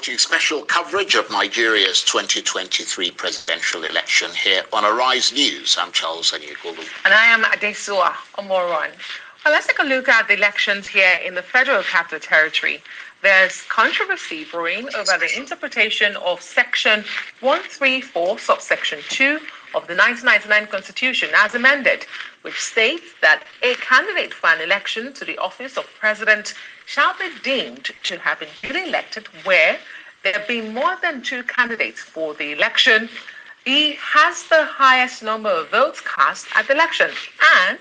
reporting special coverage of Nigeria's 2023 presidential election here on Arise News. I'm Charles Anyekolu. And I am Adesua Omoron. Well, let's take a look at the elections here in the Federal Capital Territory. There's controversy brewing over the interpretation of Section 134, subsection 2 of the 1999 Constitution as amended, which states that a candidate for an election to the office of president shall be deemed to have been duly elected where there have been more than two candidates for the election. He has the highest number of votes cast at the election, and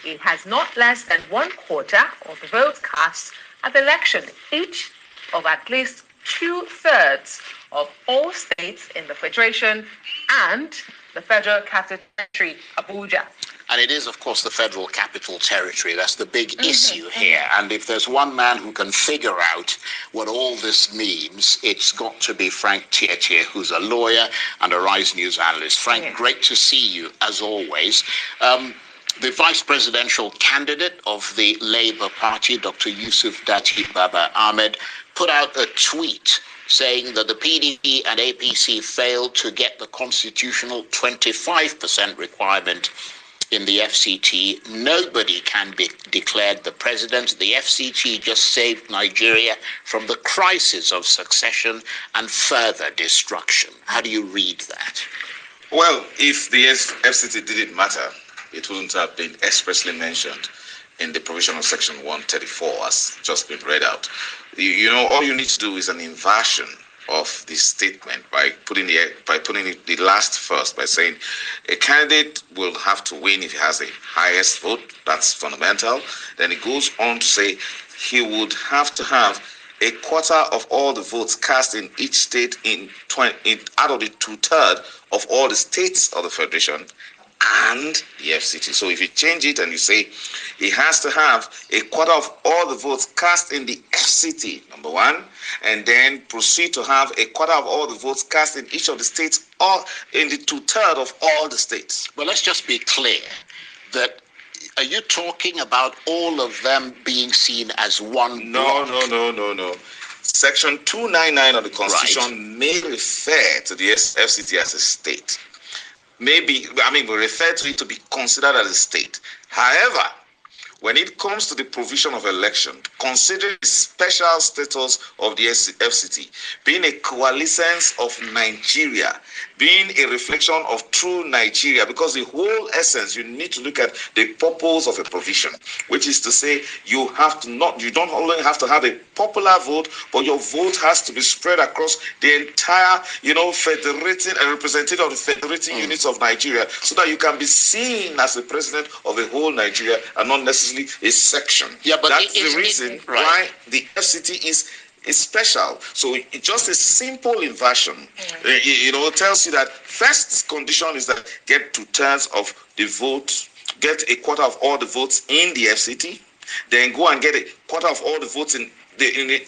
it has not less than 1/4 of the votes cast at the election, each of at least 2/3 of all states in the Federation and the Federal Capital Territory, Abuja. And it is, of course, the Federal Capital Territory. That's the big issue here. And if there's one man who can figure out what all this means, it's got to be Frank Tietie, who's a lawyer and a Rise News analyst. Frank, great to see you, as always. The vice presidential candidate of the Labour Party, Dr. Yusuf Dati Baba Ahmed, put out a tweet saying that the PDP and APC failed to get the constitutional 25% requirement in the FCT. Nobody can be declared the president. The FCT just saved Nigeria from the crisis of succession and further destruction. How do you read that? Well, if the FCT didn't matter, it wouldn't have been expressly mentioned in the provision of Section 134 as just been read out. You know, all you need to do is an inversion of the statement by putting the last first, by saying a candidate will have to win if he has the highest vote. That's fundamental. Then it goes on to say he would have to have 1/4 of all the votes cast in each state out of the 2/3 of all the states of the Federation and the FCT. So if you change it and you say he has to have 1/4 of all the votes cast in the FCT, number one, and then proceed to have 1/4 of all the votes cast in each of the states or in the 2/3 of all the states. Well, let's just be clear that are you talking about all of them being seen as one block? No. Section 299 of the Constitution may refer to the FCT as a state. We refer to it to be considered as a state. However, when it comes to the provision of election, considering the special status of the FCT, being a coalescence of Nigeria, being a reflection of true Nigeria, because the whole essence, you need to look at the purpose of a provision, which is to say you don't only have to have a popular vote, but your vote has to be spread across the entire, federating and representative of the federating units of Nigeria, so that you can be seen as the president of the whole Nigeria and not necessarily a section. Yeah, but that's the reason why the FCT is special. So it's just a simple inversion. Tells you that first condition is that get 2/3 of the vote, get 1/4 of all the votes in the FCT, then go and get 1/4 of all the votes in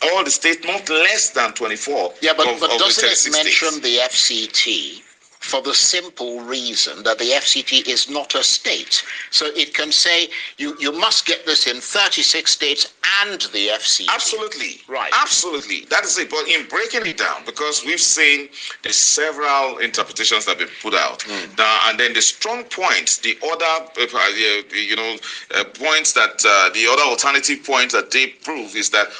all the states, not less than 24. Yeah, but doesn't it mention the FCT? For the simple reason that the FCT is not a state. So it can say you must get this in 36 states and the FCT. Absolutely. Right. Absolutely. That is it. But in breaking it down, because we've seen the several interpretations that have been put out. Now, and then the strong points, the other, points that, the other alternative points that they prove is that,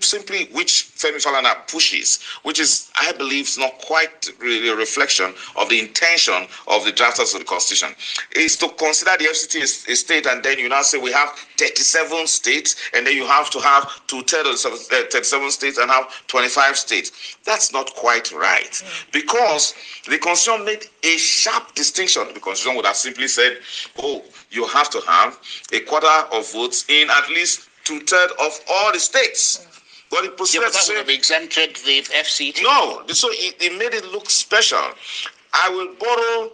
simply which Femi Falana pushes, which is, I believe, is not quite really a reflection of the intention of the drafters of the Constitution, is to consider the FCT as a state, and then you now say we have 37 states, and then you have to have 2/3 of 37 states and have 25 states. That's not quite right, because the Constitution made a sharp distinction. The Constitution would have simply said, you have to have 1/4 of votes in at least 2/3 of all the states. But it proceeded that would have exempted the FCT. No, so it made it look special. I will borrow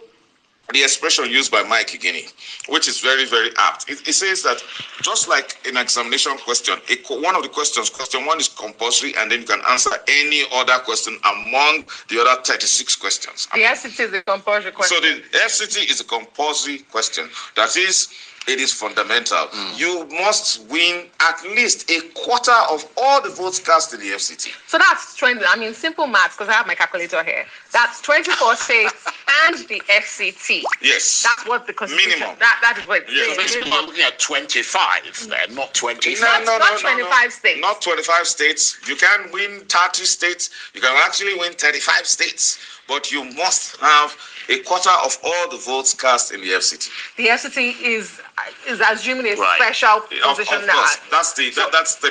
the expression used by Mike Igini, which is very, very apt. It says that just like an examination question, one of the questions, question one is compulsory, and then you can answer any other question among the other 36 questions. The FCT is a compulsory question. So the FCT is a compulsory question. That is, It is fundamental. You must win at least a quarter of all the votes cast in the FCT. So that's 20. I mean, simple maths, because I have my calculator here. That's 24 states and the FCT. Yes. That's what the Constitution. Minimum. That is what. Yes. It's Basically, you're looking at 25 then, not 25. Not 25 states. Not 25 states. You can win 30 states. You can actually win 35 states. But you must have a quarter of all the votes cast in the FCT. The FCT is assuming a special position of now. course. That's the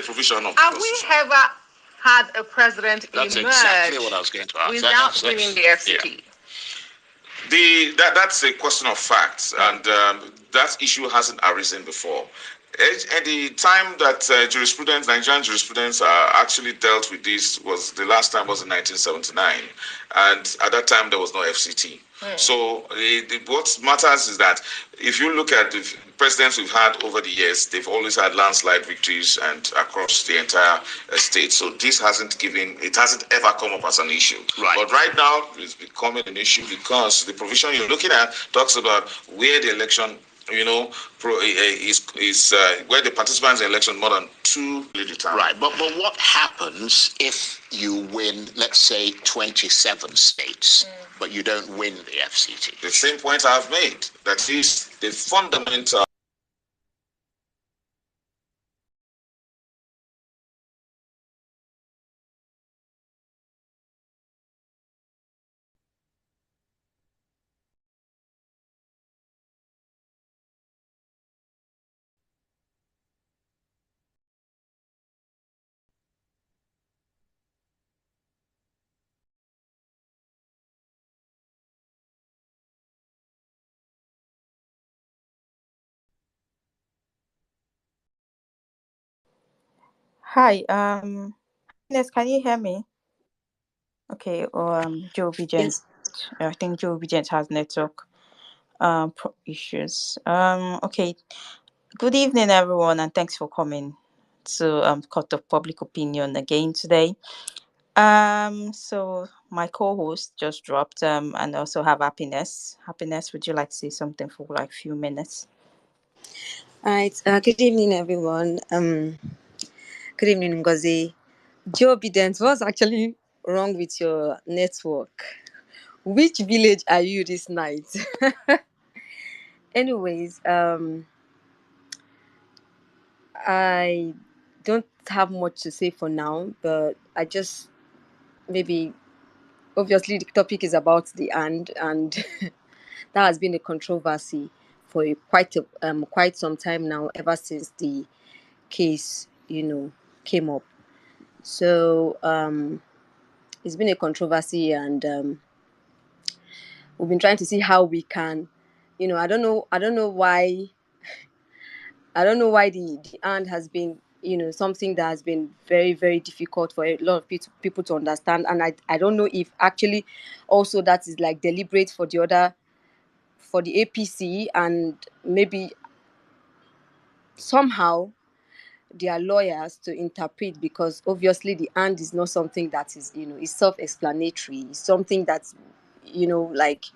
provision of the Have we Constitution. ever had a president That's emerge exactly what I was going to ask. without winning the FCT? Yeah. That's a question of facts, and that issue hasn't arisen before. At the time that Nigerian jurisprudence actually dealt with this, was the last time was in 1979, and at that time there was no FCT. So what matters is that if you look at the presidents we've had over the years, they've always had landslide victories and across the entire state. So this hasn't ever come up as an issue. Right. But right now it's becoming an issue because the provision you're looking at talks about where the election, is where the participants in election more than 2 determined. Right, but what happens if you win, let's say, 27 states, but you don't win the FCT? The same point I've made. That is the fundamental. Hi, Ines, can you hear me? Okay, or Joe Obedient. Yes. I think Joe Obedient has network issues. Okay. Good evening, everyone, and thanks for coming to Court of Public Opinion again today. So my co-host just dropped, and I also have Happiness. Happiness, would you like to say something for like a few minutes? All right. Good evening, everyone. Good evening, Ngozi. Joe Obedient, what's actually wrong with your network? Which village are you this night? Anyways, I don't have much to say for now, but I just obviously the topic is about the and that has been a controversy for quite some time now, ever since the case came up. So it's been a controversy, and we've been trying to see how we can, I don't know why the and has been something that has been very, very difficult for a lot of people to understand, and I don't know if actually also that is like deliberate for the APC, and maybe somehow their lawyers to interpret, because obviously the and is not something that is is self-explanatory. It's something that's like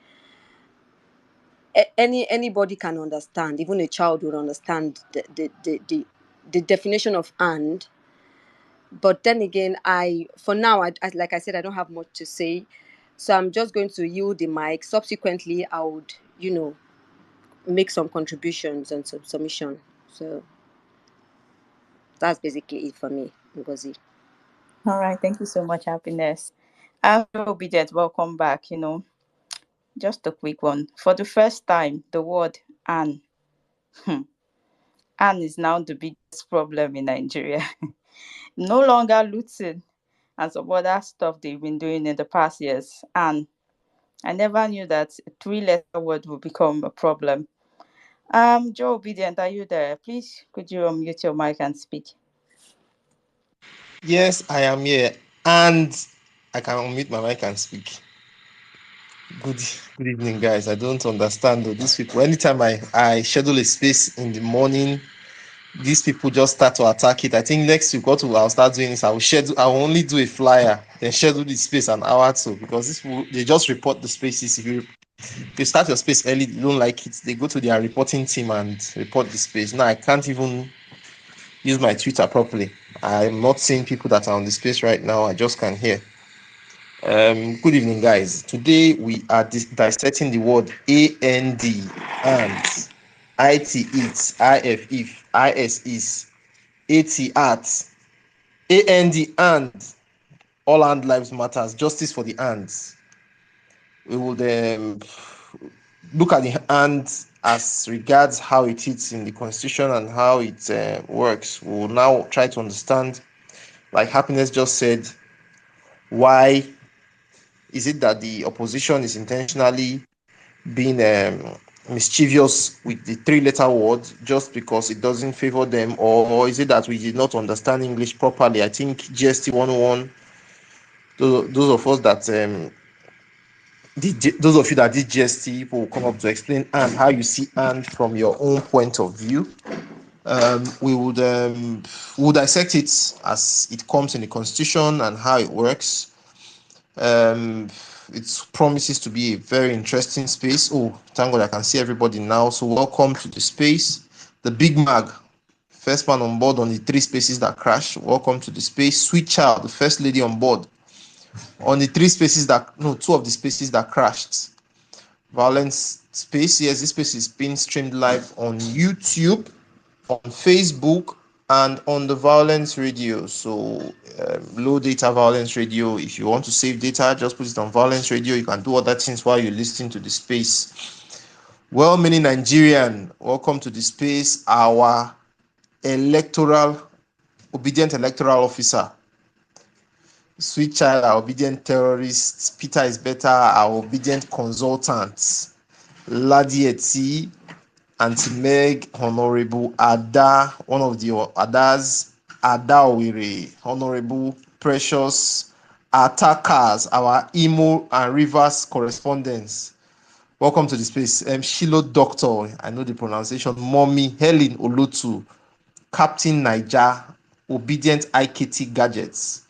anybody can understand. Even a child would understand the definition of and. But then again, for now, like I said, I don't have much to say, so I'm just going to yield the mic. Subsequently, I would make some contributions and some submission. So that's basically it for me, Ngozi. All right, thank you so much, Happiness. Joe Obedient, welcome back. Just a quick one. For the first time, the word "and" and is now the biggest problem in Nigeria. No longer looting and some other stuff they've been doing in the past years. And I never knew that a 3-letter word would become a problem. Joe Obedient, are you there? Please, could you unmute your mic and speak? Yes, I am here, and I can unmute my mic and speak. Good evening, guys. I don't understand though, these people. Anytime I schedule a space in the morning, these people just start to attack it. I think next week I'll start doing this. I will only do a flyer, then schedule the space an hour or so, because this they just report the spaces. You start your space early, they don't like it, they go to their reporting team and report the space. Now I can't even use my Twitter properly. I'm not seeing people that are on the space right now. I just can't hear. Good evening, guys. Today we are dissecting the word AND, and IT it, IF if, IS is, AT at, and all and lives matters, justice for the ants. We would look at the and as regards how it is in the constitution and how it works. We will now try to understand, like Happiness just said, why is it that the opposition is intentionally being mischievous with the three-letter word just because it doesn't favor them, or is it that we did not understand English properly? I think GST 101, those of us that those of you that did GST will come up to explain and how you see and from your own point of view. We would dissect it as it comes in the constitution and how it works. It promises to be a very interesting space. Oh, thank God I can see everybody now. So welcome to the space. The Big Mag, first man on board on the 3 spaces that crashed. Welcome to the space. Sweet Child, the first lady on board on the 2 of the spaces that crashed. Violence space. Yes, this space is being streamed live on YouTube, on Facebook, and on the Violence Radio. So low data Violence Radio. If you want to save data, just put it on Violence Radio. You can do other things while you're listening to the space. Well-meaning Nigerian, welcome to the space. Our obedient electoral officer, Sweet Child, our obedient terrorists. Peter is better, our obedient consultants. Ladieti, Auntie Meg, Honorable Ada, one of the Adas, Ada Owire, Honorable Precious, Attackers, our Imo and Rivers correspondents. Welcome to the space. Shilo Doctor, I know the pronunciation. Mommy Helen Olutu, Captain Niger, Obedient IKT Gadgets.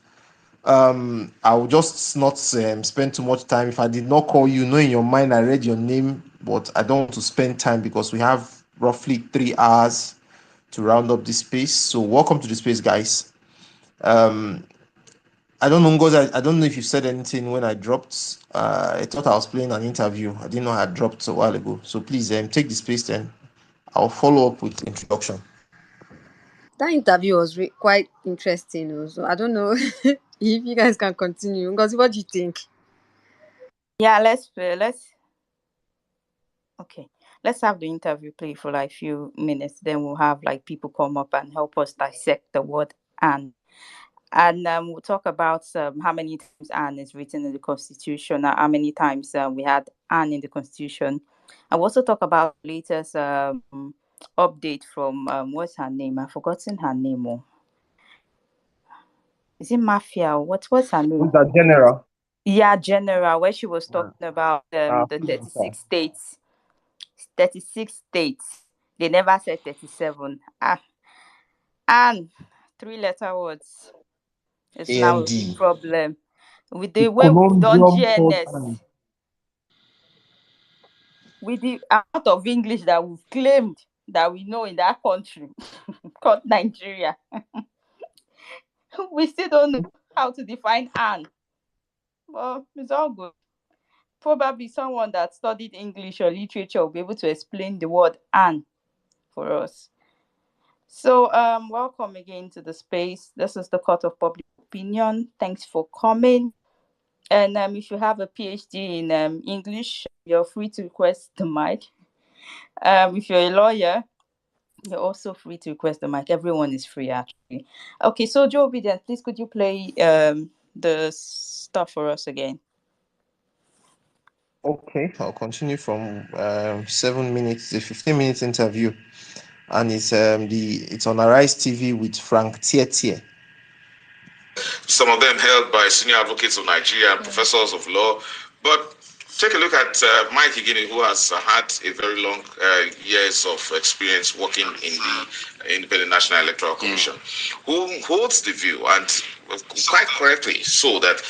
I will just not spend too much time. If I did not call you, know in your mind I read your name, but I don't want to spend time because we have roughly 3 hours to round up this space. So welcome to the space, guys. I don't know, Ngozi, I don't know if you said anything when I dropped. I thought I was playing an interview. I didn't know I had dropped a while ago. So please take the space, then I'll follow up with introduction. That interview was quite interesting. So I don't know if you guys can continue. Because what do you think? Yeah, okay. Let's have the interview play for like a few minutes. Then we'll have like people come up and help us dissect the word and we'll talk about how many times "and" is written in the Constitution, how many times we had "and" in the Constitution. And we'll also talk about the latest update from what's her name? I've forgotten her name. Is it Mafia? What's her name? Who's that general? Yeah, General, where she was talking about the 36 states. 36 states. They never said 37. And 3-letter words. It's now a big problem. With the way we've done GNS, with the amount of English that we've claimed that we know in that country called Nigeria, we still don't know how to define "and." Well, it's all good. Probably someone that studied English or literature will be able to explain the word "and" for us. So, welcome again to the space. This is the Court of Public Opinion. Thanks for coming. And if you have a PhD in English, you're free to request the mic. If you're a lawyer, you're also free to request the mic. Everyone is free, actually. Okay, so Joe Obedient, please could you play the stuff for us again? Okay, I'll continue from 7 minutes, the 15 minutes interview, and it's on Arise TV with Frank Tietie. Some of them held by senior advocates of Nigeria and professors of law. But take a look at Mike Igini, who has had a very long years of experience working in the Independent National Electoral Commission, who holds the view, and quite correctly so, that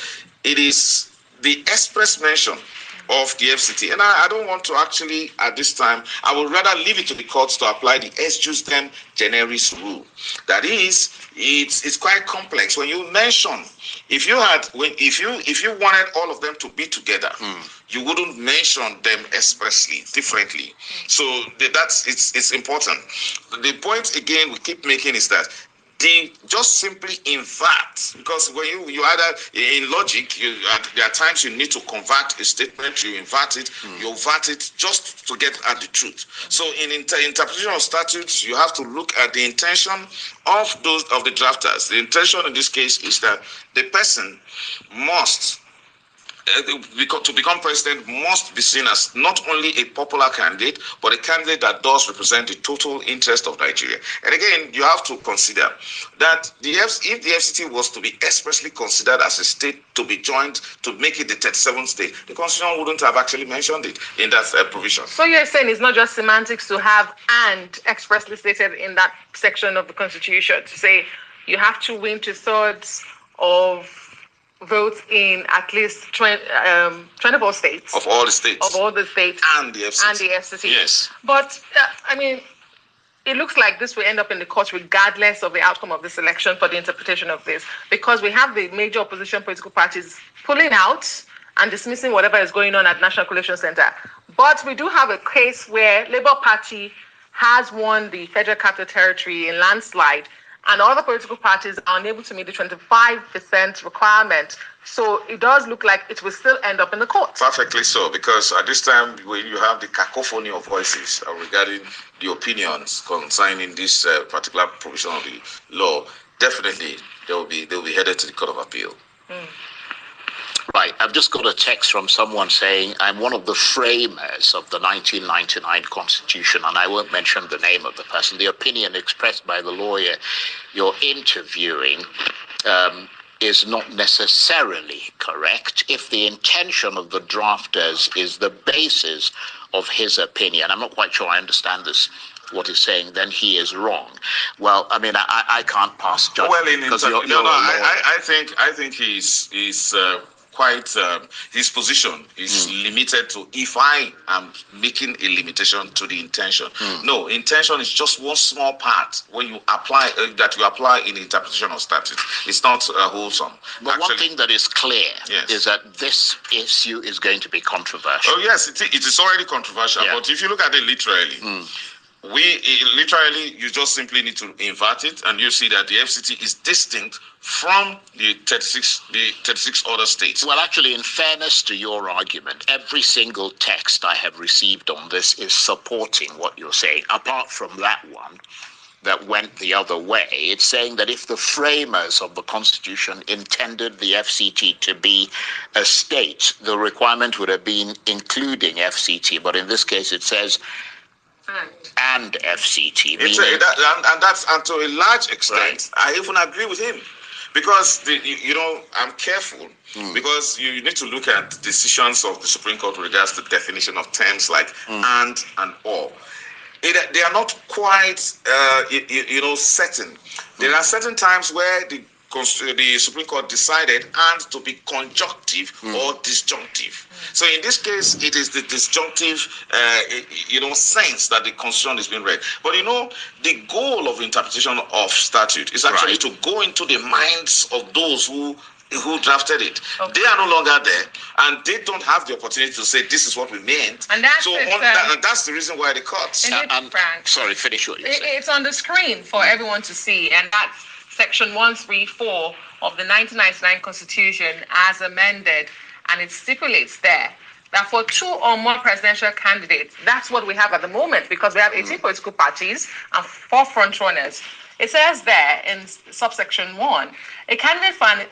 it is the express mention of the FCT. And I don't want to actually, at this time, I would rather leave it to the courts to apply the ex justem generis rule. That is, it's quite complex. When you mention, if you wanted all of them to be together, you wouldn't mention them expressly, differently. So it's important. The point again we keep making is that they just simply invert, because when you either in logic, there are times you need to convert a statement, you invert it, you invert it just to get at the truth. So in interpretation of statutes, you have to look at the intention of the drafters. The intention in this case is that the person must to become president must be seen as not only a popular candidate, but a candidate that does represent the total interest of Nigeria. And again, you have to consider that if the FCT was to be expressly considered as a state to be joined to make it the 37th state, the Constitution wouldn't have actually mentioned it in that provision. So you're saying it's not just semantics to have "and" expressly stated in that section of the Constitution to say you have to win 2/3 of votes in at least 24 states. Of all the states. Of all the states. And the FCT. And the FCT. Yes. But, I mean, it looks like this will end up in the courts regardless of the outcome of this election for the interpretation of this, because we have the major opposition political parties pulling out and dismissing whatever is going on at National Collation Center. But we do have a case where Labour Party has won the Federal Capital Territory in landslide, and other political parties are unable to meet the 25% requirement. So it does look like it will still end up in the court. Perfectly so, because at this time, when you have the cacophony of voices regarding the opinions concerning this particular provision of the law, definitely they'll be headed to the Court of Appeal. Right, I've just got a text from someone saying I'm one of the framers of the 1999 Constitution, and I won't mention the name of the person. The opinion expressed by the lawyer you're interviewing is not necessarily correct if the intention of the drafters is the basis of his opinion. I'm not quite sure I understand this. What he's saying, then he is wrong. Well, I mean, I can't pass judgment. Well, I think he's quite his position is limited to if I am making a limitation to the intention. No, intention is just one small part when you apply that you apply in the interpretation of statute. It's not wholesome. But one thing that is clear is that this issue is going to be controversial. Oh yes, it is already controversial. Yeah. But if you look at it literally. You just simply need to invert it, and you see that the FCT is distinct from the 36 other states. Well, actually, in fairness to your argument, every single text I have received on this is supporting what you're saying. Apart from that one that went the other way, it's saying that if the framers of the Constitution intended the FCT to be a state, the requirement would have been including FCT. But in this case, it says and FCT. And to a large extent, I even agree with him, because I'm careful because you need to look at decisions of the Supreme Court with regards to definition of terms like and or. They are not quite certain. There are certain times where the Supreme Court decided and to be conjunctive or disjunctive. So in this case, it is the disjunctive, sense that the Constitution is being read. But the goal of interpretation of statute is actually to go into the minds of those who drafted it. Okay. They are no longer there, and they don't have the opportunity to say this is what we meant. And that's that's the reason why the courts. Sorry, finish what you're saying. It's on the screen for everyone to see, and that's Section 134 of the 1999 Constitution as amended, and it stipulates there that for 2 or more presidential candidates, that's what we have at the moment, because we have 18 political parties and 4 front runners. It says there in subsection 1, a candidate for an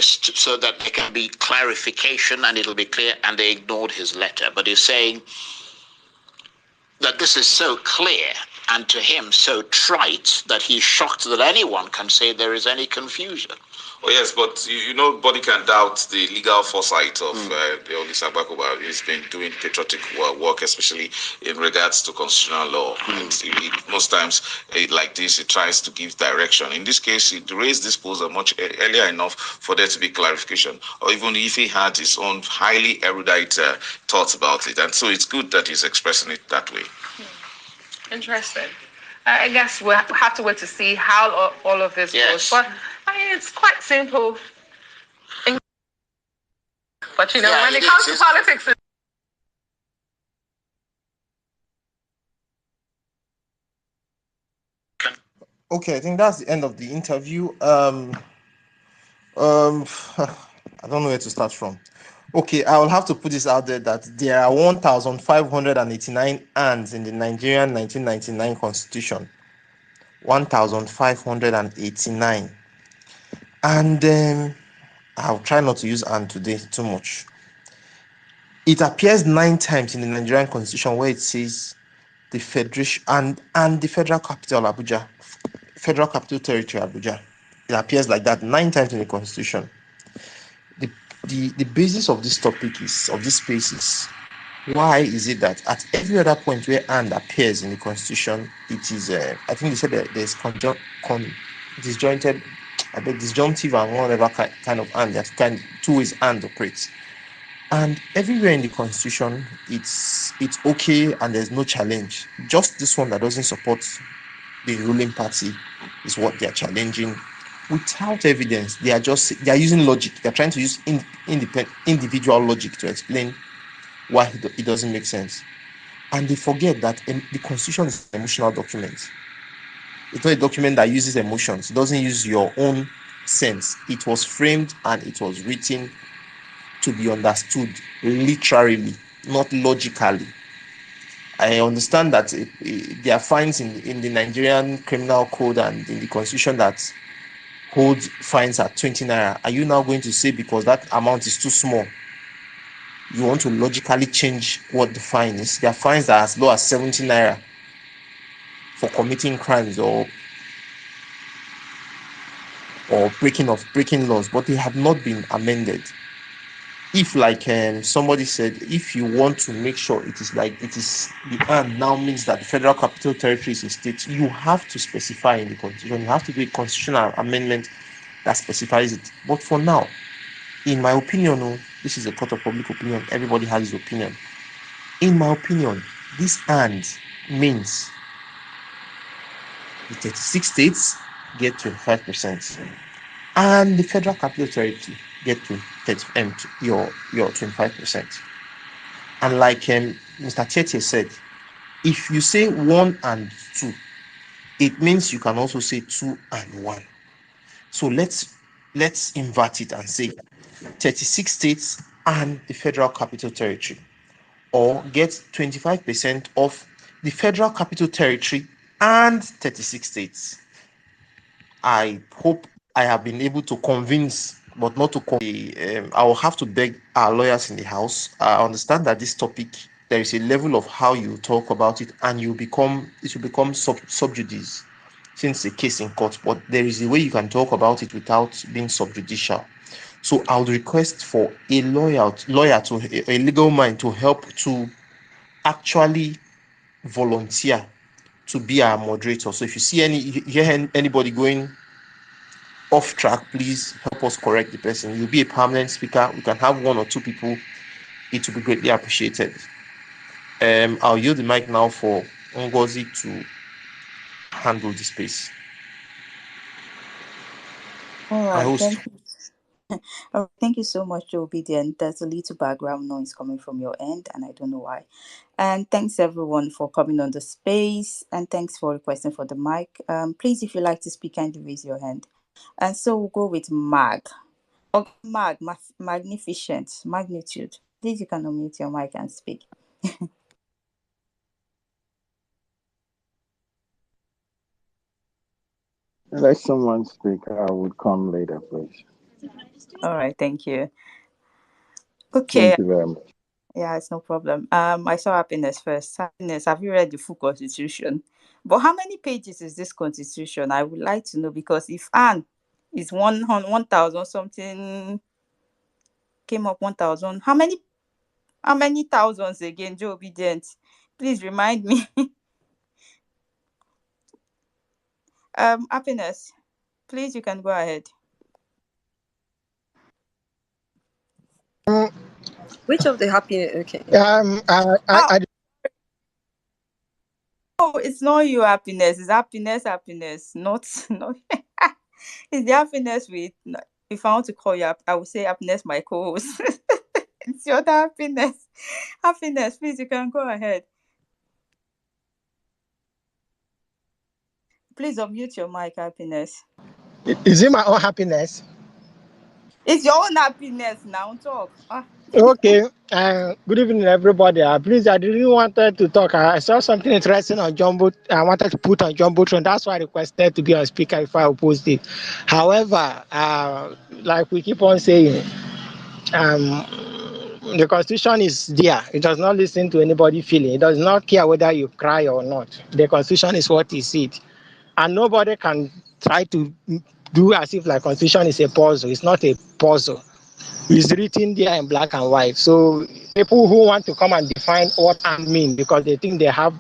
so that there can be clarification and it'll be clear, and they ignored his letter. But he's saying that this is so clear and to him so trite that he's shocked that anyone can say there is any confusion. Oh yes, but nobody can doubt the legal foresight of Olisa Bakuba. He's been doing patriotic work, especially in regards to constitutional law. And most times, like this, he tries to give direction. In this case, he raised this proposal much earlier enough for there to be clarification, or even if he had his own highly erudite thoughts about it. And so it's good that he's expressing it that way. Interesting. I guess we'll have to wait to see how all of this goes. But I mean, it's quite simple. But when it comes to politics, Okay, I think that's the end of the interview. I don't know where to start from. Okay, I will have to put this out there that there are 1,589 ands in the Nigerian 1999 Constitution. 1,589. And I'll try not to use and today too much. It appears 9 times in the Nigerian Constitution where it says the Federation and the Federal Capital Abuja, Federal Capital Territory Abuja. It appears like that 9 times in the Constitution. The basis of this topic of this space is, why is it that at every other point where and appears in the Constitution, it is I think they said that there's disjointed, disjunctive and whatever kind of and that kind two ways and operates. And everywhere in the Constitution, it's okay and there's no challenge. Just this one that doesn't support the ruling party is what they're challenging without evidence. They are using logic. They're trying to use individual logic to explain why it doesn't make sense. And they forget that the Constitution is an emotional document. It's not a document that uses emotions. It doesn't use your own sense. It was framed and it was written to be understood literally, not logically. I understand that there are fines in the Nigerian Criminal Code and in the Constitution that hold fines at 20 naira. Are you now going to say because that amount is too small, you want to logically change what the fine is? There are fines that are as low as 70 naira for committing crimes or breaking laws, but they have not been amended. If, like somebody said, if you want to make sure it is the and now means that the Federal Capital Territory is a state, you have to specify in the Constitution. You have to do a constitutional amendment that specifies it. But for now, in my opinion, this is a court of public opinion. Everybody has his opinion. In my opinion, this and means the 36 states get 25%, and the Federal Capital Territory get to your 25%. And like Mr. Tete said, if you say 1 and 2, it means you can also say 2 and 1. So let's invert it and say 36 states and the Federal Capital Territory, or get 25% of the Federal Capital Territory and 36 states. I hope I have been able to convince, but not to I will have to beg our lawyers in the house. I understand that this topic, there is a level of how you talk about it, and it will become sub judice, since the case in court. But there is a way you can talk about it without being subjudicial. So I would request for a lawyer to a legal mind to help to actually volunteer to be our moderator. So if you see anybody going off track, please help us correct the person. You'll be a permanent speaker. We can have 1 or 2 people. It will be greatly appreciated. I'll yield the mic now for Ngozi to handle the space. All right, thank you so much, Obedient. There's a little background noise coming from your end, and I don't know why. And thanks everyone for coming on the space, and thanks for requesting for the mic. Please, if you like to speak, kindly raise your hand. And so we'll go with Mag. Okay, magnificent, magnitude. Please, you can unmute your mic and speak. Let someone speak. I would come later, please. All right, thank you. Okay, Thank you very much. yeah, it's no problem. I saw happiness first. Happiness, have you read the full constitution? But how many pages is this constitution? I would like to know, because if Anne is 1,000 something, came up 1,000, how many thousands again, Joe Obedient? Please remind me. Happiness, please, you can go ahead. Which of the happy? Okay. Oh, oh, it's not you, happiness. It's happiness, not no. It's the happiness with. If I want to call you up, I would say happiness, my co-host. It's your other happiness. Happiness, please, you can go ahead. Please unmute your mic, happiness. Is it my own happiness? It's your own happiness now. Talk. Okay. Good evening, everybody. Please, I didn't wanted to talk. I saw something interesting on Jumbo. I wanted to put on Jumbotron. That's why I requested to be on speaker if I post it. However, like we keep on saying, um, the Constitution is there. It does not listen to anybody feeling. It does not care whether you cry or not. The Constitution is what is it, and nobody can try to do as if like Constitution is a puzzle. It's not a puzzle. It's written there in black and white. So people who want to come and define what and mean because they think they have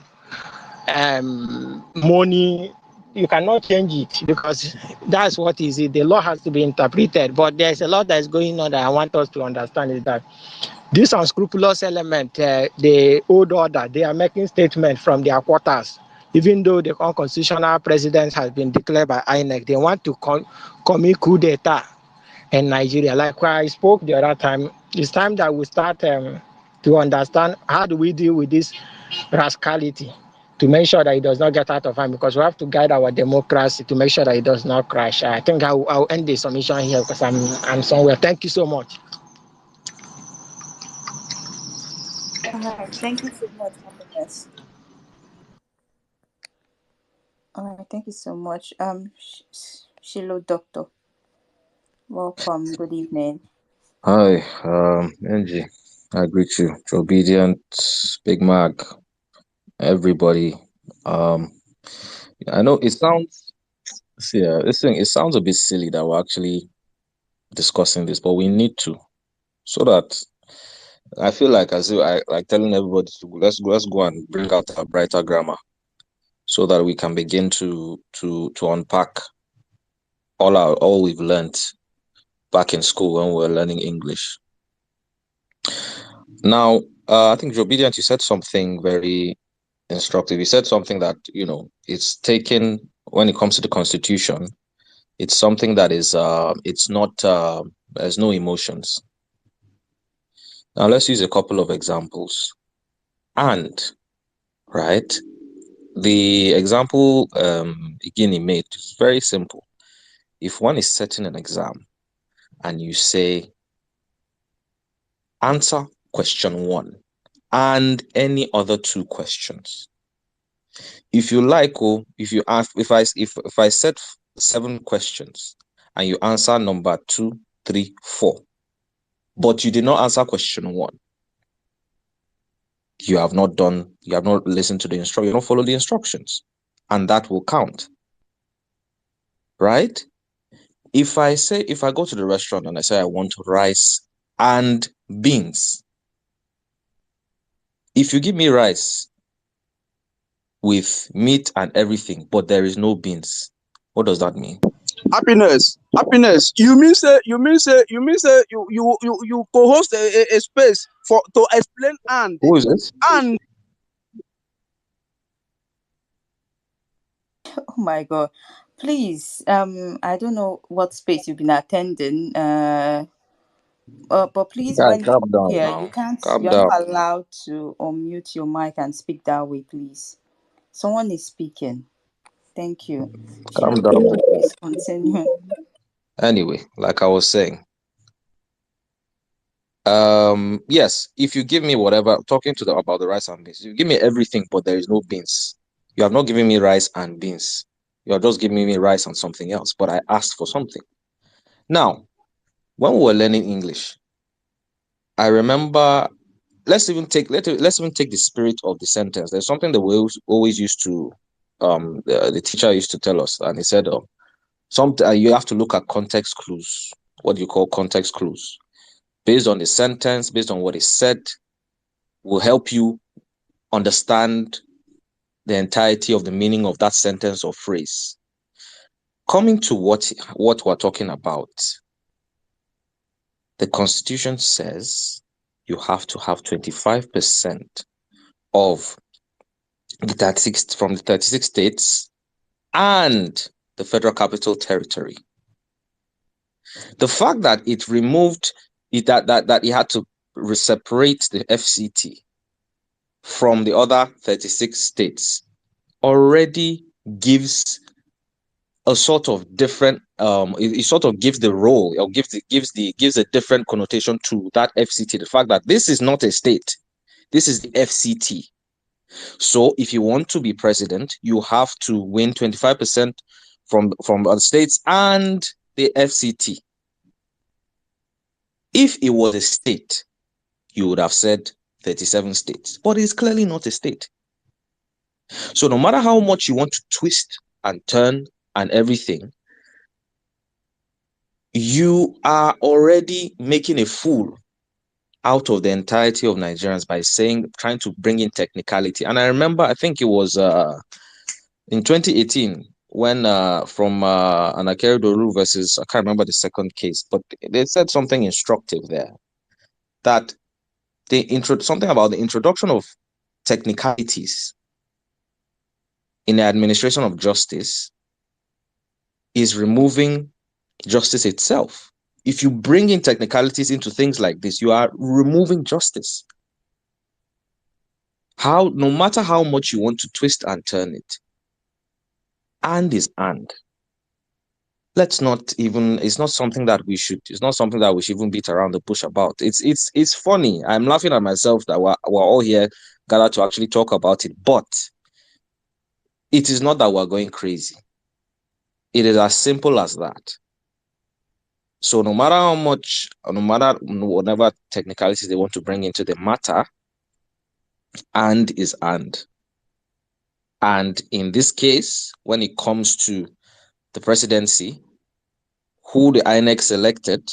money, you cannot change it because that's what is it. The law has to be interpreted. But there's a lot that is going on that I want us to understand is that this unscrupulous element, the old order, they are making statements from their quarters. Even though the unconstitutional president has been declared by INEC, they want to commit coup d'etat in Nigeria. Like I spoke the other time, it's time that we start to understand how do we deal with this rascality to make sure that it does not get out of hand, because we have to guide our democracy to make sure that it does not crash. I think I'll end the submission here because I'm somewhere. Thank you so much. All right. Thank you so much, happiness. All right. Thank you so much. Shilo Doctor, welcome. Good evening. Hi, Angie. I greet you. Obedient, Big Mac, everybody. Um, I know it sounds, see, this thing, it sounds a bit silly that we're actually discussing this, but we need to, so that I feel like as if I like telling everybody to let's go and bring out a brighter grammar, so that we can begin to unpack all we've learned back in school when we were learning English. Now, I think Obedient, you said something very instructive. You said something that, it's taken when it comes to the Constitution. It's something that is, it's not, there's no emotions. Now, let's use a couple of examples. And, right, the example Igini made is very simple. If one is setting an exam and you say, answer question 1 and any other 2 questions. If you like, if you ask, if I set 7 questions and you answer number 2, 3, 4, but you did not answer question 1, you have not listened to the instruction, you don't follow the instructions, and that will count, right? If I go to the restaurant and I say I want rice and beans, if you give me rice with meat and everything, but there is no beans, what does that mean? Happiness. You co-host a space for to explain Who is it? and Oh my God. Please, I don't know what space you've been attending. But please, Guy, when calm you down here, now. Calm you're down. not allowed to unmute your mic and speak that way, please. Someone is speaking. Thank you. Calm Shilo down. Doctor, please continue. Anyway, like I was saying, yes, if you give me whatever, talking to about the rice and beans, you give me everything, but there is no beans. You have not given me rice and beans. You are just giving me rice and something else, but I asked for something. Now, when we were learning English, I remember, let's even take the spirit of the sentence. There's something that we always used to, the teacher used to tell us, and he said, you have to look at context clues. What do you call context clues? Based on the sentence, based on what is said, will help you understand the entirety of the meaning of that sentence or phrase. Coming to what we're talking about, the Constitution says you have to have 25% of the 36 from the 36 states and the Federal Capital Territory. The fact that it removed it, that it had to separate the FCT from the other 36 states already gives a sort of different it sort of gives the role, or gives a different connotation to that FCT. The fact that this is not a state, this is the FCT. So if you want to be president, you have to win 25% from other states and the FCT. If it was a state, you would have said 37 states, but it's clearly not a state. So no matter how much you want to twist and turn and everything, you are already making a fool out of the entirety of Nigerians by trying to bring in technicality. And I remember, I think it was in 2018 when from Anakere Doru versus, I can't remember the second case, but they said something instructive there, that something about the introduction of technicalities in the administration of justice is removing justice itself. If you bring in technicalities into things like this, you are removing justice. No matter how much you want to twist and turn it, and is and. It's not something that we should even beat around the bush about. It's funny. I'm laughing at myself that we're all here gathered to actually talk about it, but it is not that we're going crazy. It is as simple as that. So no matter how much, no matter whatever technicalities they want to bring into the matter, and is and. And in this case, when it comes to the presidency, who the INEC selected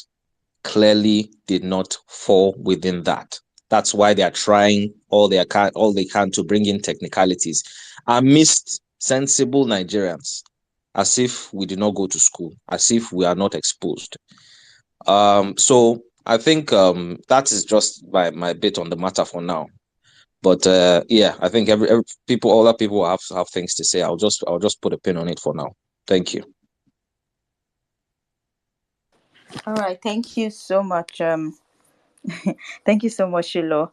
clearly did not fall within that. That's why they are trying all they can to bring in technicalities amidst sensible Nigerians, as if we did not go to school, as if we are not exposed. So I think that is just my bit on the matter for now. But yeah, I think other people have things to say. I'll just put a pin on it for now. Thank you. All right, thank you so much. Thank you so much, Shiloh.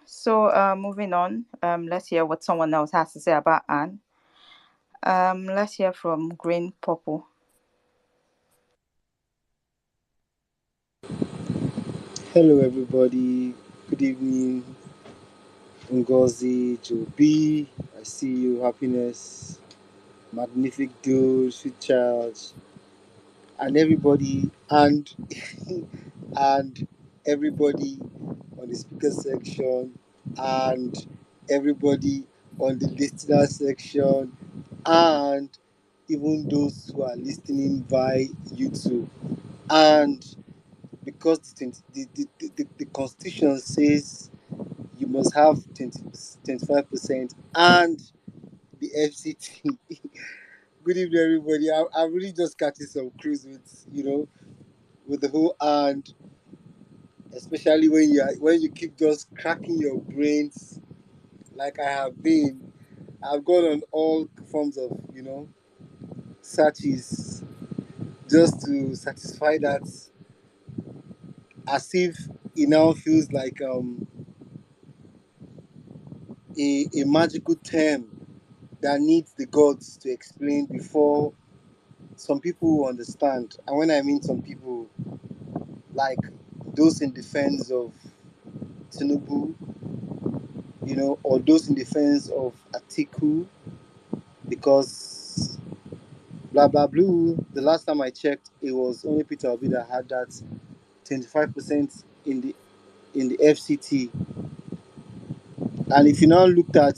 So moving on, let's hear what someone else has to say about Anne. Let's hear from Green Purple. Hello, everybody. Good evening, Ngozi, Joby. I see you. Happiness, magnific dude, sweet child, and everybody, and and everybody on the speaker section, and everybody on the listener section, and even those who are listening via YouTube. And because the Constitution says you must have 25% and the FCT. Good evening, everybody. I'm really just catching some cruise with, with the whole and, especially when you keep just cracking your brains like I have been. I've gone on all forms of, searches just to satisfy that, as if it now feels like a magical term that needs the gods to explain before some people will understand. And when I mean some people, like those in defense of Tinubu, or those in defense of Atiku, because blah blah blue. The last time I checked, it was only Peter Obi that had that 25% in the FCT. And if you now looked at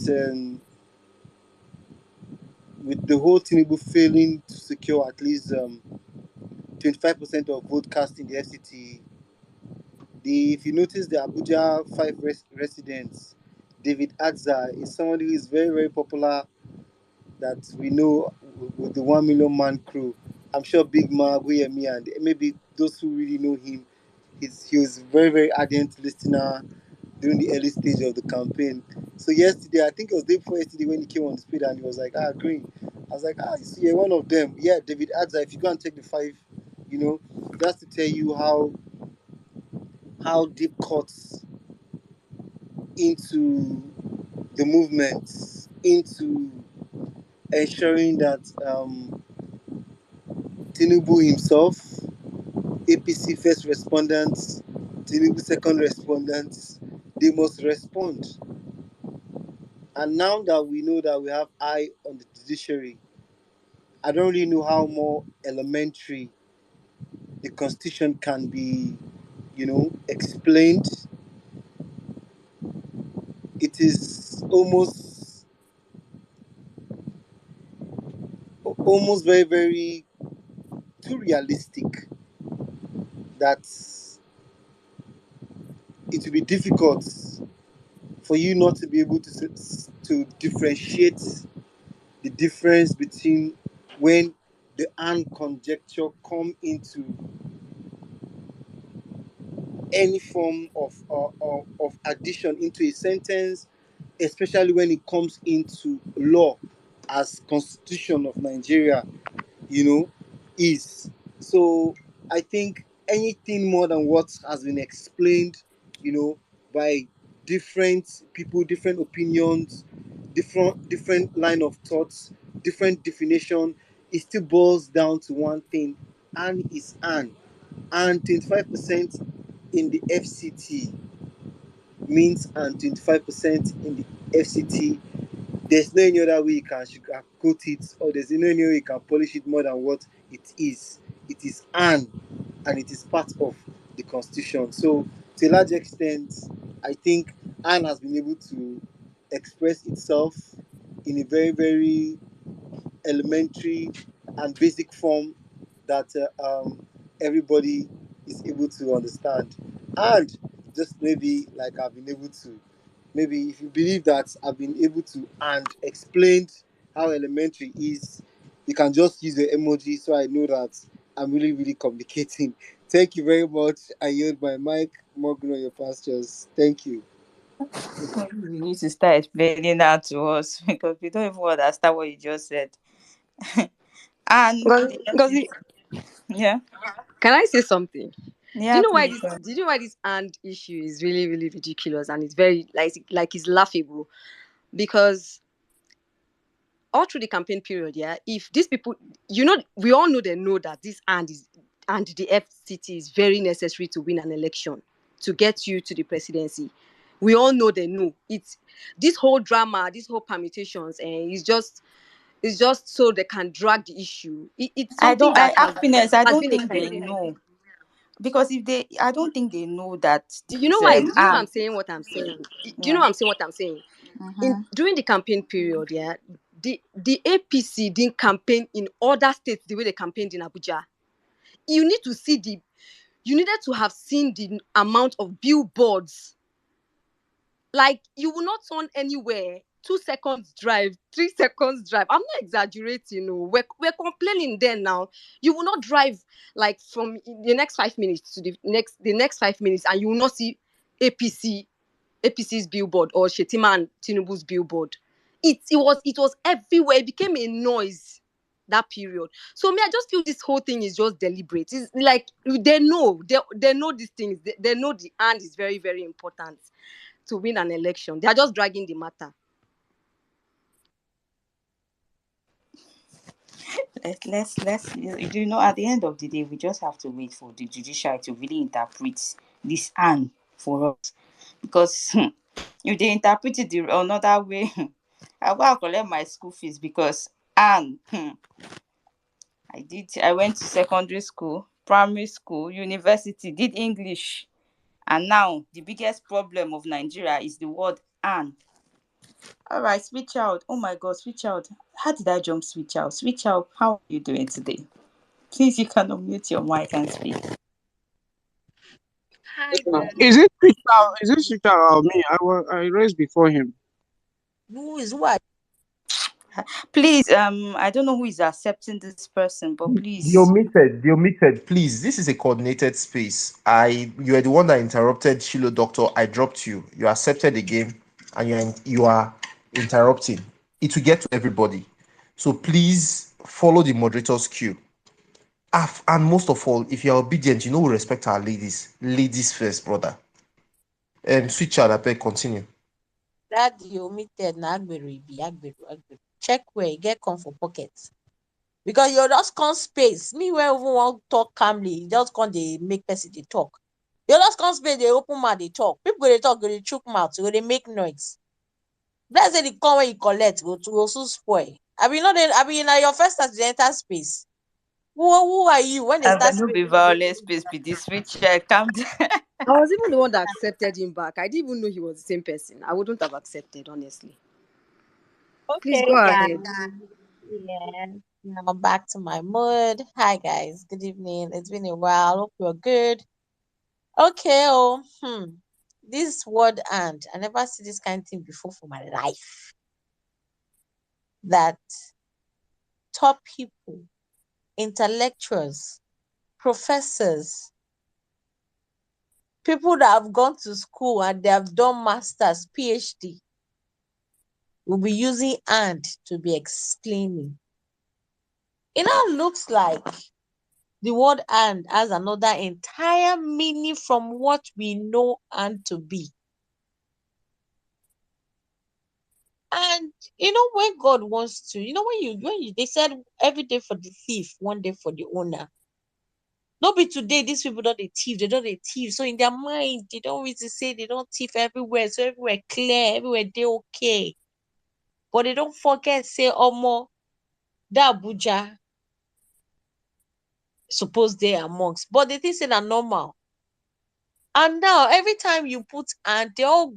with the whole Tinubu failing to secure at least 25% of vote cast in the FCT, if you notice the Abuja five residents, David Adza is somebody who is very very popular that we know with the 1 million man crew. I'm sure Big Ma, Guyemi, and maybe those who really know him, he was very very ardent listener during the early stage of the campaign. So yesterday, I think it was day before yesterday when he came on speed and he was like, Green. I was like, you see, you're one of them. Yeah, David Adza, if you go and take the five, just to tell you how deep cuts into the movement, into ensuring that Tinubu himself, APC first respondents, Tinubu second respondents, they must respond. And now that we know that we have eye on the judiciary, I don't really know how more elementary the constitution can be, explained. It is almost very, very too realistic that it will be difficult for you not to be able to differentiate the difference between when the and conjecture come into any form of addition into a sentence, especially when it comes into law as constitution of Nigeria, is. So I think anything more than what has been explained, by different people, different opinions, different line of thoughts, different definition, it still boils down to one thing: and is and 25% in the FCT means and 25% in the FCT. There's no any other way you can sugarcoat it, or there's no any way you can polish it more than what it is. It is and it is part of the constitution. So to a large extent, I think Anne has been able to express itself in a very, very elementary and basic form that everybody is able to understand. And just maybe like I've been able to, maybe if you believe that I've been able to and explained how elementary is, you can just use the emoji so I know that I'm really, really communicating. Thank you very much. I yield my mic. More grow your pastures. Thank you. You need to start explaining that to us because we don't even understand what you just said. And the Because FCC, yeah, can I say something? yeah, please. Do you know why this and issue is really really ridiculous and it's very like it's laughable? Because all through the campaign period, yeah, if these people, we all know, they know that this and the FCT is very necessary to win an election, to get you to the presidency. We all know, they know it's this whole drama, this whole permutations, and it's just so they can drag the issue. It's something that Happiness, I has don't been a think they trend. know. Because I don't think they know that You know this, why? Do you know why I'm and, saying what I'm saying? Do you know yeah. why I'm saying what I'm saying? Mm-hmm. During the campaign period, yeah, the APC didn't campaign in other states the way they campaigned in Abuja. You need to see you needed to have seen the amount of billboards. Like, you will not turn anywhere. 2 seconds drive, 3 seconds drive. I'm not exaggerating. No, we're complaining then now. You will not drive like from the next 5 minutes to the next 5 minutes, and you will not see APC's billboard or Shetima and Tinubu's billboard. It was everywhere. It became a noise that period. So me, I just feel this whole thing is just deliberate. It's like they know these things. They know the and is very, very important to win an election. They are just dragging the matter. Let's at the end of the day, we just have to wait for the judiciary to really interpret this and for us. Because if they interpret it the another way, I will collect my school fees because and I went to secondary school, primary school, university, did English. And now the biggest problem of Nigeria is the word "and." All right, sweet child. Oh my God, sweet child. How did I jump sweet child? Sweet child, how are you doing today? Please, you can unmute your mic and speak. Hi, Is it Peter? Is it Peter or me? I raised before him. Who is what? Please, I don't know who is accepting this person, but The please. omitted, please. This is a coordinated space. You are the one that interrupted Shiloh Doctor. I dropped you. You accepted the game, and you are interrupting. It will get to everybody. So please follow the moderator's cue. And most of all, if you are obedient, we respect our ladies. Ladies first, brother. Sweet child, I beg, continue. That you omitted na Agbero be Agbero. Check where you get come for pockets. Because you just come space. Me when even want talk calmly, just come they make person they talk. You just come space, they open mouth, they talk. People they talk, they choke mouth, so they make noise. That's say the come when you collect, go to also spoil. I mean, now your first time to enter space. Who are you when they I start will not space? be violent, space, be this sweet child. Calm down. I was even the one that accepted him back. I didn't even know he was the same person. I wouldn't have accepted, honestly. Please Okay, go guys. ahead. Yeah. Now back to my mood. Hi guys, good evening. It's been a while. Hope you're good. Okay, this word "and" I never see this kind of thing before for my life. That top people, intellectuals, professors, people that have gone to school and they have done masters, PhD, will be using "and" to be explaining. It now looks like the word "and" has another entire meaning from what we know "and" to be. And when God wants to, they said every day for the thief, one day for the owner. Not be today, these people don't they thief, they don't they thief. So in their mind, they don't really say they don't thief everywhere. So everywhere clear, everywhere they okay. But they don't forget, say, Omo, that Abuja suppose they amongst. But they think say that normal. And now every time you put "and," they all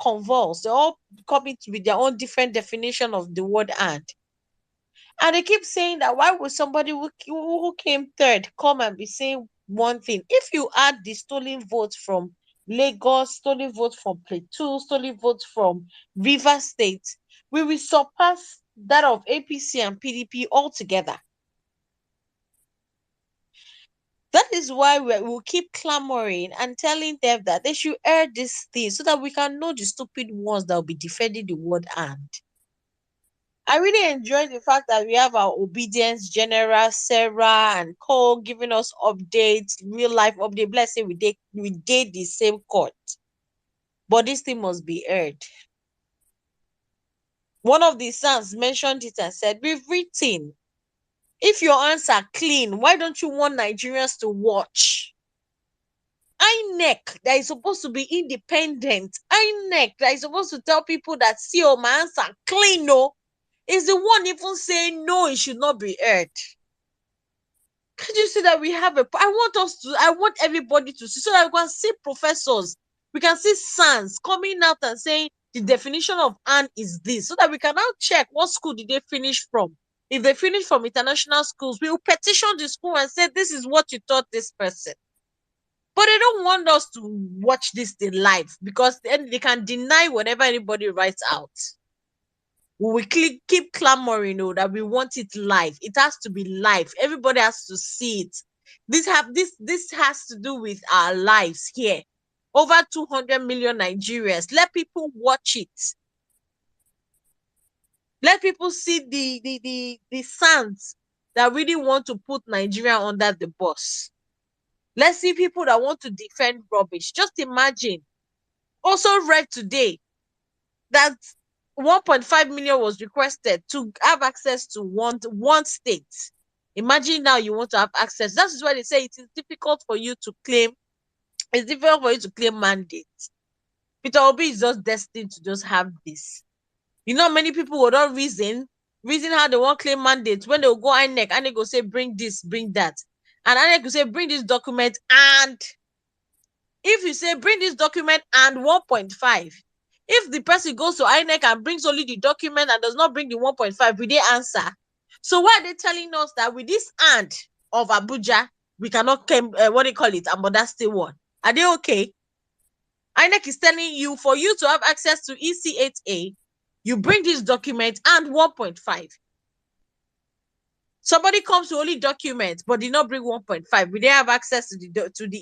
convulse, they all come into with their own different definition of the word "and." And they keep saying that why would somebody who came third come and be saying one thing? If you add the stolen votes from Lagos, stolen votes from Plateau, stolen votes from River State, we will surpass that of APC and PDP altogether. That is why we'll keep clamoring and telling them that they should air this thing so that we can know the stupid ones that will be defending the word "and." I really enjoy the fact that we have our obedience general Sarah and Cole giving us updates, real life update. Let's say we did the same court, but this thing must be aired. One of the sons mentioned it and said, "We've written. If your hands are clean, why don't you want Nigerians to watch?" INEC that is supposed to be independent, INEC that is supposed to tell people that, see, oh, my hands are clean, no, is the one even saying no, it should not be aired. Can you see that we have I want everybody to see so that we can see professors, we can see sons coming out and saying the definition of "and" is this, so that we can now check what school did they finish from. If they finish from international schools, we will petition the school and say, this is what you taught this person. But they don't want us to watch this thing live because then they can deny whatever anybody writes out. We will keep clamoring that we want it live. It has to be live. Everybody has to see it. This has to do with our lives here. Over 200 million Nigerians. Let people watch it. Let people see the sons that really want to put Nigeria under the bus. Let's see people that want to defend rubbish. Just imagine. Also read today that 1.5 million was requested to have access to one state. Imagine now you want to have access. That is why they say it is difficult for you to claim. It's difficult for you to claim mandate. Peter Obi is just destined to just have this. Many people would not reason reason how they want claim mandates. When they will go INEC, INEC will say, bring this, bring that. And INEC will say, bring this document. And if you say, bring this document and 1.5, if the person goes to INEC and brings only the document and does not bring the 1.5, will they answer? So why are they telling us that with this and of Abuja, we cannot claim, what do you call it, Amboda State 1? Are they okay? INEC is telling you, for you to have access to EC8A, you bring this document and 1.5. Somebody comes to only document but did not bring 1.5. Will they have access to the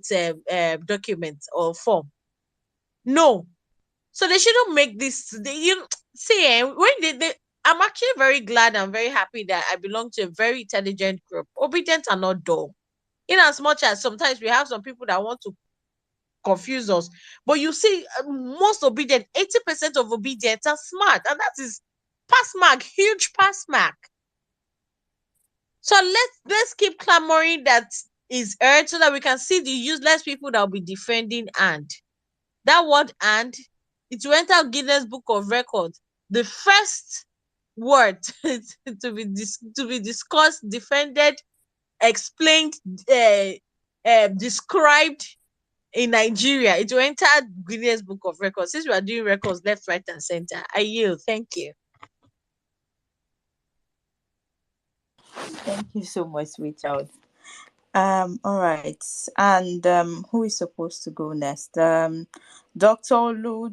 EC8 document or form? No. So they shouldn't make this. I'm actually very glad and very happy that I belong to a very intelligent group. Obedient and not dull. In as much as sometimes we have some people that want to confuse us, but you see, most obedient, 80% of obedience are smart, and that is pass mark, huge pass mark. So let's keep clamoring that is heard so that we can see the useless people that will be defending and. That word and, it will enter Guinness Book of Records. The first word to be discussed, defended, explained, described in Nigeria. It will enter Guinness Book of Records. Since we are doing records left, right, and center, I yield. Thank you. Thank you so much, sweet child. All right. And who is supposed to go next? Dr. Lu,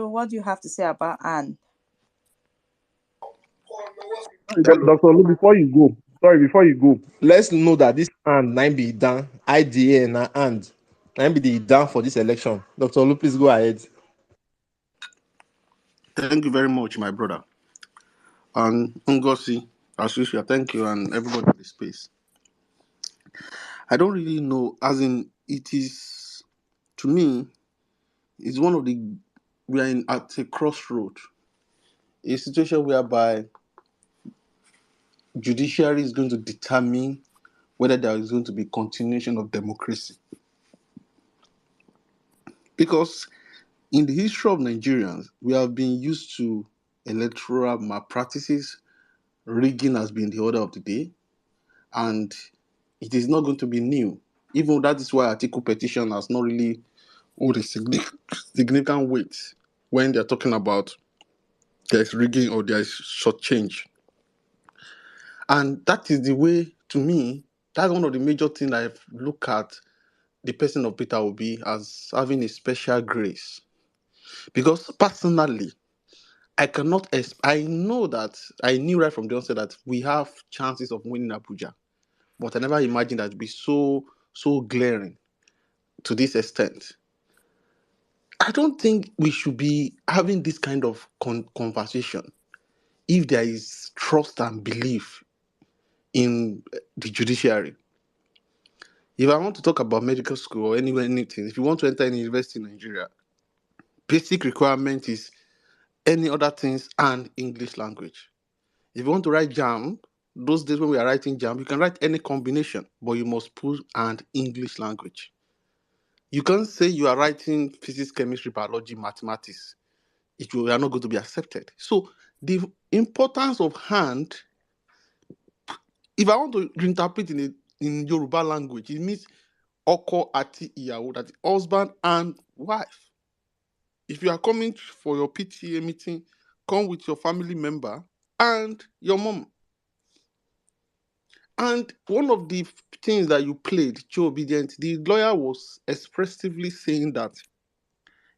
what do you have to say about Anne? Dr. Lu, before you go, Let's know that this and 9 be done. IDA and 9 be done for this election. Dr. Lu, please go ahead. Thank you very much, my brother. And Ngozi, as usual, thank you, and everybody in the space. I don't really know, as in, it is, to me, it's one of the, we are at a crossroad, a situation whereby judiciary is going to determine whether there is going to be continuation of democracy. Because in the history of Nigerians, we have been used to electoral malpractices. Rigging has been the order of the day, and it is not going to be new. Even that is why article petition has not really hold a significant weight when they're talking about there's rigging or there's short change. And that is the way, to me, that's one of the major things I look at the person of Peter Obi as having a special grace. Because personally, I know that, I knew right from the onset that we have chances of winning Abuja. But I never imagined that it'd be so glaring to this extent. I don't think we should be having this kind of conversation if there is trust and belief in the judiciary. If I want to talk about medical school or anything, if you want to enter any university in Nigeria, basic requirement is any other things and English language. If you want to write JAM, those days when we are writing JAM, you can write any combination, but you must put and English language. You can't say you are writing physics, chemistry, biology, mathematics. You are not going to be accepted. So the importance of hand, if I want to interpret in Yoruba language, it means Oko ati iyawo, that is husband and wife. If you are coming for your PTA meeting, come with your family member and your mom. And one of the things that you played, Joe Obedient, the lawyer was expressively saying that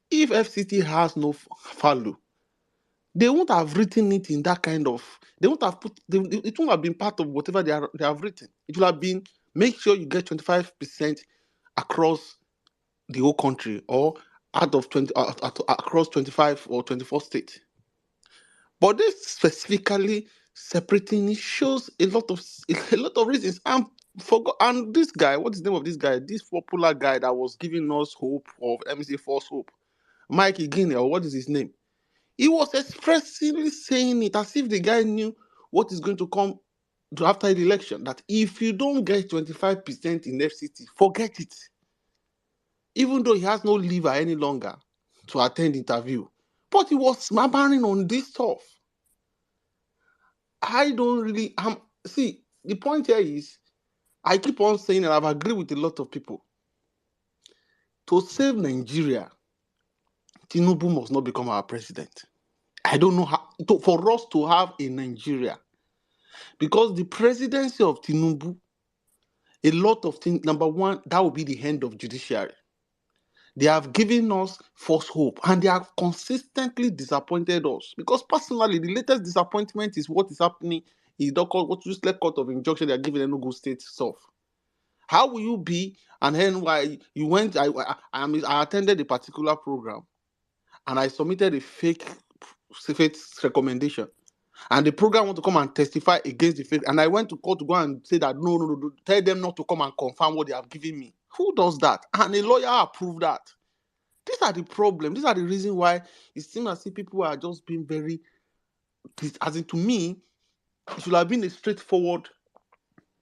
if FCT has no value, they won't have written it in that kind of, they won't have it won't have been part of whatever they have written. It will have been, make sure you get 25% across the whole country, or out of 20, across 25 or 24 states. But this specifically separating it shows a lot of reasons. And this guy, what is the name of this guy? This popular guy that was giving us hope of, let me say, false hope. Mike Igine, or what is his name? He was expressly saying it as if the guy knew what is going to come after the election, that if you don't get 25% in FCT, forget it. Even though he has no liver any longer to attend interview. But he was smabbering on this stuff. I don't really see the point here is I keep on saying, and I've agreed with a lot of people, to save Nigeria, Tinubu must not become our president. I don't know how for us to have a Nigeria, because the presidency of Tinubu, a lot of things. Number one, that will be the end of judiciary. They have given us false hope, and they have consistently disappointed us. Because personally, the latest disappointment is what is happening in the court, what useless court of injunction they are giving Enugu State stuff. How will you be? And then why you went? I attended a particular program, and I submitted a fake recommendation. And the program want to come and testify against the fake. And I went to court to go and say that no, tell them not to come and confirm what they have given me. Who does that? And a lawyer approved that. These are the problem. These are the reason why it seems as if people are just being very, as in to me, it should have been a straightforward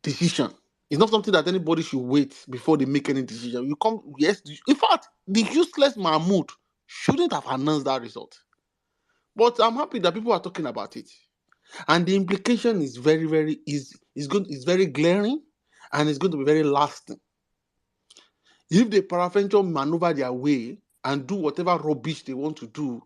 decision. It's not something that anybody should wait before they make any decision. You come, yes. In fact, the useless Mahmoud shouldn't have announced that result. But I'm happy that people are talking about it. And the implication is very, very is very glaring, and it's going to be very lasting. If they peradventure maneuver their way and do whatever rubbish they want to do,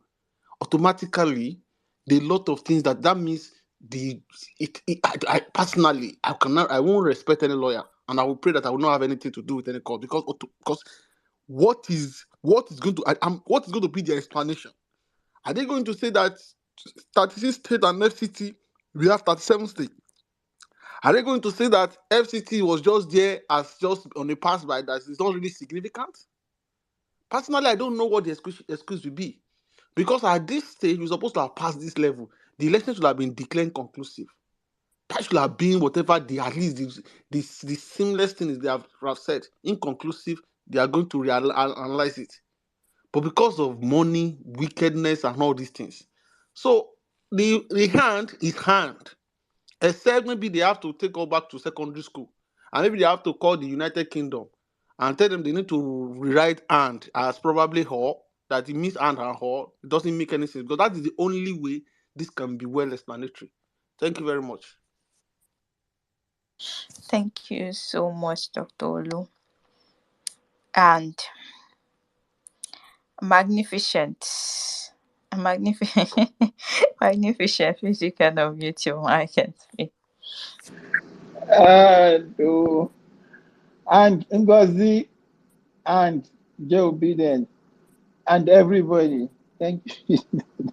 automatically, the lot of things that means I personally I won't respect any lawyer, and I will pray that I will not have anything to do with any court, because what is going to be their explanation? Are they going to say that 36 states and FCT, we have 37 states? Are they going to say that FCT was just there as just on a pass by, that it's not really significant? Personally, I don't know what the excuse will be. Because at this stage, we're supposed to have passed this level. The election should have been declared conclusive. That should have been whatever at least the seamless thing is they have said. Inconclusive, they are going to analyze it. But because of money, wickedness, and all these things. So the hand is hand. Except maybe they have to take her back to secondary school. And maybe they have to call the United Kingdom and tell them they need to rewrite and as probably her, that it means and her. It doesn't make any sense, because that is the only way this can be well explanatory. Thank you very much. Thank you so much, Dr. Olu. And magnificent. Magnificent. Magnificent. Please, you can unmute your mic and speak. And Ngozi and Joe Biden and everybody. Thank you.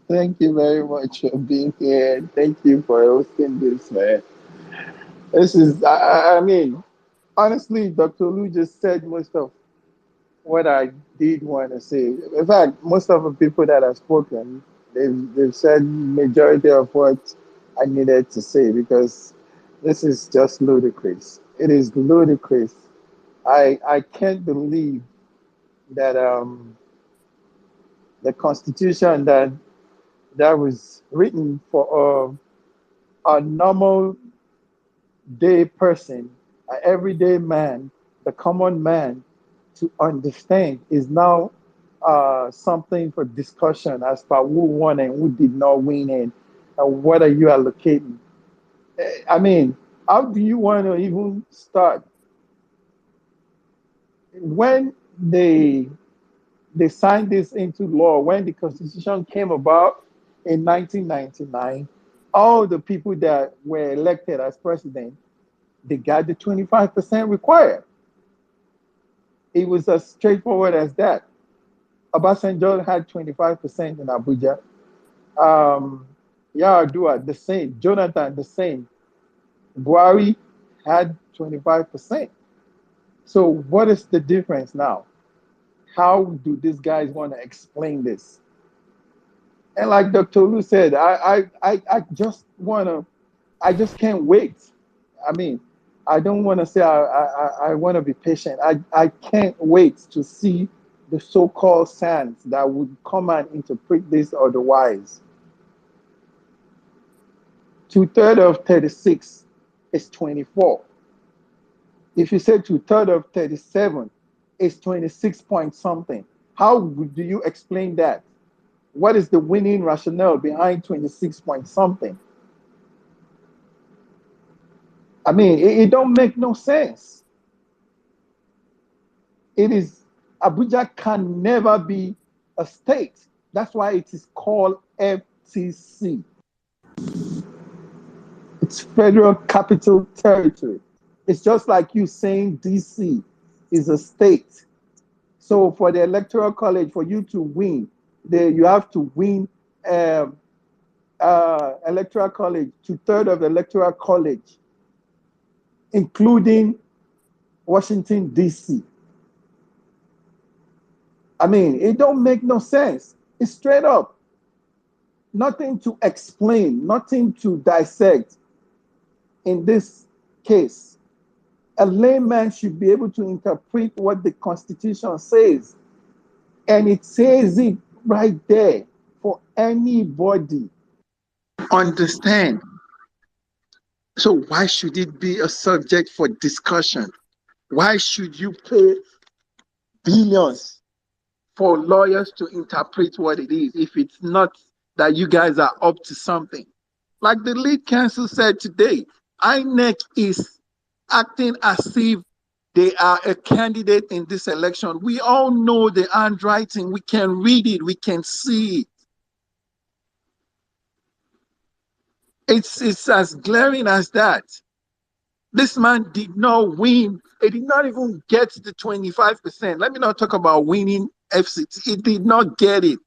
Thank you very much for being here. Thank you for hosting this, man. This is, I mean, honestly, Dr. Lu just said most of what I did want to say. In fact, most of the people that have spoken, they've said majority of what I needed to say, because this is just ludicrous. It is ludicrous. I can't believe that the constitution that was written for a normal day person, an everyday man, the common man, to understand is now something for discussion as per who won and who did not win, and what are you allocating. I mean, how do you want to even start when they signed this into law, when the Constitution came about in 1999? All the people that were elected as president, they got the 25% required. It was as straightforward as that. Obasanjo had 25% in Abuja. Yaradua, the same. Jonathan, the same. Buhari had 25%. So what is the difference now? How do these guys want to explain this? And like Dr. Lu said, I just want to, I just can't wait. I mean, I don't want to say I want to be patient. I can't wait to see the so-called science that would come and interpret this otherwise. 2/3 of 36 is 24. If you say 2/3 of 37 is 26 point something, how do you explain that? What is the winning rationale behind 26 point something? I mean, it don't make no sense. It is Abuja can never be a state. That's why it is called FTC. It's Federal Capital Territory. It's just like you saying DC is a state. So for the electoral college, for you to win, you have to win um, electoral college, two-thirds of the electoral college, including Washington, D.C. I mean, it don't make no sense. It's straight up. Nothing to explain, nothing to dissect in this case. A layman should be able to interpret what the Constitution says. And it says it right there for anybody to understand. So why should it be a subject for discussion? Why should you pay billions for lawyers to interpret what it is if it's not that you guys are up to something? Like the lead counsel said today, INEC is acting as if they are a candidate in this election. We all know the handwriting. We can read it. We can see it. It's as glaring as that. This man did not win. He did not even get the 25%. Let me not talk about winning FCT. He did not get it.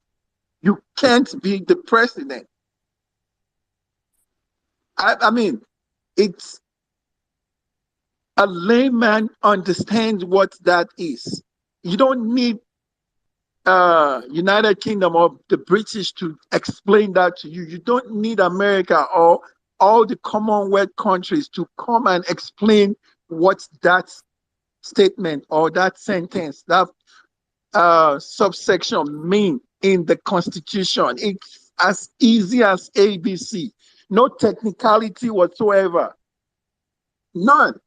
You can't be the president. I mean, it's a layman understands what that is. You don't need United Kingdom or the British to explain that to you. You don't need America or all the Commonwealth countries to come and explain what that statement or that sentence, that subsection mean in the Constitution. It's as easy as ABC. No technicality whatsoever. None.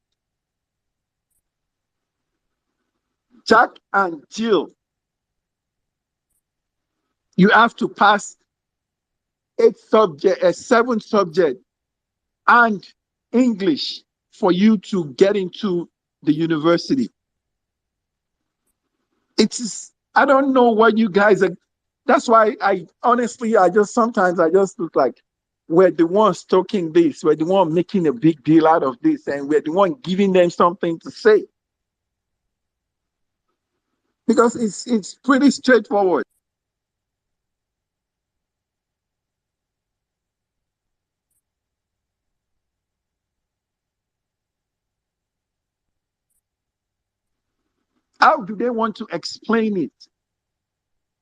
Jack and Jill, you have to pass 7 subject and English for you to get into the university. I don't know what you guys are. That's why I sometimes look like we're the ones talking this, we're the one making a big deal out of this, and we're the one giving them something to say. Because it's pretty straightforward. How do they want to explain it?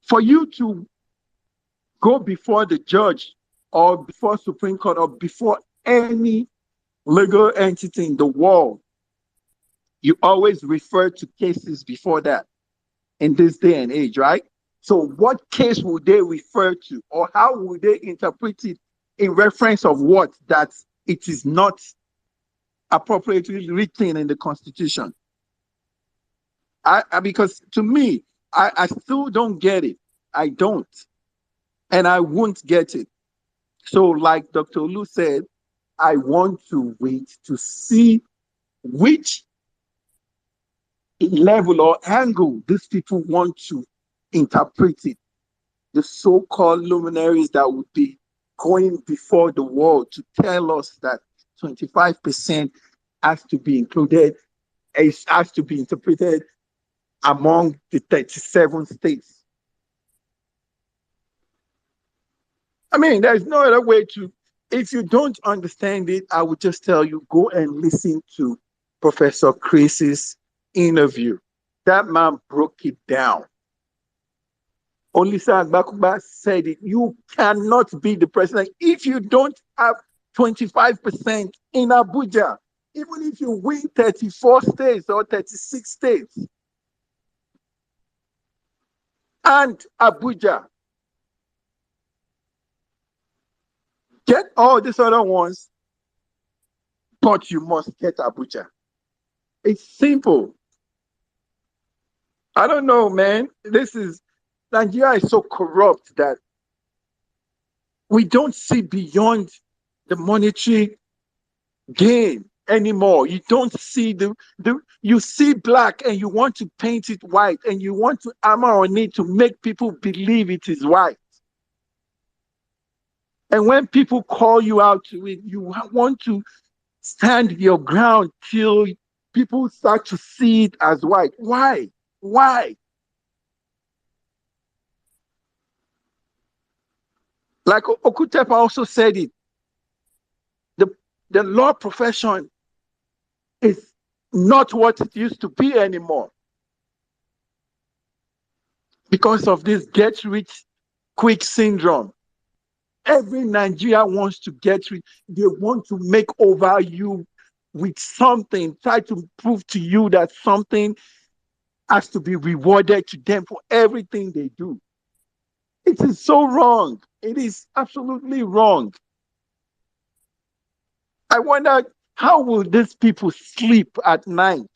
For you to go before the judge or before Supreme Court or before any legal entity in the world, you always refer to cases before that in this day and age, right? So what case would they refer to, or how would they interpret it in reference of what? That it is not appropriately written in the Constitution. Because to me, I still don't get it. I don't. And I won't get it. So like Dr. Lu said, I want to wait to see which level or angle these people want to interpret it. The so-called luminaries that would be going before the world to tell us that 25% has to be included, it has to be interpreted among the 37 states. I mean, there's no other way to, if you don't understand it, I would just tell you, go and listen to Professor Chris's interview. That man broke it down. Olisa Agbakuba said it. You cannot be the president if you don't have 25% in Abuja, even if you win 34 states or 36 states. And Abuja. Get all these other ones, but you must get Abuja. It's simple. I don't know, man. Nigeria is so corrupt that we don't see beyond the monetary gain. anymore. You don't see you see black and you want to paint it white and you want to armor on it to make people believe it is white. And when people call you out to it, you want to stand your ground till people start to see it as white. Why? Why? Like Okutepa also said it, the law profession is not what it used to be anymore because of this get rich quick syndrome. Every Nigerian wants to get rich. They want to make over you with something, try to prove to you that something has to be rewarded to them for everything they do. It is so wrong. It is absolutely wrong. I wonder, how will these people sleep at night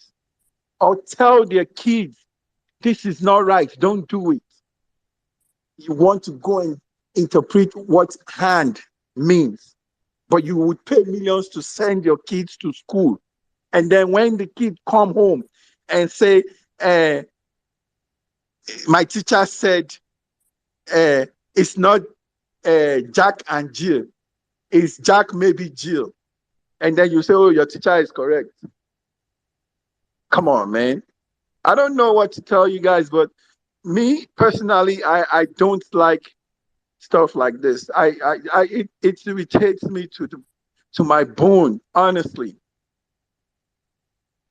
or tell their kids, this is not right, don't do it? You want to go and interpret what hand means, but you would pay millions to send your kids to school. And then when the kid come home and say, my teacher said, it's not Jack and Jill, it's Jack, maybe Jill. And then you say, oh, your teacher is correct. Come on, man. I don't know what to tell you guys, but me personally, I don't like stuff like this. It irritates me to my bone, honestly.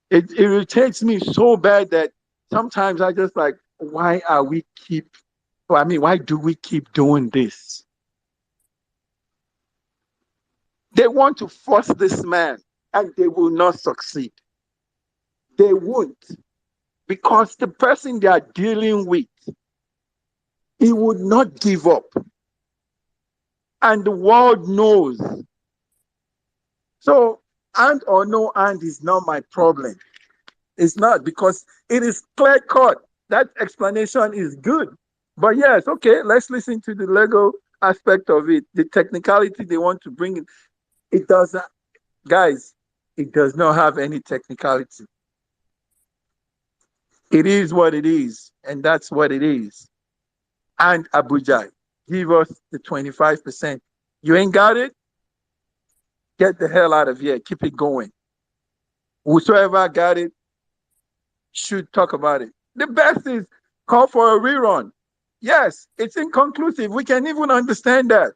It irritates me so bad that sometimes I just like, why do we keep doing this? They want to force this man and they will not succeed. They won't. Because the person they are dealing with, he would not give up. And the world knows. So, and or no and is not my problem. It's not, because it is clear cut. That explanation is good. But yes, okay, let's listen to the legal aspect of it. The technicality they want to bring in. It doesn't, guys, it does not have any technicality. It is what it is, and that's what it is. And Abuja, give us the 25%. You ain't got it? Get the hell out of here. Keep it going. Whosoever got it should talk about it. The best is call for a rerun. Yes, it's inconclusive. We can even understand that.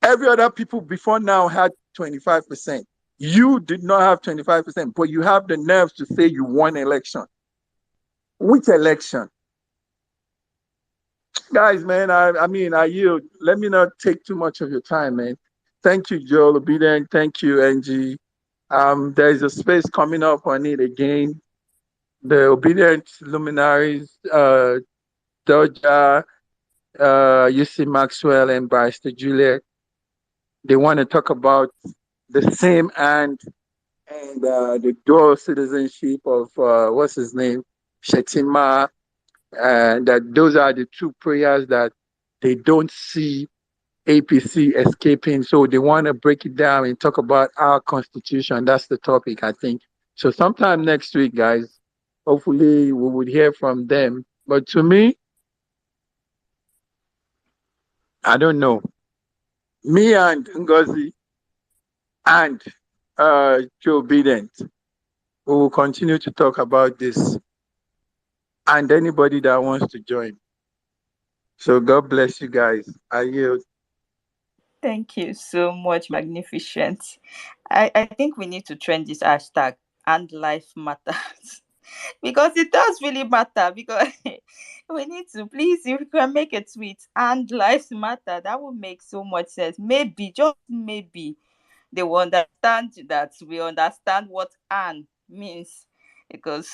Every other people before now had 25%. You did not have 25%, but you have the nerves to say you won election. Which election? Guys, man, I yield. Let me not take too much of your time, man. Thank you, Joel Obedient. Thank you, Angie. There's a space coming up on it again. The Obedient Luminaries, Doja, UC Maxwell, and Barrister Juliet, they want to talk about the same and the dual citizenship of, what's his name, Shetima, and that those are the two prayers that they don't see APC escaping. So they want to break it down and talk about our constitution. That's the topic, I think. So sometime next week, guys, hopefully we would hear from them. But to me, I don't know. Me and Ngozi and Joe Biden, we will continue to talk about this, and anybody that wants to join. So God bless you guys. I yield. Thank you so much, Magnificent. I think we need to trend this hashtag and life matters. Because it does really matter. Because we need to, please, if you can make a tweet and lives matter, that would make so much sense. Maybe, just maybe, they will understand that we understand what "and" means. Because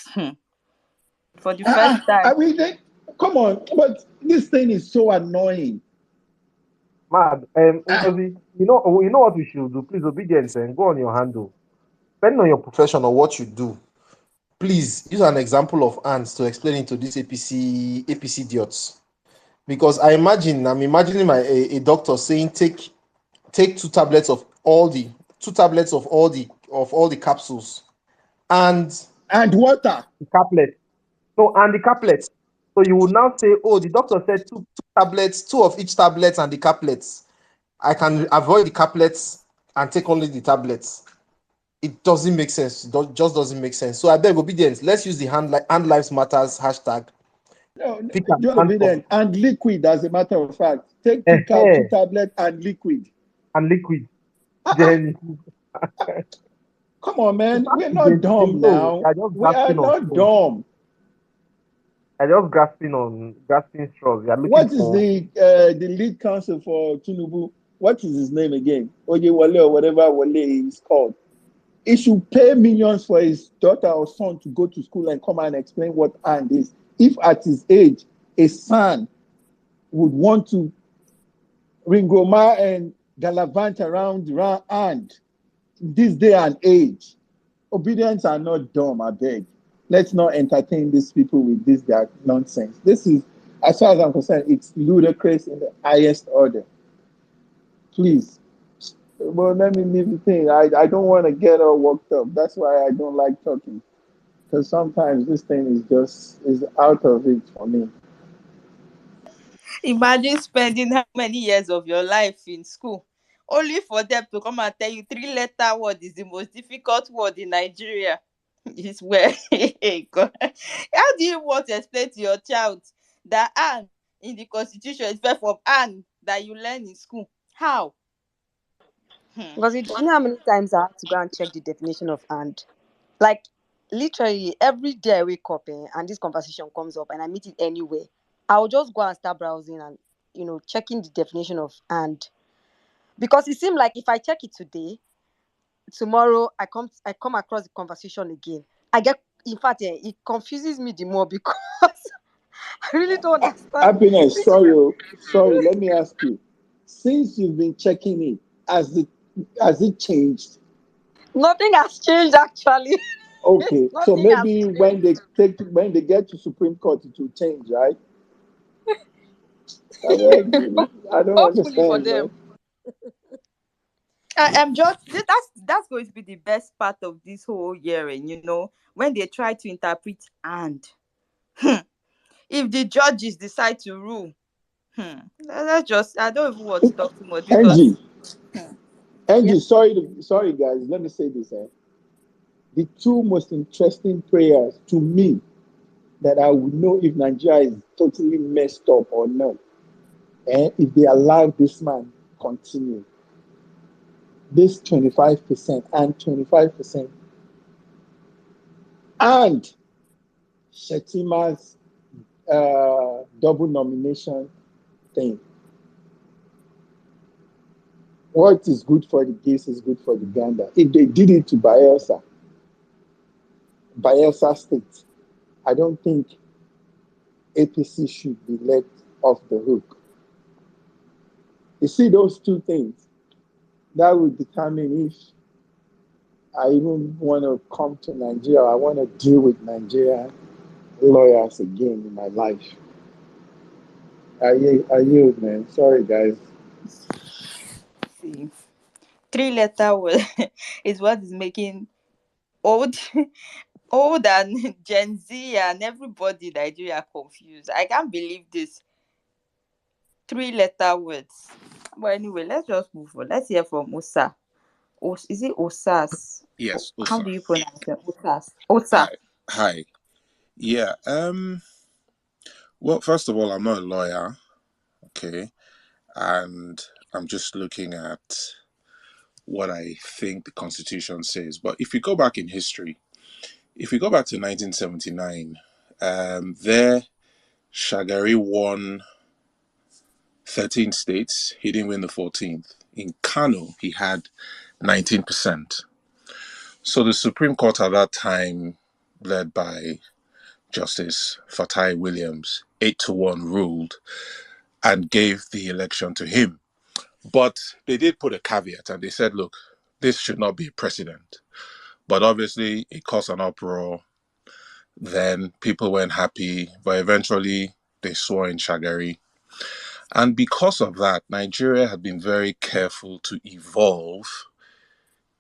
for the first time, Come on, but this thing is so annoying. Mad, Ngozi, you know what we should do? Please, obedience, and go on your handle. Depending on your profession or what you do, please use an example of ants to explain it to these APC idiots. Because I'm imagining a doctor saying take two tablets of all the capsules and And water. the caplet. So and the caplet. So you would now say, oh, the doctor said two tablets, two of each tablet and the caplets. I can avoid the caplets and take only the tablets. It doesn't make sense. Just doesn't make sense. So I beg obedience. Let's use the hand lives matters hashtag. No, Pick a Joe hand of Biden, and liquid, as a matter of fact. Take two eh, tablets and liquid. and liquid. Uh-uh. Then Come on, the man. fact We're is not dumb no, now. they're just We are grasping on not straws. dumb. They're just grasping straws. They're looking What is for the lead counsel for Tinubu? What is his name again? Oyewale or whatever Wale is called. He should pay millions for his daughter or son to go to school and come and explain what and is. If at his age, a son would want to ringoma and gallivant around and this day and age, obedience are not dumb, I beg. Let's not entertain these people with this their nonsense. This is, as far as I'm concerned, it's ludicrous in the highest order. Please. Well, let me leave the thing. I don't want to get all worked up. That's why I don't like talking. Because sometimes this thing is out of it for me. Imagine spending how many years of your life in school only for them to come and tell you three-letter word is the most difficult word in Nigeria. It's where God. How do you want to explain to your child that Anne in the constitution is different from Anne that you learn in school? How? Hmm. Because you know how many times I have to go and check the definition of and? Like, literally, every day I wake up and this conversation comes up and I meet it anywhere, I'll just go and start browsing and, checking the definition of and. Because it seems like if I check it today, tomorrow I come across the conversation again. In fact, it confuses me the more because I really don't understand Happiness, which sorry, let me ask you. Since you've been checking it, has it changed? nothing has changed actually. Okay, so Nothing has maybe changed. when they get to Supreme Court, it will change, right? I don't Hopefully for understand, them. man. I'm just that's going to be the best part of this whole hearing, when they try to interpret and if the judges decide to rule, let's just I don't even want to talk too much because Angie, Yeah. sorry guys, let me say this. The two most interesting prayers to me that I would know if Nigeria is totally messed up or not, and if they allow this man continue, this 25% and 25%, and Shetima's double nomination thing. What is good for the geese is good for the gander. If they did it to Bayelsa State, I don't think APC should be let off the hook. You see those two things, that will determine if I even want to come to Nigeria. I want to deal with Nigerian lawyers again in my life. I yield, man. Sorry, guys. see, three-letter word is what is making old old and Gen Z and everybody in Nigeria confused. I can't believe this three-letter words. But anyway, let's just move on. Let's hear from Osa. Is it Osas? Yes, How Usa. do you pronounce it? Osas. Osa. Hi. Hi. Yeah. Well, first of all, I'm not a lawyer, okay, and I'm just looking at what I think the Constitution says. But if you go back in history, if we go back to 1979, there Shagari won 13 states. He didn't win the 14th. In Kano, he had 19%. So the Supreme Court at that time, led by Justice Fatai Williams, 8-1 ruled and gave the election to him. But they did put a caveat and they said, look, this should not be a precedent. But obviously, it caused an uproar. Then people weren't happy, but eventually they swore in Shagari. And because of that, Nigeria had been very careful to evolve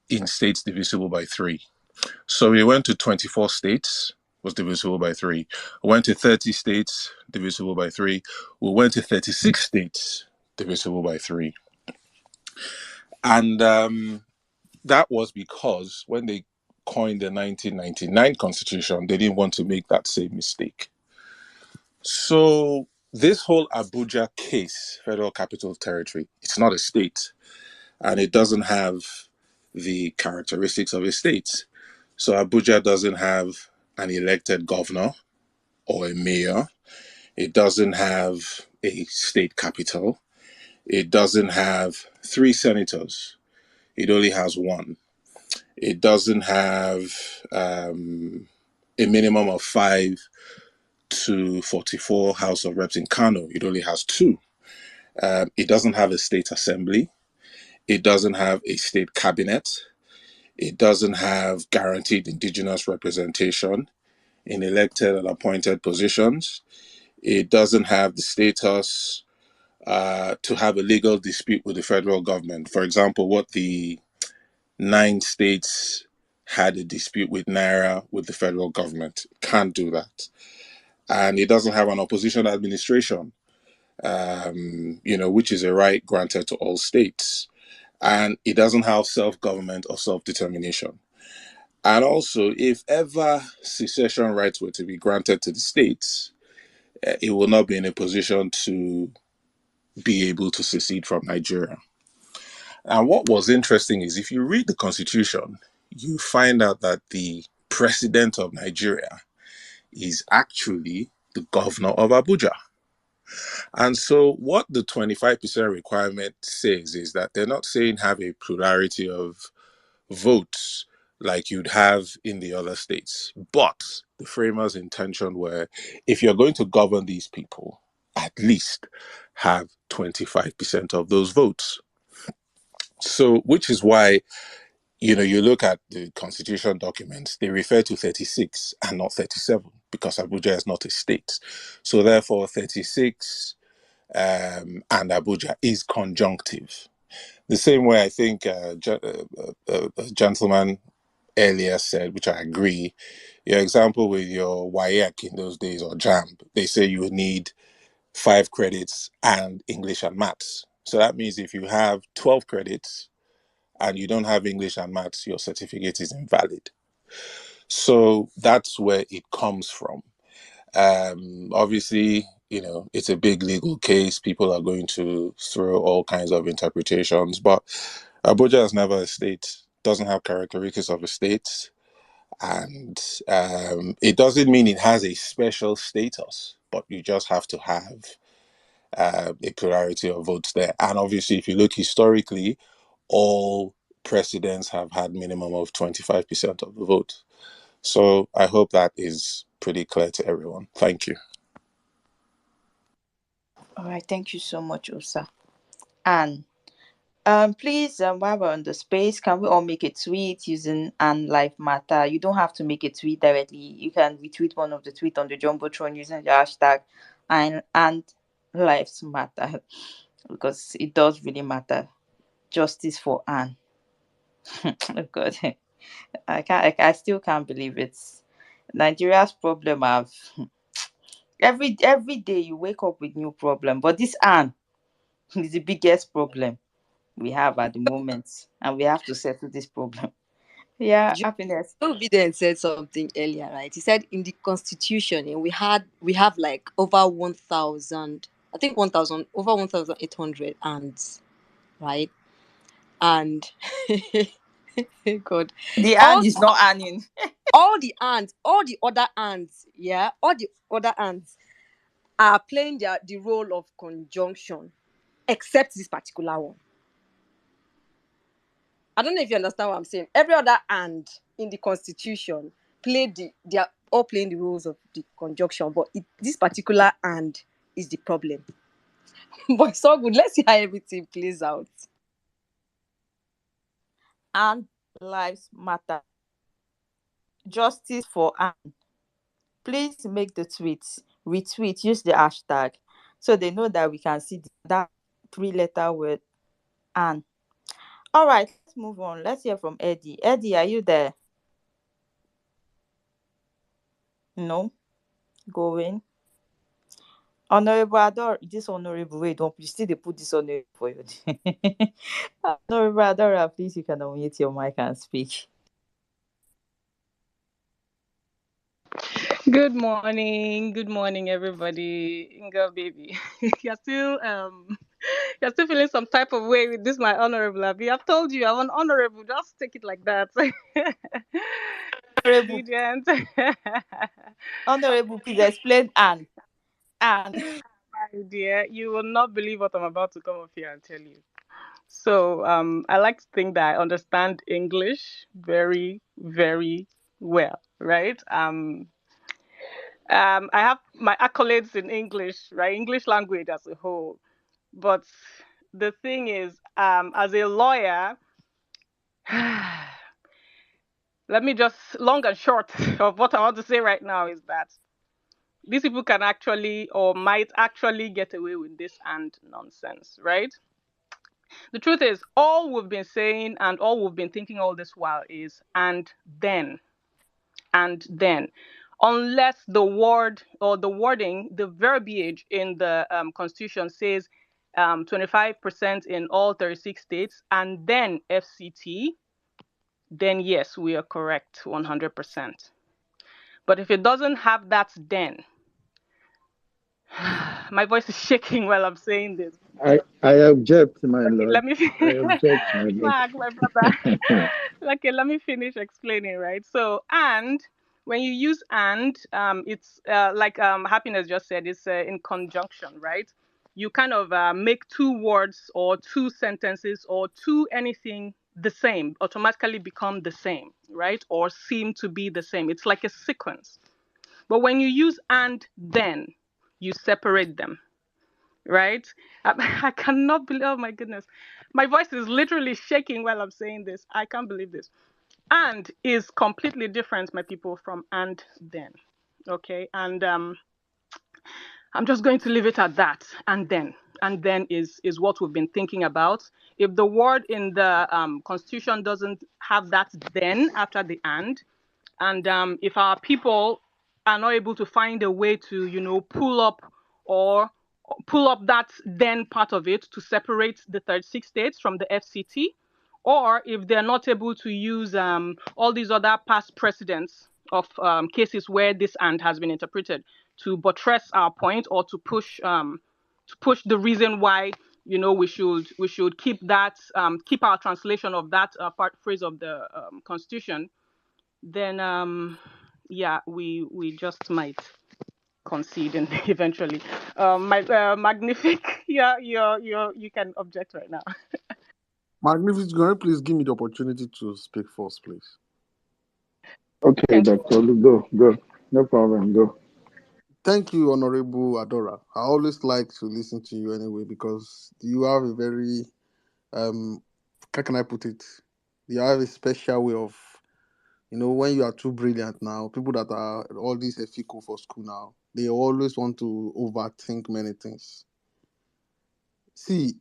in states divisible by 3. So we went to 24 states, was divisible by 3. We went to 30 states, divisible by 3. We went to 36 states, divisible by 3. And that was because when they coined the 1999 constitution, they didn't want to make that same mistake. So this whole Abuja case, Federal Capital Territory, it's not a state, and it doesn't have the characteristics of a state. So Abuja doesn't have an elected governor or a mayor. It doesn't have a state capital. It doesn't have 3 senators. It only has 1. It doesn't have a minimum of 5 to 44 House of Reps in Kano. It only has 2. It doesn't have a state assembly. It doesn't have a state cabinet. It doesn't have guaranteed indigenous representation in elected and appointed positions. It doesn't have the status to have a legal dispute with the federal government. For example, what the 9 states had a dispute with Naira with the federal government. Can't do that. And it doesn't have an opposition administration, which is a right granted to all states. And it doesn't have self-government or self-determination. And also, if ever secession rights were to be granted to the states, it will not be in a position to be able to secede from Nigeria. And what was interesting is if you read the constitution, you find out that the president of Nigeria is actually the governor of Abuja. And so what the 25% requirement says is that they're not saying have a plurality of votes like you'd have in the other states. But the framers' intention were, if you're going to govern these people, at least have 25% of those votes. So, which is why, you look at the constitution documents, they refer to 36 and not 37 because Abuja is not a state. So therefore, 36 and Abuja is conjunctive. The same way I think a gentleman earlier said, which I agree, your example with your WAEC in those days or JAM, they say you would need 5 credits and English and maths. So that means if you have 12 credits and you don't have English and maths, your certificate is invalid. So that's where it comes from. Obviously, it's a big legal case. People are going to throw all kinds of interpretations, but Abuja is never a state, doesn't have characteristics of a state, and it doesn't mean it has a special status, but you just have to have a plurality of votes there. And obviously, if you look historically, all presidents have had minimum of 25% of the vote. So I hope that is pretty clear to everyone. Thank you. All right, thank you so much, Osa. And please, while we're on the space, can we all make a tweet using and Life Matter? You don't have to make a tweet directly. You can retweet one of the tweet on the Jumbotron using the hashtag and Lives Matter because it does really matter. Justice for Anne. Oh God, I still can't believe it. Nigeria's problem have every day you wake up with new problem, but this Anne is the biggest problem we have at the moment, and we have to settle this problem. Yeah, happiness. Joe Biden said something earlier, right? He said in the constitution, we have like over 1,000, I think 1,000, over 1,800 ants, right? And God, The all Anne is not earning. all the ants, all the other ants, yeah, all the other ants are playing the role of conjunction, except this particular one. I don't know if you understand what I'm saying. Every other and in the constitution they are all playing the roles of the conjunction, but this particular and is the problem. But it's all good. Let's see how everything plays out. And lives matter. Justice for Anne. Please make the tweet, retweet, use the hashtag So they know that we can see that 3-letter word and. All right, let's move on. Let's hear from Eddie. Eddie, are you there? No, going. Honorable Ador, this honorable way, don't please still they put this honorable for you. Honorable Adora, please you can unmute your mic and speak. Good morning, everybody. Inga baby, you're still feeling some type of way with this, my honorable Abi. I've told you I'm an honorable. Just take it like that. Honorable, Obedient. honorable, please explain and My dear, you will not believe what I'm about to come up here and tell you. So, I like to think that I understand English very, very well, right? I have my accolades in English, right? English language as a whole. But the thing is, as a lawyer, let me just, long and short of what I want to say right now is that these people can actually or might actually get away with this and nonsense, right? The truth is, all we've been saying and all we've been thinking all this while is then and then, unless the word or the wording, the verbiage in the Constitution says 25% in all 36 states and then FCT, then yes, we are correct 100%. But if it doesn't have that, then my voice is shaking while I'm saying this. I object, my Okay, lord. let me I object, my lord. Mark, my brother. Okay, let me finish explaining, right? So, and when you use it's like Happiness just said, it's in conjunction, right? You kind of make two words or two sentences or two anything the same, automatically become the same, right? Or seem to be the same. It's like a sequence. But when you use and then, you separate them, right? I cannot believe, oh my goodness. My voice is literally shaking while I'm saying this. I can't believe this. And is completely different, my people, from and then. Okay. And I'm just going to leave it at that. And then is what we've been thinking about. If the word in the Constitution doesn't have that then after the and if our people are not able to find a way to, or pull up that then part of it to separate the 36 states from the FCT, or if they're not able to use all these other past precedents of cases where this and has been interpreted to buttress our point or to push the reason why we should keep that keep our translation of that part phrase of the Constitution, then yeah, we just might concede and eventually. My magnific, yeah, you can object right now. Magnificent, can you please give me the opportunity to speak first, please? Okay, Thank you. Doctor, go. No problem, go. Thank you, Honorable Adora. I always like to listen to you anyway because you have a very how can I put it? You have a special way of, when you are too brilliant now, people that are all these FICO for school now, they always want to overthink many things. See,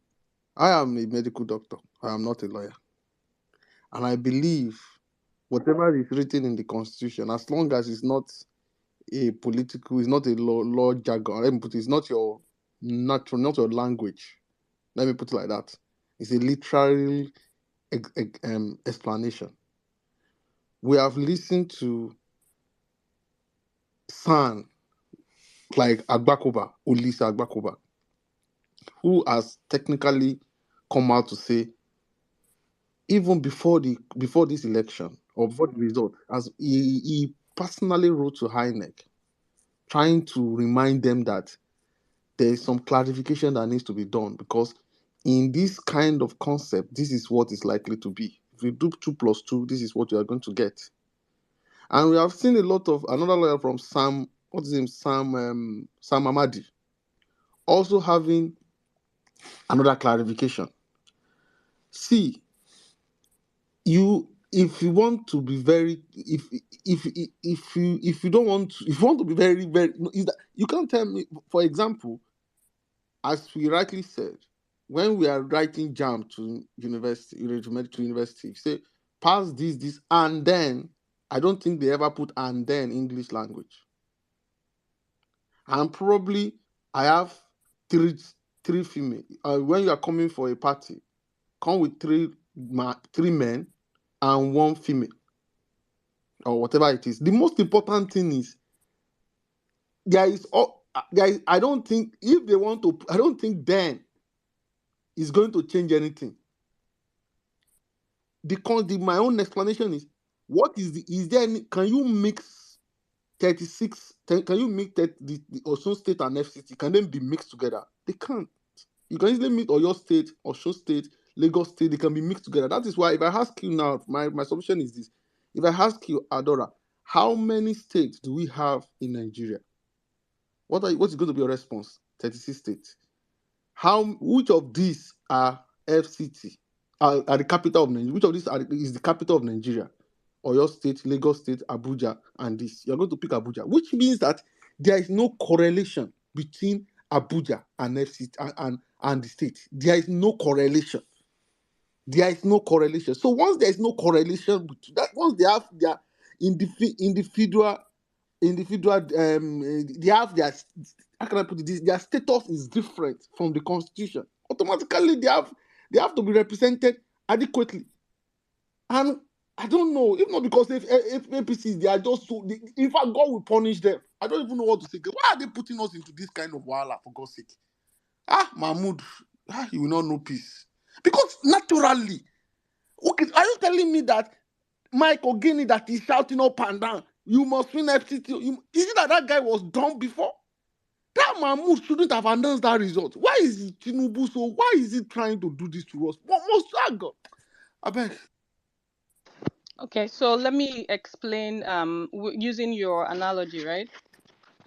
I am a medical doctor. I am not a lawyer. And I believe whatever is written in the Constitution, as long as it's not a political, it's not a law jargon, let me put it, it's not your natural, not your language. Let me put it like that. It's a literal explanation. We have listened to San like Agbakoba, Ulisa Agbakoba, who has technically come out to say, even before this election or before the result, as he personally wrote to INEC, trying to remind them that there is some clarification that needs to be done because in this kind of concept, this is what is likely to be. If you do 2 plus 2, this is what you are going to get. And we have seen a lot of another lawyer from Sam Amadi, also having another clarification. See, if you want to be very, if you don't want to, if you want to be very, very, is that you can't tell me, for example, as we rightly said, when we are writing jam to university, say pass this, and then I don't think they ever put and then English language. And probably I have three female. When you are coming for a party, come with three men and one female, or whatever it is. The most important thing is I don't think if they want to, I don't think then is going to change anything. My own explanation is, what is there any, can you mix 36, can you mix the Osun State and FCT, can they be mixed together? They can't. You can easily mix Oyo State, Osun State, Lagos State, they can be mixed together. That is why if I ask you now, my submission is this. If I ask you, Adora, how many states do we have in Nigeria? What is going to be your response? 36 states. Which of these are FCT? Are the capital of Nigeria? Which of these is the capital of Nigeria? Oyo State, Lagos State, Abuja, and this. You're going to pick Abuja, which means that there is no correlation between Abuja and FCT and the state. There is no correlation. There is no correlation. So once there is no correlation between that, once they have their individual, they have their, how can I put it, this, their status is different from the constitution. Automatically, they have to be represented adequately. And I don't know, if not because if APCs, they are just so, in fact, God will punish them. I don't even know what to say. Why are they putting us into this kind of wahala, for God's sake? Mahmoud, you will not know peace. Because naturally, okay, are you telling me that Mike Ogini that is shouting up and down, you must win FCT? Is it that guy was done before? That Mahmoud shouldn't have announced that result. Why is it Tinubu so? Why is he trying to do this to us? What most I beg. Okay, so let me explain using your analogy, right?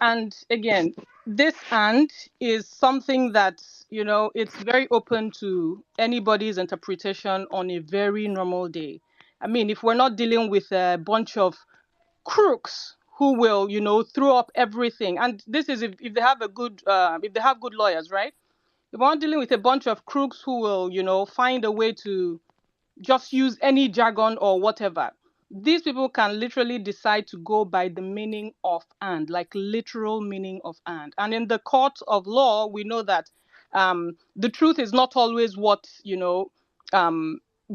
And again, this and is something that, it's very open to anybody's interpretation on a very normal day. I mean, if we're not dealing with a bunch of crooks who will, throw up everything, and this is if they have if they have good lawyers, right? If we're not dealing with a bunch of crooks who will, find a way to just use any jargon or whatever. These people can literally decide to go by the meaning of and, like literal meaning of and. And in the court of law, we know that the truth is not always what,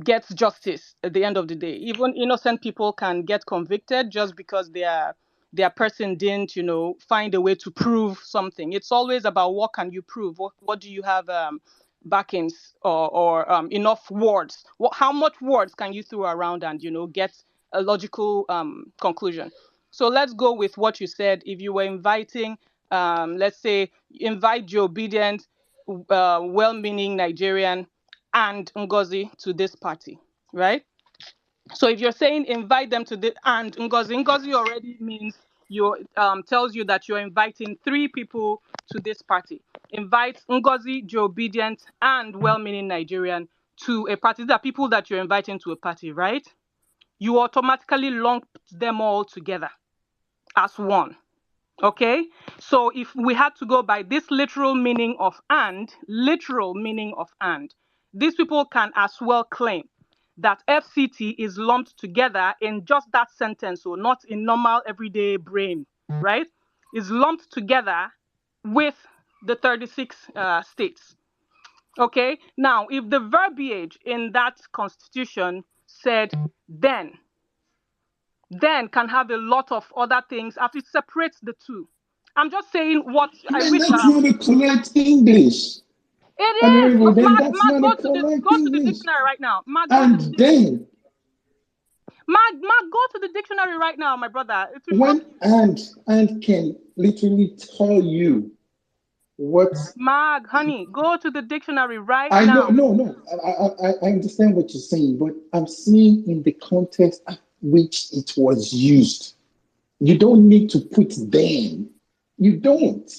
gets justice at the end of the day. Even innocent people can get convicted just because their person didn't, find a way to prove something. It's always about what can you prove? What do you have backings or enough words? How much words can you throw around and get a logical conclusion? So let's go with what you said. If you were inviting, let's say, invite Joe Obedient, well-meaning Nigerian, and Ngozi to this party, right? So if you're saying invite them to the and Ngozi already means tells you that you're inviting 3 people to this party. Invite Ngozi, Joe Obedient, and well-meaning Nigerian to a party. These are people that you're inviting to a party, right? You automatically lump them all together as one. Okay, so if we had to go by this literal meaning of and, these people can as well claim that FCT is lumped together in just that sentence, so not in normal everyday brain, right? Is lumped together with the 36 states. Okay, now if the verbiage in that constitution said then can have a lot of other things as it separates the two. I'm just saying what I Then wish. that's not a correct English. It is. Honorable, then that's Mark, not a go to correct the English. dictionary right now. Mark, go to And the then, Mark, go to the dictionary right now, my brother. It will shock when you. and can literally tell you what Mark, honey, go to the dictionary right I know. now. No. I understand what you're saying, but I'm seeing in the context at which it was used. You don't need to put then. You don't.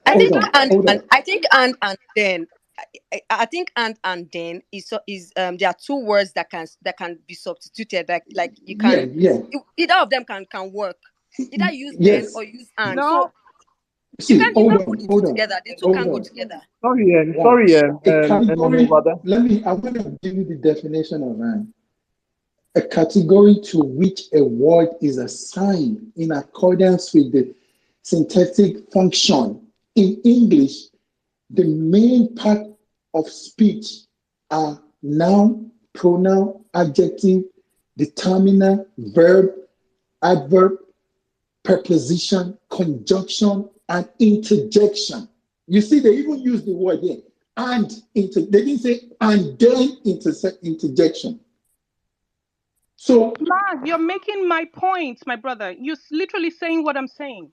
I Hold think on. Hold on. I think and then I think and then there are 2 words that can be substituted, like you Yeah, can yeah. either of them can work. Either use then Yes. or use and. No, So You See, can't hold put on, the two hold on, together. The two hold can't go on. together. Sorry, Wow. A Honorable category, brother. I want to give you the definition of an. A category to which a word is assigned in accordance with the syntactic function. In English, the main part of speech are noun, pronoun, adjective, determiner, verb, adverb, preposition, conjunction, and interjection. You see, they even use the word here. And they didn't say and then interjection. So Mark, you're making my point, my brother. You're literally saying what I'm saying.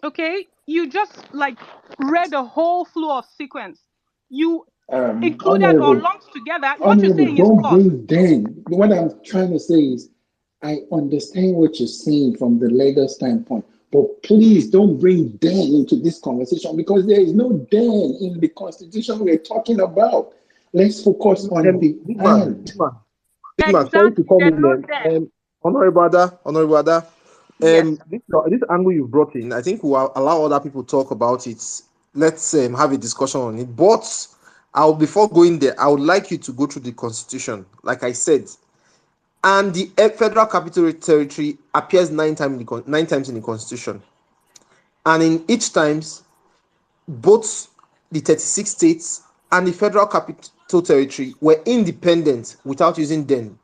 Okay? You just like read a whole flow of sequence. You included or honorable, lumped together. What you're honorable, saying is don't false. bring then. What I'm trying to say is I understand what you're saying from the legal standpoint, but please don't bring then into this conversation because there is no then in the constitution we're talking about. Let's focus on the Big man, and. big man, sorry to Exactly. come There's in no there. then. Honorable Ada, Yes. this angle you brought in, I think we'll allow other people to talk about it. Let's have a discussion on it. But before going there, I would like you to go through the constitution, like I said. And the Federal Capital Territory appears nine times in the constitution. And in each times, both the 36 states and the Federal Capital Territory were independent without using then.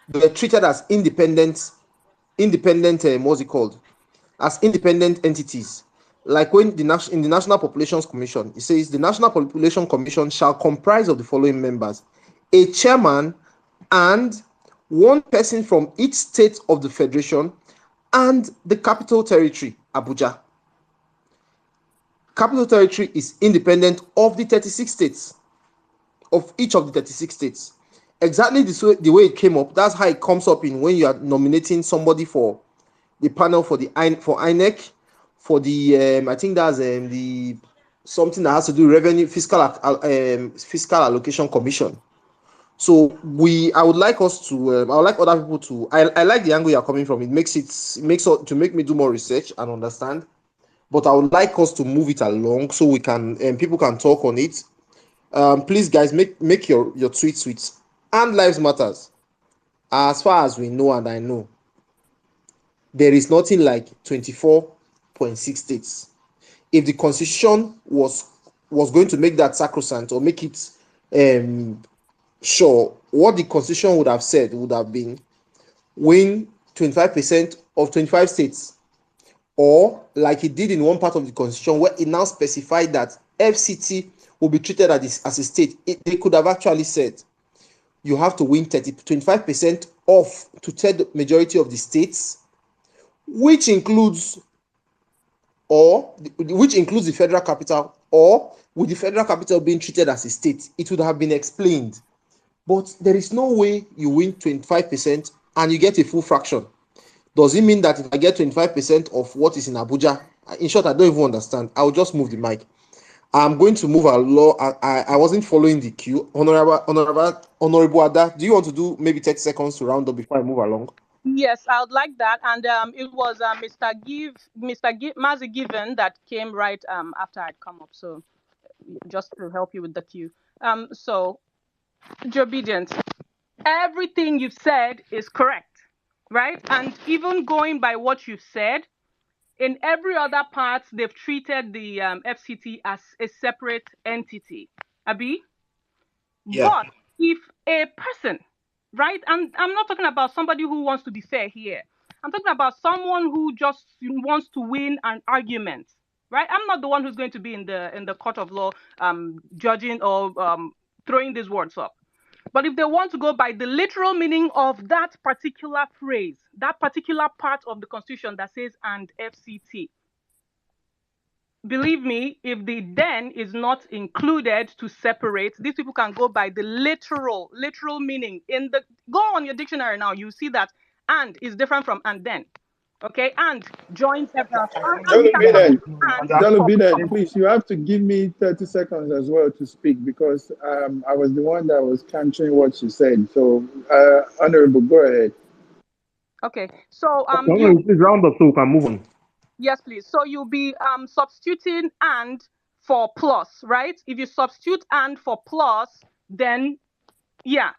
They were treated as independent, what's it called? As independent entities. Like when in the National Population Commission, it says the National Population Commission shall comprise of the following members: a chairman and one person from each state of the federation and the capital territory, Abuja. Capital territory is independent of the 36 states, of each of the 36 states. Exactly the way it came up, that's how it comes up in when you are nominating somebody for the panel for INEC, for the I think that's the something that has to do with revenue fiscal allocation commission. So I would like us to I would like other people to I like the angle you're coming from. It makes to make me do more research and understand. But I would like us to move it along so we can people can talk on it. Please guys, make your tweets sweet. And lives matters. As far as we know and I know, there is nothing like 24.6 states. If the constitution was going to make that sacrosanct or make it sure, what the constitution would have said would have been win 25% of 25 states, or like it did in one part of the constitution where it now specified that FCT will be treated as a state. They could have actually said you have to win 25% of two-third majority of the states, which includes the federal capital, or with the federal capital being treated as a state. It would have been explained. But there is no way you win 25% and you get a full fraction. Does it mean that if I get 25% of what is in Abuja, in short, I don't even understand. I'll just move the mic. I'm going to move along. I wasn't following the queue. Honorable Ada, do you want to do maybe 30 seconds to round up before I move along? Yes, I would like that. And it was Mr. Mazi Given that came right after I'd come up. So just to help you with the queue. So Joe Obedient, everything you've said is correct, right? And even going by what you've said, in every other part, they've treated the FCT as a separate entity. Abi? Yeah. But if a person, right, and I'm not talking about somebody who wants to be fair here. I'm talking about someone who just wants to win an argument, right? I'm not the one who's going to be in the court of law judging or throwing these words up. But if they want to go by the literal meaning of that particular phrase, that particular part of the Constitution that says and FCT, believe me, if the then is not included to separate, these people can go by the literal meaning. Go on your dictionary now, you see that and is different from and then. Okay, and joins several. And we can go Biden, and Biden, please, you have to give me 30 seconds as well to speak because I was the one that was capturing what you said. So, Honorable, go ahead. Okay, so Please round up so we can move on. Yes, please. So you'll be substituting and for plus, right? If you substitute and for plus, then yeah,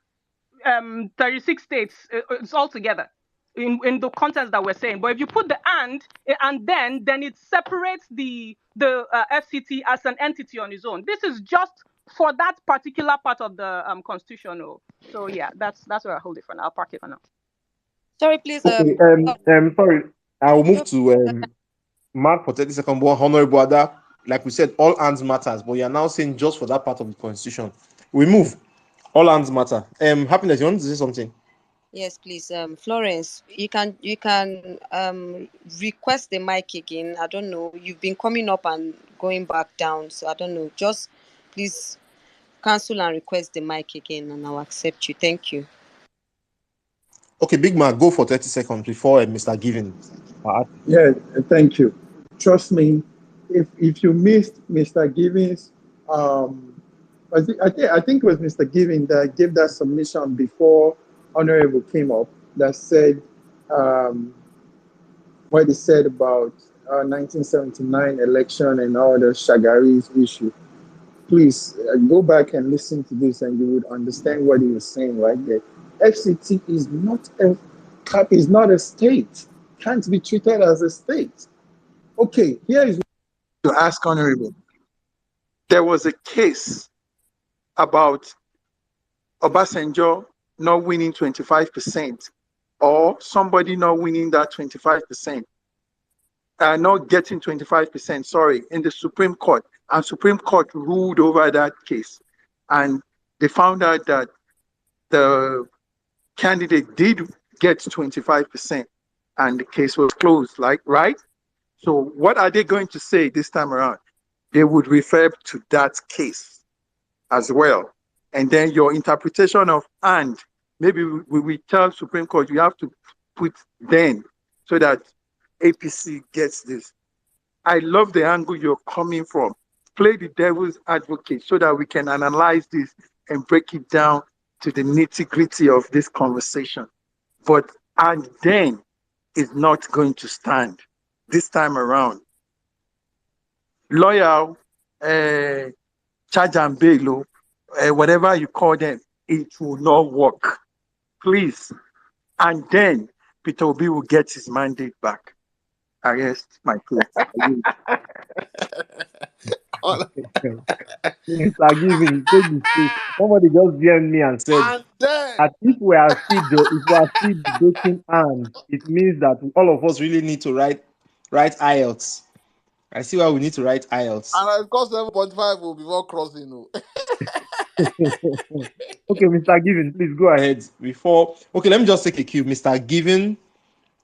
36 states, it's all together in the context that we're saying. But if you put the and then it separates the FCT as an entity on its own. This is just for that particular part of the constitution. So yeah, that's where I hold it for now. I'll park it for now. Sorry, please. Okay, sorry. I will move to Mark for 30 seconds. But Honorable Ada, like we said, all hands matters, but you are now saying just for that part of the constitution. We move. All hands matter. Happiness, you want to say something? Yes, please. Florence, you can request the mic again. I don't know. You've been coming up and going back down, so I don't know. Just please cancel and request the mic again, and I'll accept you. Thank you. Okay, Big Man, go for 30 seconds before Mr. Giving. Yeah, thank you. Trust me, if you missed Mr. Giving's, I think it was Mr. Giving that gave that submission before Honorable came up that said what he said about 1979 election and all the Shagaris issue. Please go back and listen to this, and you would understand what he was saying right there. FCT is not a state. Can't be treated as a state. Okay, here is to ask Honorable. There was a case about Obasanjo not winning 25% or somebody not winning that 25%, not getting 25%, sorry, in the Supreme Court. And Supreme Court ruled over that case. And they found out that the candidate did get 25% and the case was closed, like, right? So what are they going to say this time around? They would refer to that case as well. And then your interpretation of and, maybe we tell Supreme Court you have to put then so that APC gets this. I love the angle you're coming from. Play the devil's advocate so that we can analyze this and break it down to the nitty-gritty of this conversation. But and then is not going to stand this time around. Loyal, charge and bail, whatever you call them, it will not work. Please. And then Peter Obi will get his mandate back. I rest my case. Mr. Giving, take the stage. Somebody just DM'd me and said And then, that if we are still debating and it means that all of us really need to write IELTS. I see why we need to write IELTS. and of course 7.5 will be more crossing. Okay, Mr. Giving, please go ahead. Let me just take a cue. Mr. Giving,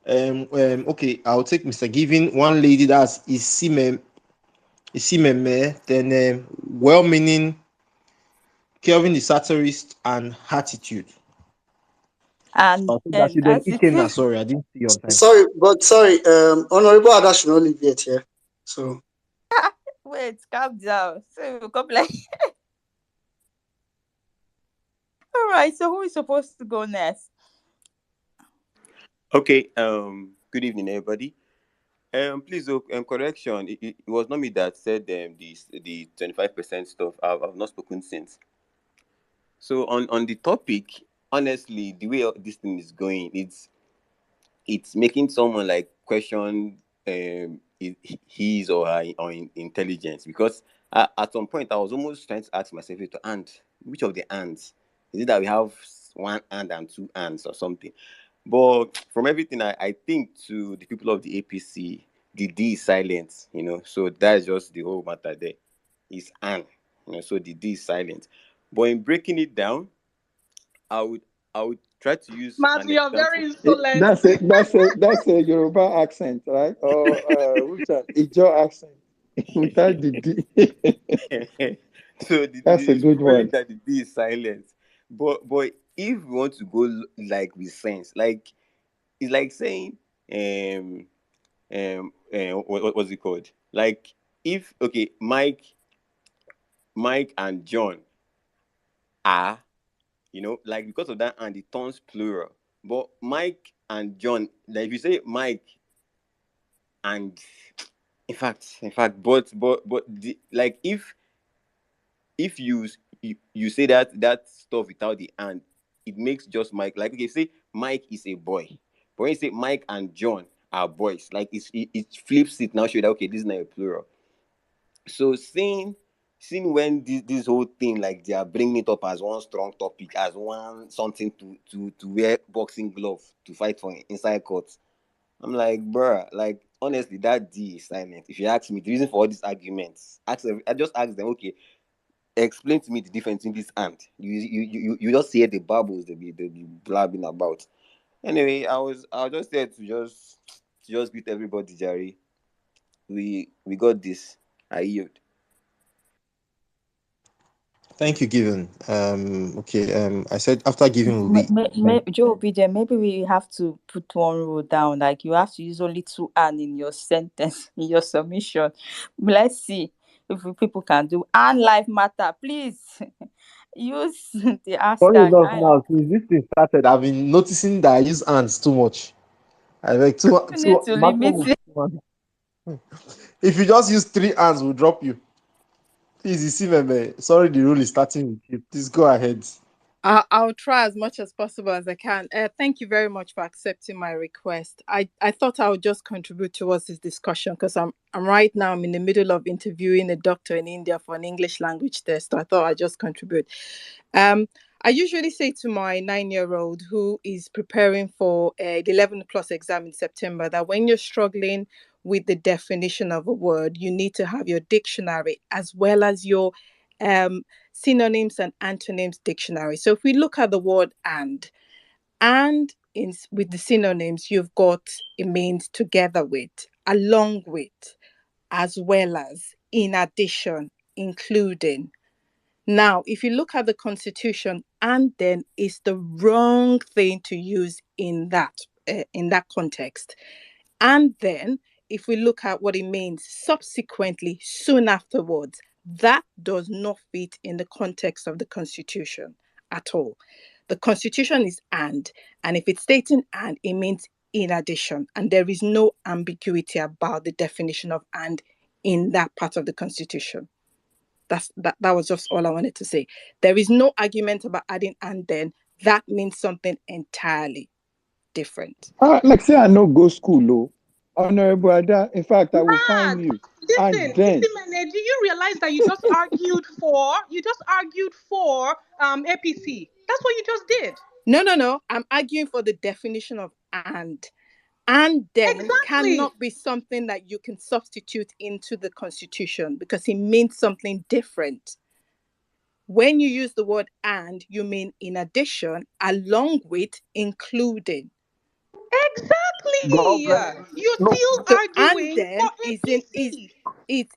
okay, I'll take Mr. Giving. One lady, that's Isimeme, then well-meaning, Kelvin the satirist, and attitude. And Then Ikenna, as sorry, I didn't see you on time. Sorry, Honorable Ada should not leave yet here. So wait, calm down. So we'll come like all right. So who is supposed to go next? Okay. Good evening, everybody. Please, correction. It was not me that said the 25% stuff. I've not spoken since. So on the topic, honestly, the way this thing is going, it's making someone like question his or her intelligence, because at some point I was almost trying to ask myself which of the ants is it that we have one ant and two ants or something. But from everything I think to the people of the APC, the D is silent, so that's just the whole matter there. It's an, so the D is silent. But in breaking it down, I would try to use Matthew, an you're very example. insolent. That's a Yoruba accent, right? Or which one? Ijo accent without the D. So That's a it's good prevailing one. that the D is silent. But if we want to go like with sense, like it's like saying what's it called? Like if Mike and John are, like because of that and it turns plural. But Mike and John, like if you say Mike and but like if you say that stuff without the and, it makes just Mike. Like, okay, say Mike is a boy, but when you say Mike and John are boys, like it flips it now, show that okay, this is not a plural. So seeing when this whole thing, like, they are bringing it up as one strong topic, as one something to wear boxing glove to fight for inside court, I'm like, bruh, like, honestly, that D is silent. If you ask me the reason for all these arguments, I just ask them, okay, explain to me the difference in this and you just hear the bubbles they be blabbing about. Anyway, I was just there to just greet everybody, Jerry. We got this. I yield. Thank you, Given. Okay. I said after Given will be. Joe Obidien, maybe we have to put one rule down. Like, you have to use only two "and" in your sentence, in your submission. Let's see if people can do "and life matter." Please use the Funny hashtag. enough, now since this thing started, I've been noticing that I use ants too much. I like You need to limit maximum of it. 2 hands. If you just use 3 hands, we'll drop you. Please, you see, Meme. Sorry, the rule is starting with you. Please go ahead. I'll try as much as possible as I can. Thank you very much for accepting my request. I thought I would just contribute towards this discussion because I'm right now, I'm in the middle of interviewing a doctor in India for an English language test. So I thought I'd just contribute. I usually say to my 9-year-old who is preparing for the 11 plus exam in September that when you're struggling with the definition of a word, you need to have your dictionary as well as your um, synonyms and antonyms dictionary. So if we look at the word and with the synonyms, you've got, it means together with, along with, as well as, in addition, including. Now, if you look at the Constitution, and then is the wrong thing to use in that context. And then, if we look at what it means subsequently, soon afterwards, that does not fit in the context of the Constitution at all. The Constitution is and if it's stating and, it means in addition, and there is no ambiguity about the definition of and in that part of the Constitution. That was just all I wanted to say. There is no argument about adding and then. That means something entirely different. Like say I no go school, oh. Honorable Ada, in fact, I will find Mad. you. And Listen, then, Isimene, do you realize that you just argued for APC? That's what you just did. No. I'm arguing for the definition of and then Exactly. cannot be something that you can substitute into the Constitution because it means something different. When you use the word and, you mean in addition, along with, including. Exactly. God bless. You're No, still So and arguing for then is in is APC. it's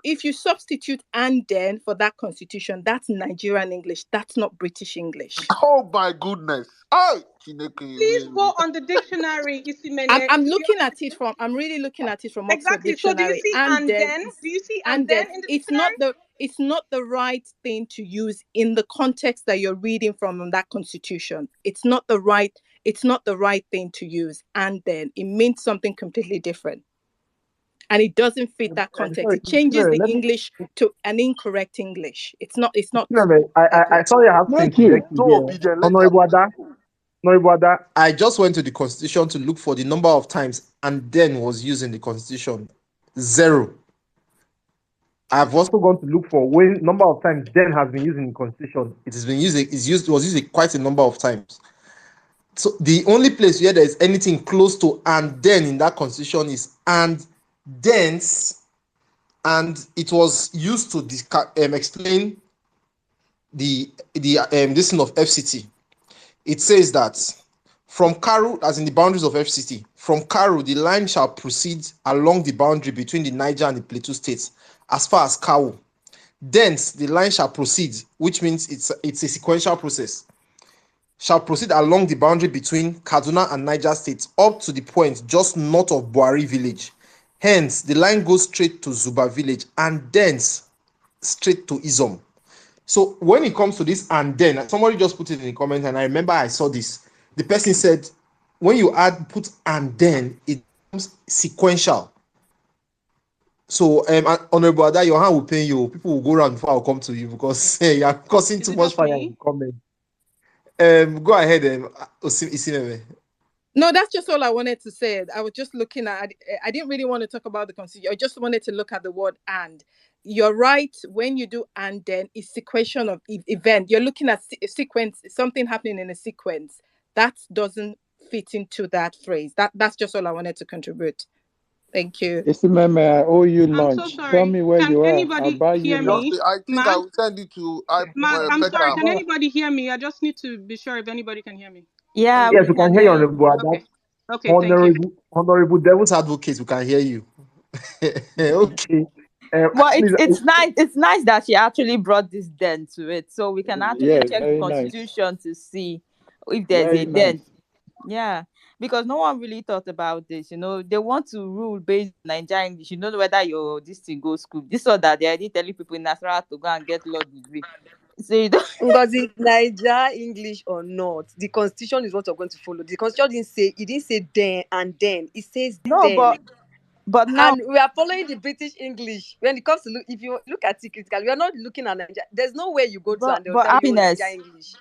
if you substitute and then for that Constitution, that's Nigerian English. That's not British English. Oh my goodness. Oh, Please go on the dictionary, Isimene. I'm really looking at it from Oxford Exactly. So do you Dictionary. see And and then then? is Do you see and and then then in the it's dictionary? not the right thing to use in the context that you're reading from that Constitution. It's not the right thing to use. And then it means something completely different. And it doesn't fit that context. sorry, It changes the let me. English to an incorrect English. It's not I accurate. sorry, I have to thank you. interject you so here. obedient. Let her Honorable finish. Ada, Honorable Ada, I just went to the Constitution to look for the number of times and then was used in the Constitution. 0. I've also gone to look for when number of times then has been used in the Constitution. It has been used. It was used quite a number of times. So the only place where there is anything close to and then in that Constitution is and thence, and it was used to explain the this thing of FCT. It says that from Karu, as in the boundaries of FCT, from Karu, the line shall proceed along the boundary between the Niger and the Plateau states as far as Kawu. Thence, the line shall proceed, which means it's a sequential process, shall proceed along the boundary between Kaduna and Niger states up to the point just north of Buari village. Hence, the line goes straight to Zuba village and thence straight to Izom. So when it comes to this and then, somebody just put it in the comment and I remember I saw this. The person said, when you put and then, it sequential. So, Honorable Ada, your hand will pain you. People will go around before I'll come to you because you are causing Is too it much just fire in me? the comment. Go ahead, Isimeme. No, that's just all I wanted to say. I was just looking at. I didn't really want to talk about the constitution. I just wanted to look at the word "and." You're right. When you do "and," then it's sequential of event. You're looking at a sequence, something happening in a sequence that doesn't fit into that phrase. That's just all I wanted to contribute. Thank you. Isimeme, I owe you I'm so lunch. Tell sorry. me where Can you are. I'll anybody buy you hear lunch. me? Just, I think I Mark? will send it to Mark, I'm sorry. Petra. Can anybody hear me? I just need to be sure if anybody can hear me. Yeah, Yes, we we Honorable. can can hear you, hear you. Honorable Ada. Okay. Okay, thank you. Honorable Devil's Advocate, we can hear you. Okay. Well, Please, it's nice. It's nice that she actually brought this dent to it, so we can actually Yes, check the very nice. constitution to see if there's a Very nice. dent. Yeah, because no one really thought about this. They want to rule based on Nigerian English. You know whether your this thing goes school. This or that. They already telling people in Nasarawa to go and get law degree. So you don't. Ngozi, Niger, English or not, the constitution is what you're going to follow. The constitution didn't say then and then. It says No, then. but now, And we are following the British English. When it comes to if you look at it critically, we are not looking at Nigeria. There's no way you go to and they'll but tell you, oh, Nigeria happiness. English.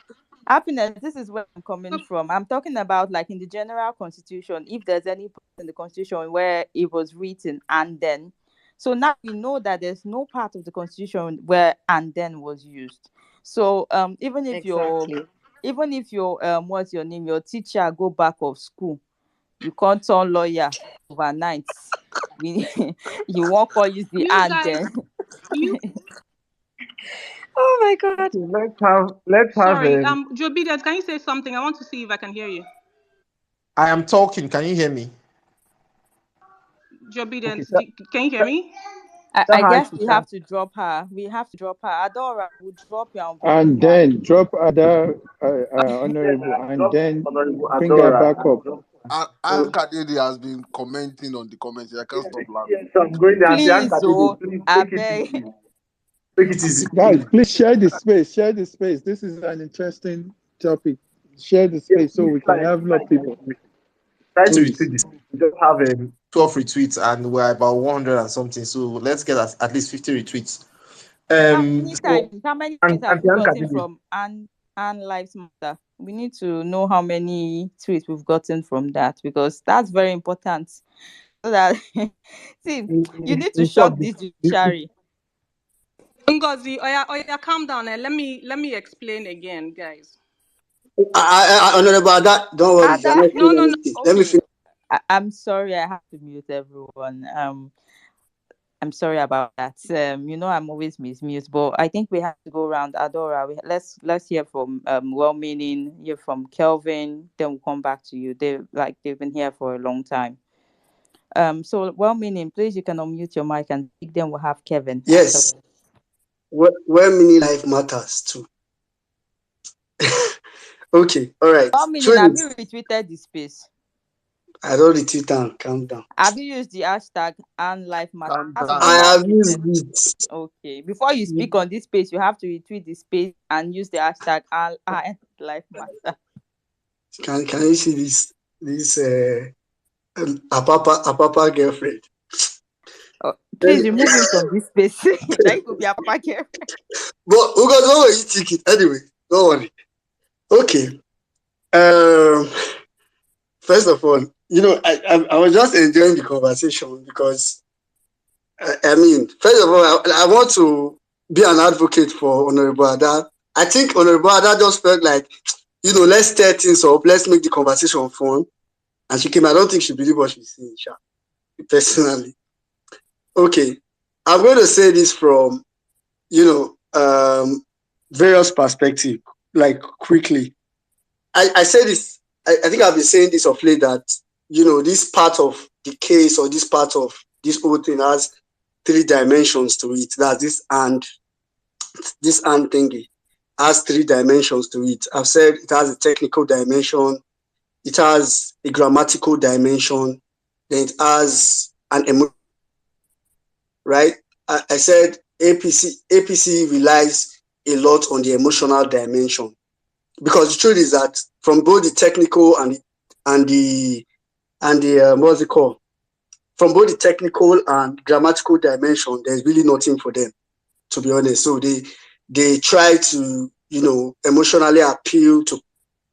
Happiness, this is where I'm coming from. I'm talking about like in the general constitution, if there's any part in the constitution where it was written and then. So now we know that there's no part of the constitution where and then was used. So Exactly. even if your what's your name, your teacher go back of school, you can't turn lawyer overnight. We you won't call use the You and guys, then. you Oh my God. let's have sorry. Joe Bidens, can you say something? I want to see if I can hear you. I am talking. Can you hear me? Joe Okay, Bidens, can you hear me? I guess we have to drop her. We have to drop her. Adora will drop you and bring you And back. then drop other Yes, honorable, I and dropped then Honorable bring her Adora. back up. Ankadede has been commenting on the comments. I can't stop laughing. Yes, I'm going there. Please, Please I take it beg. easy. Take it easy, Guys, please. please share the space. Share the space. This is an interesting topic. Share the Yes, space so we can have more people. try to Please. retweet this. We just have 12 retweets and we're about 100 and something. So let's get at least 50 retweets. How many So, times? How many and tweets have we Bianca gotten did it. from Anne Lives Matter? We need to know how many tweets we've gotten from that because that's very important. So that see, you need to In short, shut this judiciary. Ngozi, Oya, calm down and let me explain again, guys. Honorable Ada, don't worry, you're Ada, not No, doing no, no. anything. Let me Okay. finish. I'm sorry, I have to mute everyone. I'm sorry about that. I'm always mute, but I think we have to go around Adora. Let's hear from well-meaning, hear from Kelvin, then we'll come back to you. They've been here for a long time. So well-meaning, please you can unmute your mic and speak. Then we'll have Kevin. Yes. Where mini life matters too. Okay, all right. Well-meaning, Truly, have you retweeted the space? I don't retweet down. Calm down. Have you used the hashtag and life matters? Calm That's down. what you I have have tweeted. used it. Okay. Before you speak on this space, you have to retweet the space and use the hashtag and life matter. Can you see this Apapa girlfriend? Oh, please remove him from this space. That could be a papa girl. But Ugo, don't worry, you take it. Anyway, don't worry. Okay. First of all, I was just enjoying the conversation because I mean, first of all, I want to be an advocate for Honorable Ada. I think Honorable Ada just felt like, let's stir things up, let's make the conversation fun. And she came. I don't think she believed what she's saying, personally. Okay, I'm going to say this from, various perspectives, like quickly. I say this, I think I've been saying this of late that, this part of the case or this part of this whole thing has 3 dimensions to it. That this and thingy has 3 dimensions to it. I've said it has a technical dimension, it has a grammatical dimension, then it has an emotion, right? I said APC relies a lot on the emotional dimension, because the truth is that from both the technical and the what's it called, from both the technical and grammatical dimension, there's really nothing for them, to be honest. So they try to, emotionally appeal to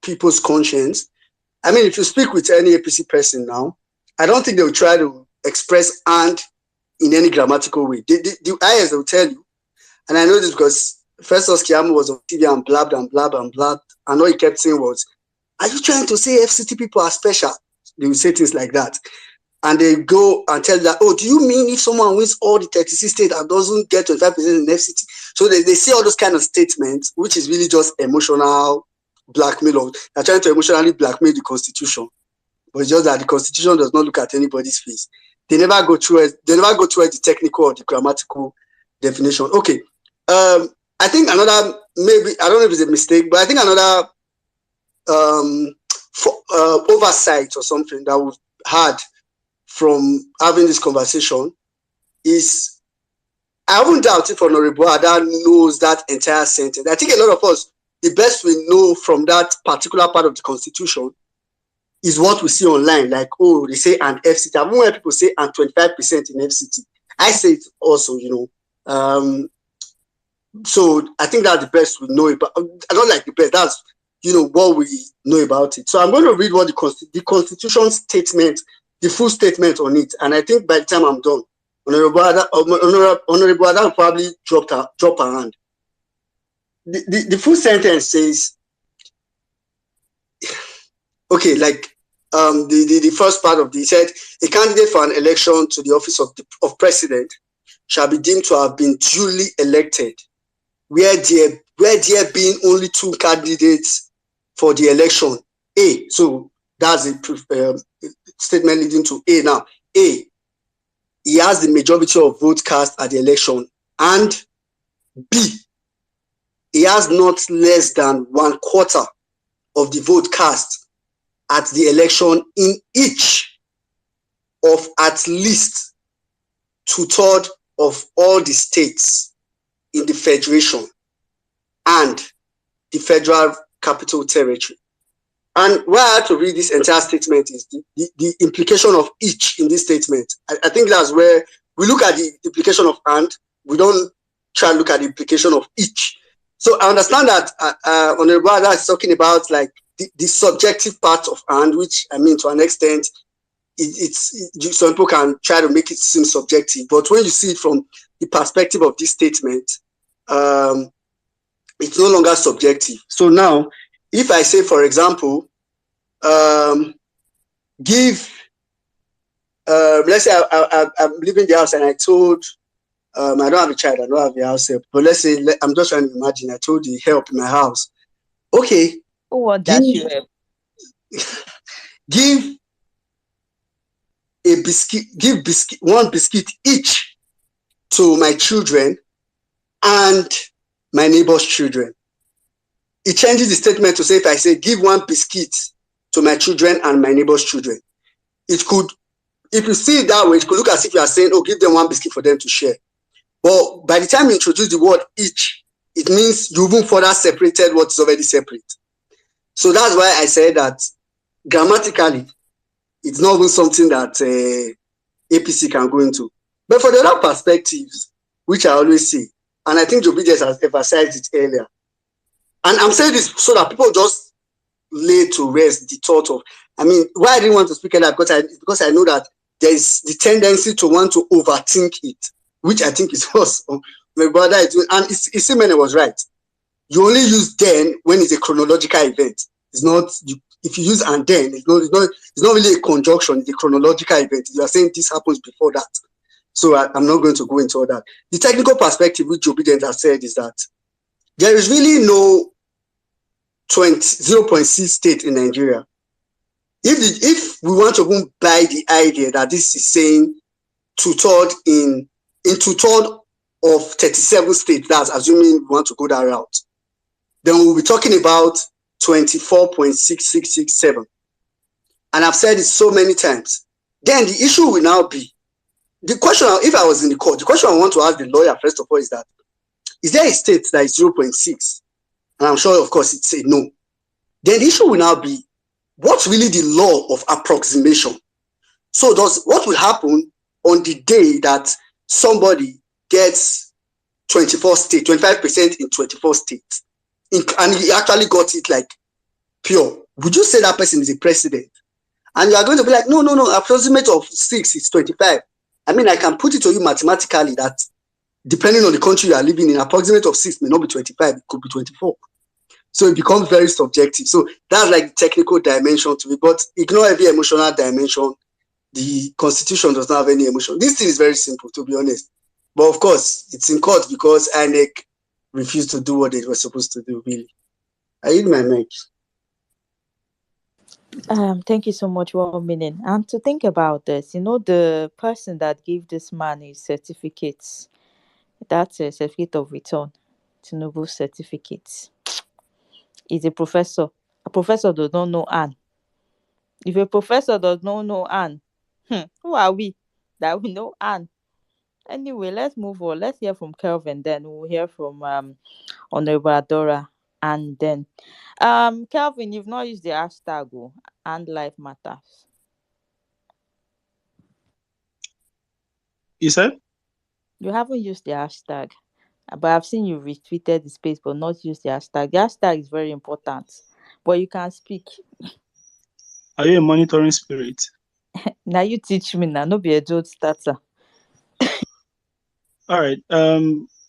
people's conscience. I mean, if you speak with any APC person now, I don't think they will try to express and in any grammatical way. The IS will tell you, and I know this because Festus Keyamo was on TV and blabbed and blabbed and blabbed, and all he kept saying was, "Are you trying to say FCT people are special?" They will say things like that. And they go and tell that, "Oh, do you mean if someone wins all the 36 states and doesn't get 25% in FCT?" So they say all those kind of statements, which is really just emotional blackmail. They're trying to emotionally blackmail the Constitution. But it's just that the Constitution does not look at anybody's face. They never go through the technical or the grammatical definition. Okay. I think another, maybe, I don't know if it's a mistake, but I think another oversight or something that we've had from having this conversation is, I wouldn't doubt if Honorable Ada knows that entire sentence. I think a lot of us, the best we know from that particular part of the Constitution is what we see online, like, oh, they say an FCT. I've heard people say and 25% in FCT. I say it also, so I think that's the best we know about. I don't like the best. That's what we know about it. So I'm going to read what the Constitution statement, the full statement on it, and I think by the time I'm done, Honorable Adam will probably drop her hand. The full sentence says, okay, like the first part of it said, a candidate for an election to the office of president shall be deemed to have been duly elected, where there being only two candidates for the election. A, so that's a statement leading to A. Now, A, he has the majority of votes cast at the election, and B, he has not less than 1/4 of the vote cast at the election in each of at least 2/3 of all the states in the federation and the federal capital territory. And why I had to read this entire statement is the implication of each in this statement. I think that's where we look at the implication of and, we don't try to look at the implication of each. So I understand that Honorable Ada is talking about like the subjective part of and, which, I mean, to an extent, some people can try to make it seem subjective, but when you see it from the perspective of this statement, it's no longer subjective. So now, if I say, for example, let's say I'm leaving the house and I told, I don't have a child, I don't have a house help, but let's say, I'm just trying to imagine, I told the help in my house, okay, who want that you help? Give one biscuit each to my children and my neighbor's children. It changes the statement to say, if I say give one biscuit to my children and my neighbor's children, it could, if you see it that way, it could look as if you are saying, oh, give them one biscuit for them to share. But by the time you introduce the word each, it means you even further separated what is already separate. So that's why I said that grammatically, it's not even something that APC can go into. But for the other perspectives, which I always see, and I think Jobides has emphasized it earlier, and I'm saying this so that people just lay to rest the thought of, I mean, why I didn't want to speak that, because I know that there is the tendency to want to overthink it, which I think is also my brother is doing. And Isimene was right. You only use then when it's a chronological event. It's not, if you use and then, it's not really a conjunction, it's a chronological event. You are saying this happens before that. So I'm not going to go into all that. The technical perspective, which Jobides has said, is that there is really no 0.6 state in Nigeria. If we want to buy the idea that this is saying 2/3 in 2/3 of 37 states, that's assuming we want to go that route, then we'll be talking about 24.6667. And I've said it so many times. Then the issue will now be, the question, if I was in the court, the question I want to ask the lawyer, first of all, is that, is there a state that is 0.6? And I'm sure, of course, it's a no. Then the issue will now be, what's really the law of approximation? So what will happen on the day that somebody gets 25% in 24 states, and he actually got it like pure, would you say that person is a president? And you are going to be like, no, approximate of 6 is 25. I mean, I can put it to you mathematically that depending on the country you are living in, approximate of 6 may not be 25, it could be 24. So it becomes very subjective. So that's like the technical dimension to it. But ignore every emotional dimension. The constitution does not have any emotion. This thing is very simple, to be honest. But of course, it's in court because INEC refused to do what they were supposed to do, really. I hit my mic. Thank you so much, One Minute. And to think about this, the person that gave this man his certificates, that's a certificate of return, Tinubu certificate, is a professor. A professor does not know Anne. If a professor does not know Anne, who are we that we know Anne? Anyway, let's move on. Let's hear from Kelvin, then we'll hear from Honorable Adora, and then Kelvin, you've not used the hashtag and life matters. You said? You haven't used the hashtag, but I've seen you retweeted the space but not used the hashtag. The hashtag is very important, but you can speak. Are you a monitoring spirit? Now you teach me now, no be a joke starter. All right.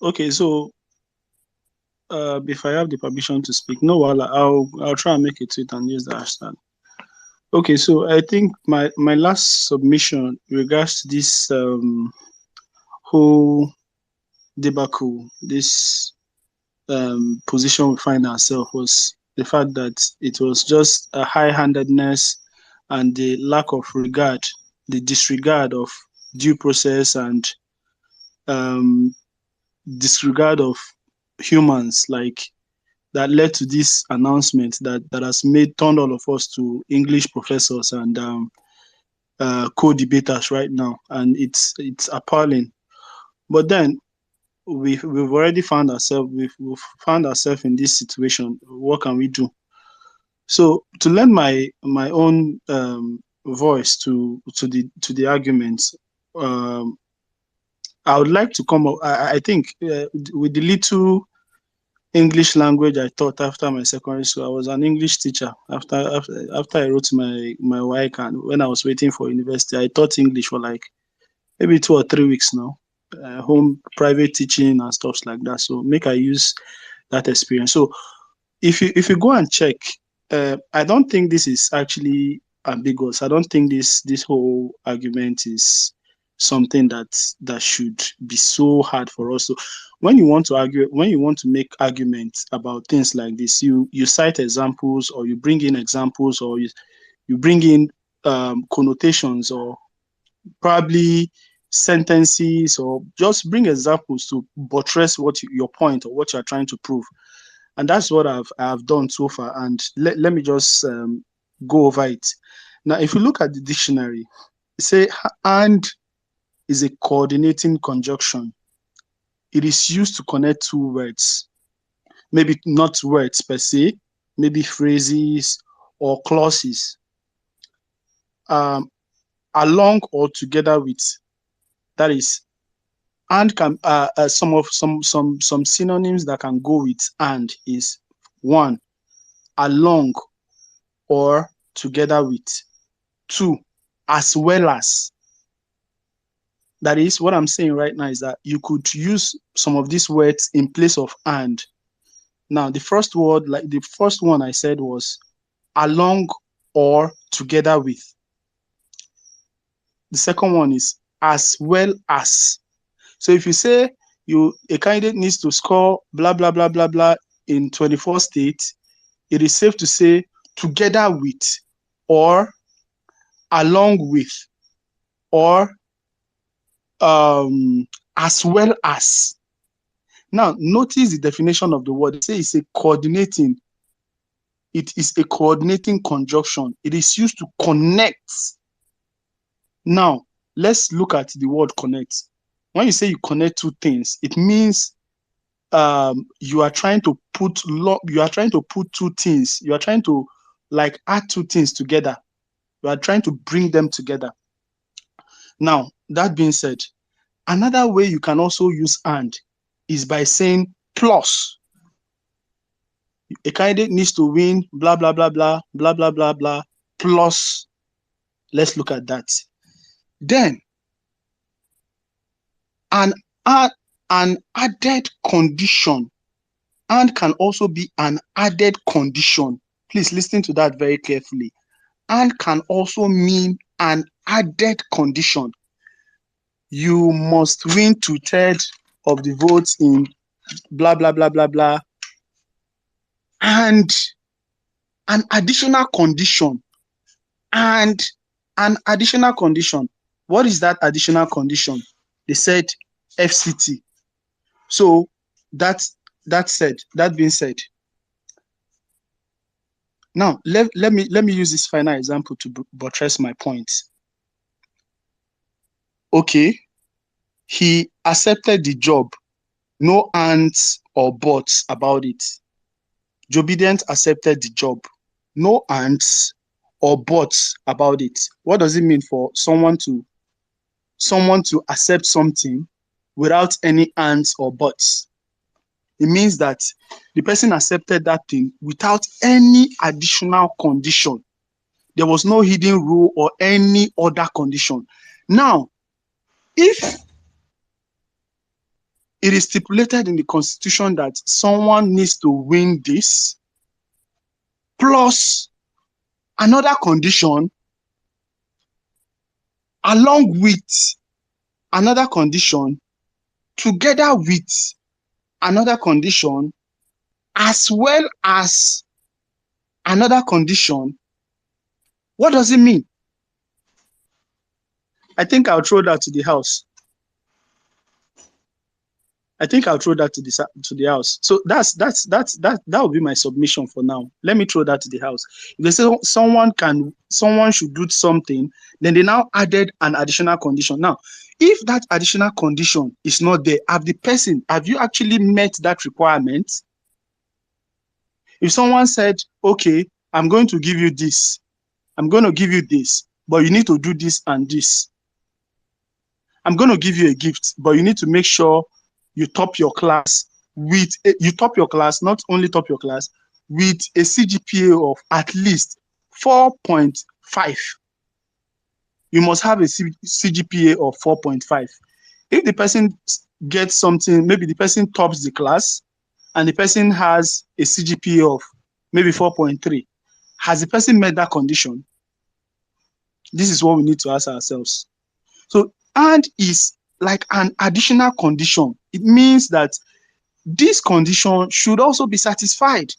Okay, so if I have the permission to speak, no, I'll try and make a tweet and use the hashtag. Okay, so I think my last submission regards to this whole debacle, this position we find ourselves, was the fact that it was just a high-handedness and the lack of regard, the disregard of due process and disregard of humans, like, that led to this announcement that has turned all of us to English professors and co-debaters right now, and it's appalling. But then we've already found ourselves in this situation. What can we do? So to lend my own voice to the arguments, I would like to come up. I think with the little English language I taught after my secondary school. I was an English teacher after I wrote my WAEC, and when I was waiting for university, I taught English for like maybe 2 or 3 weeks now, home private teaching and stuff like that. So make I use that experience. So if you go and check, I don't think this is actually ambiguous. I don't think this whole argument is something that should be so hard for us. So when you want to argue, when you want to make arguments about things like this, you cite examples, or you bring in examples, or you bring in connotations, or probably sentences, or just bring examples to buttress your point or what you're trying to prove. And that's what I've done so far. And let me just go over it. Now, if you look at the dictionary, say and is a coordinating conjunction. It is used to connect two words, maybe not words per se, maybe phrases or clauses, along or together with. That is, and can some synonyms that can go with and is: 1, along or together with; 2, as well as. That is, what I'm saying right now is that you could use some of these words in place of and. Now, the first word, like the first one I said, was along or together with. The second one is as well as. So if you say a candidate needs to score blah, blah, blah, blah, blah in 24 states, it is safe to say together with, or along with, or as well as. Now, notice the definition of the word. It says it's a coordinating. It is a coordinating conjunction. It is used to connect. Now, let's look at the word connect. When you say you connect two things, it means you are trying to put two things. You are trying to like add two things together. You are trying to bring them together. Now, that being said, another way you can also use and is by saying plus. A candidate needs to win, blah, blah, blah, blah, blah, blah, blah, blah, plus. Let's look at that. Then, an added condition, and can also be an added condition. Please listen to that very carefully. And can also mean an added condition. You must win 2/3 of the votes in blah, blah, blah, blah, blah. And an additional condition. And an additional condition. What is that additional condition? They said FCT. So that being said, now let me use this final example to buttress my point. Okay, he accepted the job, no ands or buts about it. Joe Biden accepted the job, no ands or buts about it. What does it mean for someone to accept something without any ands or buts? It means that the person accepted that thing without any additional condition. There was no hidden rule or any other condition. Now, if it is stipulated in the Constitution that someone needs to win this, plus another condition, along with another condition, together with another condition, as well as another condition, what does it mean? I think I'll throw that to the house. So that will be my submission for now. Let me throw that to the house. If they say someone should do something, then they now added an additional condition. Now, if that additional condition is not there, have you actually met that requirement? If someone said, okay, I'm going to give you this, but you need to do this and this. I'm going to give you a gift, but you need to make sure you top your class, not only top your class, with a CGPA of at least 4.5. You must have a CGPA of 4.5. If the person gets something, maybe the person tops the class and the person has a CGPA of maybe 4.3. Has the person met that condition? This is what we need to ask ourselves. So, and is like an additional condition. It means that this condition should also be satisfied.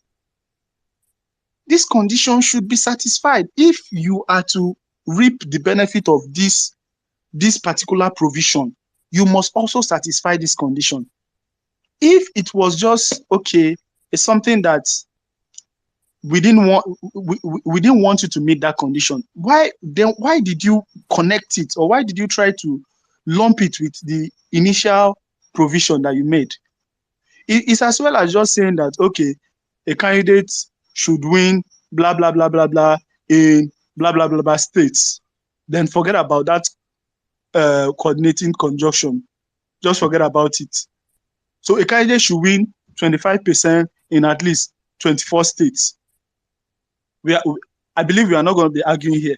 This condition should be satisfied. If you are to reap the benefit of this particular provision, you must also satisfy this condition. If it was just, okay, it's something that we didn't want you to meet that condition, why did you connect it, or why did you try to lump it with the initial provision that you made? It's as well as just saying that, okay, a candidate should win blah blah blah blah blah in blah blah blah blah states, then forget about that coordinating conjunction. Just forget about it. So a candidate should win 25% in at least 24 states. I believe we are not going to be arguing here.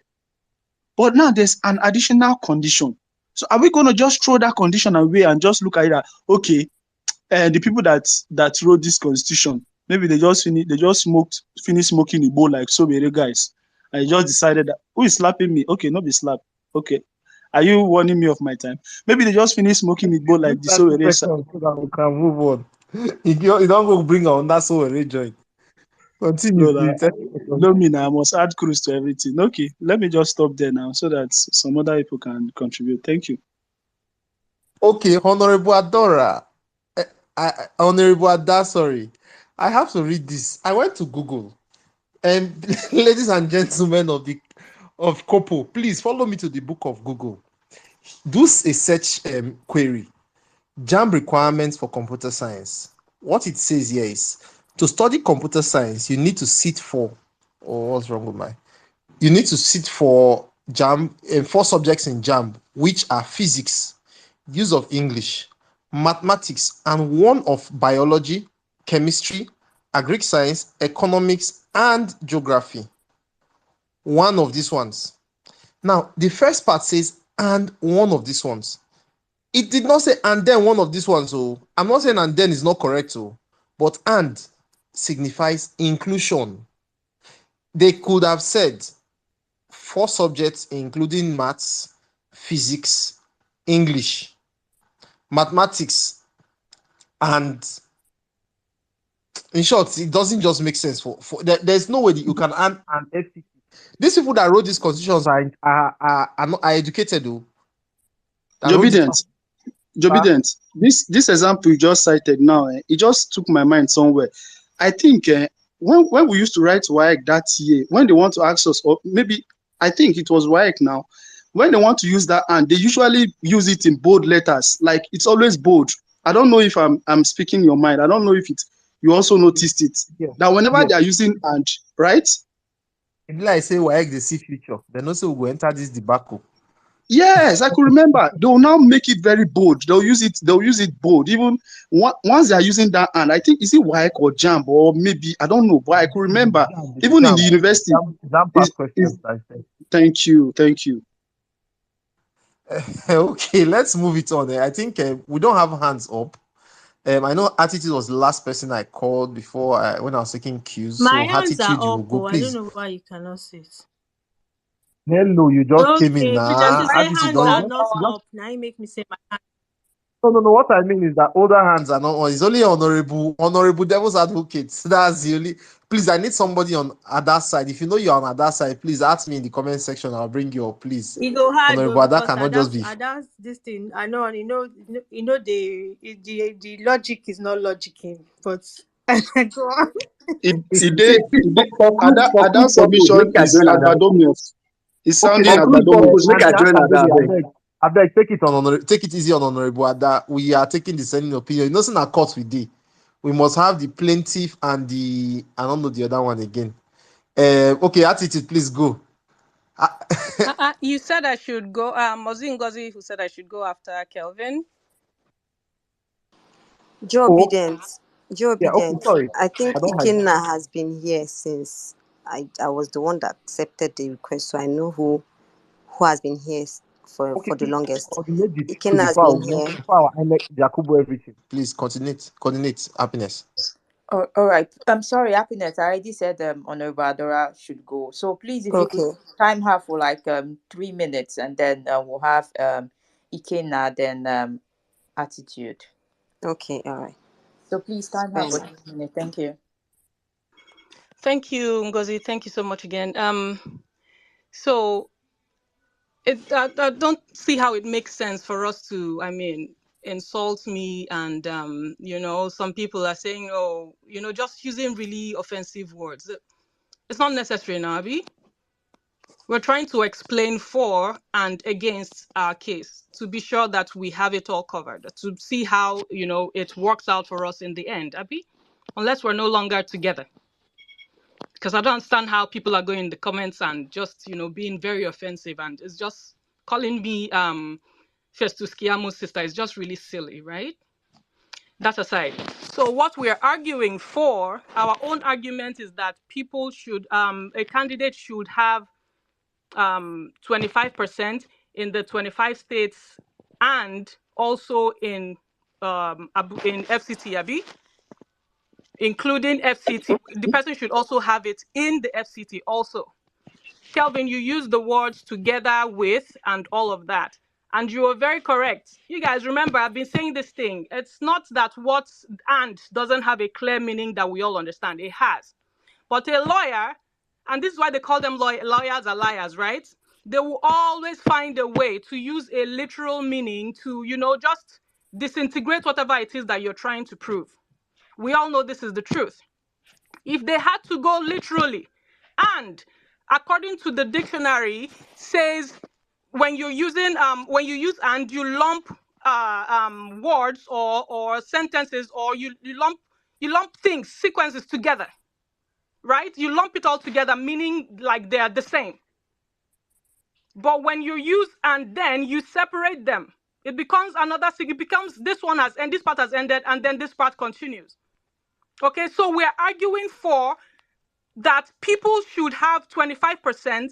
But now there's an additional condition. So are we going to just throw that condition away and just look at it as, okay, the people that wrote this constitution, maybe they just finished smoking a bowl like so many guys, and just decided that, who is slapping me? Okay, not be slap. Okay, are you warning me of my time? Maybe they just finished smoking a bowl like this. So that we can move on. You don't go bring on that so join. Continue, please. No, me now. I must add cruise to everything. Okay, let me just stop there now so that some other people can contribute. Thank you. Okay, Honorable Adora. Honorable Ada, sorry. I have to read this. I went to Google. And ladies and gentlemen of Kopo, please follow me to the book of Google. Do a search query. JAMB requirements for computer science. What it says here is, to study computer science, you need to sit for, you need to sit for JAMB, 4 subjects in JAMB, which are physics, use of English, mathematics, and one of biology, chemistry, agric science, economics, and geography. One of these ones. Now, the first part says, and one of these ones. It did not say, and then one of these ones. So I'm not saying and then is not correct. So, but and signifies inclusion. They could have said 4 subjects, including maths, physics, English, mathematics, and in short, it doesn't just make sense. There's no way that you can add an FCT. These people that wrote these constitutions are educated, though. Jobident, this example you just cited now, it just took my mind somewhere. I think when we used to write WAEC that year, when they want to ask us, or maybe I think it was WAEC now, when they want to use that and they usually use it in bold letters, like it's always bold. I don't know if I'm speaking your mind. I don't know if you also noticed it. Yes. That whenever Yes. they are using and, right? If like say WAEC they see future, then also we'll enter this debacle. Yes, I could remember. They will now make it very bold. They'll use it bold. Even once they are using that, and I think is it WAEC or JAMB or maybe I don't know, but I could remember even in the university. Thank you. Okay, let's move it on. I think we don't have hands up. I know Attitude was the last person I called before when I was taking cues. My So hands are Attitude, you will up. go, Oh, I don't please. know why you cannot see it. Hello, you just came in Okay, now. Preacher, she say Attitude, hands don't are you not just up. Now you make me say my hands. no. What I mean is that older hands are not on. It's only honorable devil's advocates. That's the only. Please, I need somebody on other side. If you know you're on other side, please ask me in the comment section. I'll bring you up, please. You go hard though, Honorable Ada because cannot just be. Ada's this thing. I know, the logic is not logicking, but go on. That submission is Agbadomios. It's sounding Agbadomios. I beg, take it easy on Honorable Ada. We are taking the same opinion. You know, in a court we did. We must have the plaintiff and I don't know the other one again. Okay, Attitude, please go. You said I should go. Was it Ngozi who said I should go after Kelvin? Joe Obedient. Yeah, okay, sorry. I think I don't have. Ikenna has been here since I was the one that accepted the request, so I know who has been here for the longest. Ikenna has been here. Before I let Jacobo everything. Please coordinate happiness. Oh, all right. I'm sorry, Happiness. I already said Honorable Adora should go. So please, if you could time her for like 3 minutes, and then we'll have Ikenna, then Attitude. Okay, all right. So please time her for 3 minutes. Thank you. Thank you, Ngozi. Thank you so much again. So I don't see how it makes sense for us to, insult me and some people are saying, oh, just using really offensive words. It's not necessary now, Abby. We're trying to explain for and against our case to be sure that we have it all covered, to see how it works out for us in the end, Abby, unless we're no longer together. Because I don't understand how people are going in the comments and just being very offensive, and it's just calling me Festus Kiamo's sister is just really silly, right? That aside, so what we're arguing for, our own argument is that people should a candidate should have 25% in the 25 states and also in FCT, Abi, including FCT. The person should also have it in the FCT also. Kelvin, you used the words together with and all of that. And you were very correct. You guys remember, I've been saying this thing. It's not that what and doesn't have a clear meaning that we all understand. It has. But a lawyer, and this is why they call them lawyers are liars, right? They will always find a way to use a literal meaning to, just disintegrate whatever it is that you're trying to prove. We all know this is the truth. If they had to go literally, and according to the dictionary, says when you use and you lump words or sentences, or you lump things, sequences together, right? You lump it all together, meaning like they are the same. But when you use and then, you separate them. It becomes another thing. It becomes this one has ended, this part has ended, and then this part continues. Okay, so we're arguing for that people should have 25%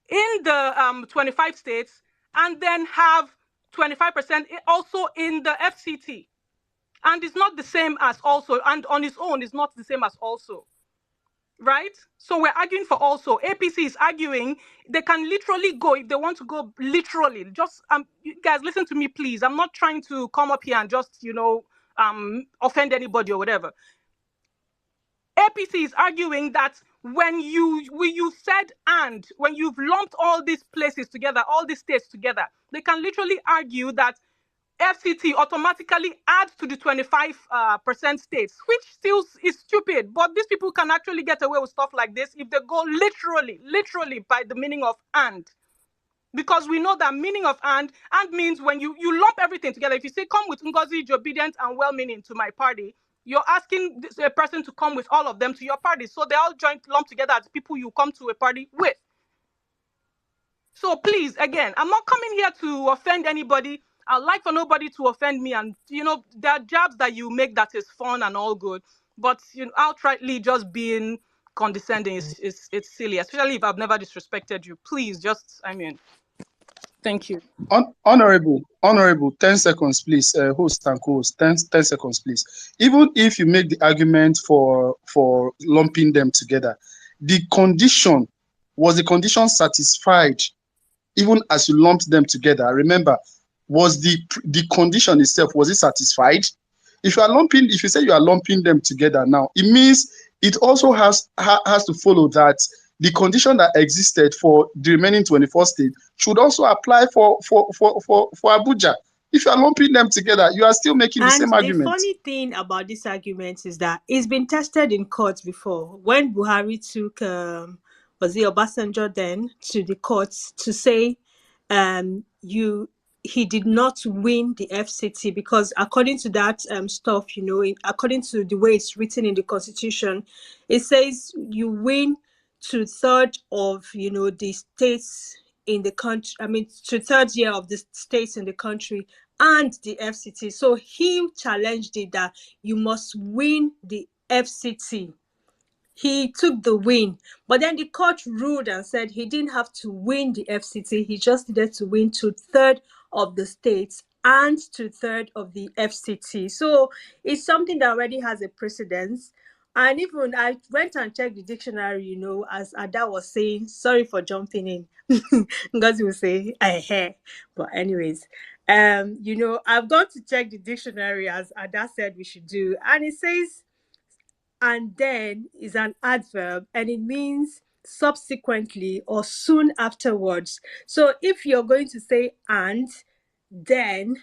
in the 25 states, and then have 25% also in the FCT. And it's not the same as also, and on its own, it's not the same as also. Right? So we're arguing for also. APC is arguing they can literally go, if they want to go literally. Just you guys, listen to me, please. I'm not trying to come up here and just, offend anybody or whatever. APC is arguing that when you said and when you've lumped all these places together, all these states together, they can literally argue that FCT automatically adds to the 25% states, which still is stupid. But these people can actually get away with stuff like this if they go literally by the meaning of and. Because we know that meaning of and means when you lump everything together. If you say, come with Ngozi, obedient and well-meaning to my party, you're asking a person to come with all of them to your party. So they all lumped together as people you come to a party with. So please, again, I'm not coming here to offend anybody. I'd like for nobody to offend me. And, there are jabs that you make that is fun and all good. But, outrightly just being condescending is silly, especially if I've never disrespected you. Please, thank you. Honorable, 10 seconds, please. Host and co-host, 10 seconds, please. Even if you make the argument for lumping them together, the condition, was the condition satisfied even as you lumped them together? Remember, was the condition itself, was it satisfied? If you say you are lumping them together now, it means it also has to follow that the condition that existed for the remaining 24 states should also apply for Abuja. If you are lumping them together, you are still making the same And the argument. funny thing about this argument is that it's been tested in court before. When Buhari took, was it Obasanjo then, to the courts to say, he did not win the FCT because according to that stuff, according to the way it's written in the constitution, it says you win 2/3 of the states in the country. I mean, 2/3 year of the states in the country and the FCT. So he challenged it that you must win the FCT. He took the win, but then the court ruled and said he didn't have to win the FCT. He just needed to win 2/3 of the states and 2/3 of the FCT. So it's something that already has a precedence. And even I went and checked the dictionary, as Ada was saying, sorry for jumping in, because you will say, but anyways, I've gone to check the dictionary as Ada said we should do, and it says and then is an adverb and it means subsequently or soon afterwards. So if you're going to say and then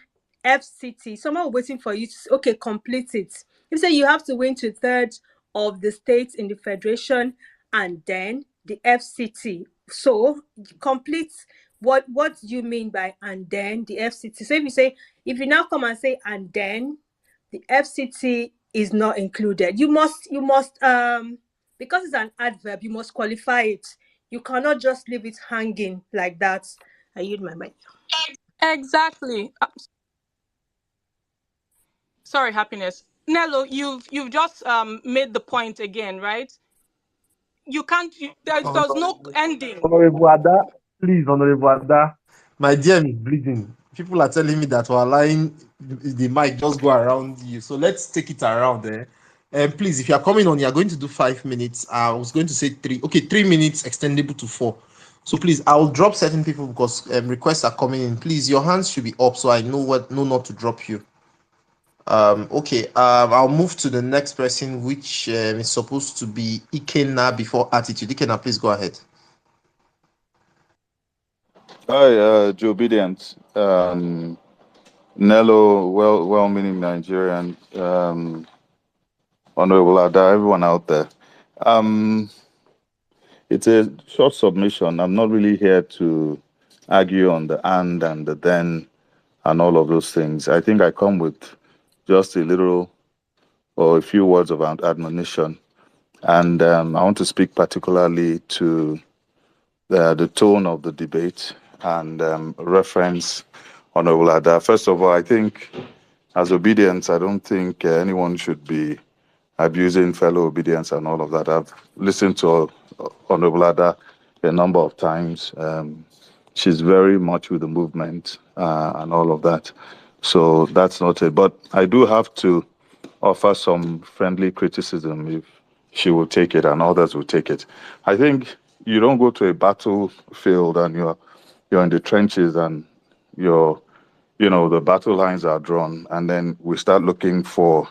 FCT, someone waiting for you to say, okay, complete it. You say you have to win 2/3 of the states in the federation and then the FCT. So complete what do you mean by and then the FCT? So if you now come and say and then the FCT is not included. You must because it's an adverb, you must qualify it. You cannot just leave it hanging like that. I use my mic. Exactly. Sorry, Happiness. Nello, you've just made the point again, right? You can't. There's no ending. Honorable Ada, please, Honorable Ada. My DM is bleeding. People are telling me that we're allowing the mic just go around you. So let's take it around there. And please, if you are coming on, you are going to do 5 minutes. I was going to say 3. Okay, 3 minutes extendable to 4. So please, I'll drop certain people because requests are coming in. Please, your hands should be up so I know not to drop you. Okay, I'll move to the next person, which is supposed to be Ikena before Attitude. Ikena, please go ahead. Hi, Joe Obedient. Nello, well-meaning Nigerian, Honorable Ada, everyone out there. It's a short submission. I'm not really here to argue on the and the then and all of those things. I think I come with just a little or a few words of admonition. And I want to speak particularly to the tone of the debate and reference Honorable Ada. First of all, I think as obedience, I don't think anyone should be abusing fellow obedience and all of that. I've listened to Honorable Ada a number of times. She's very much with the movement and all of that. So that's not it. But I do have to offer some friendly criticism if she will take it and others will take it. I think you don't go to a battlefield and you're in the trenches and the battle lines are drawn, and then we start looking for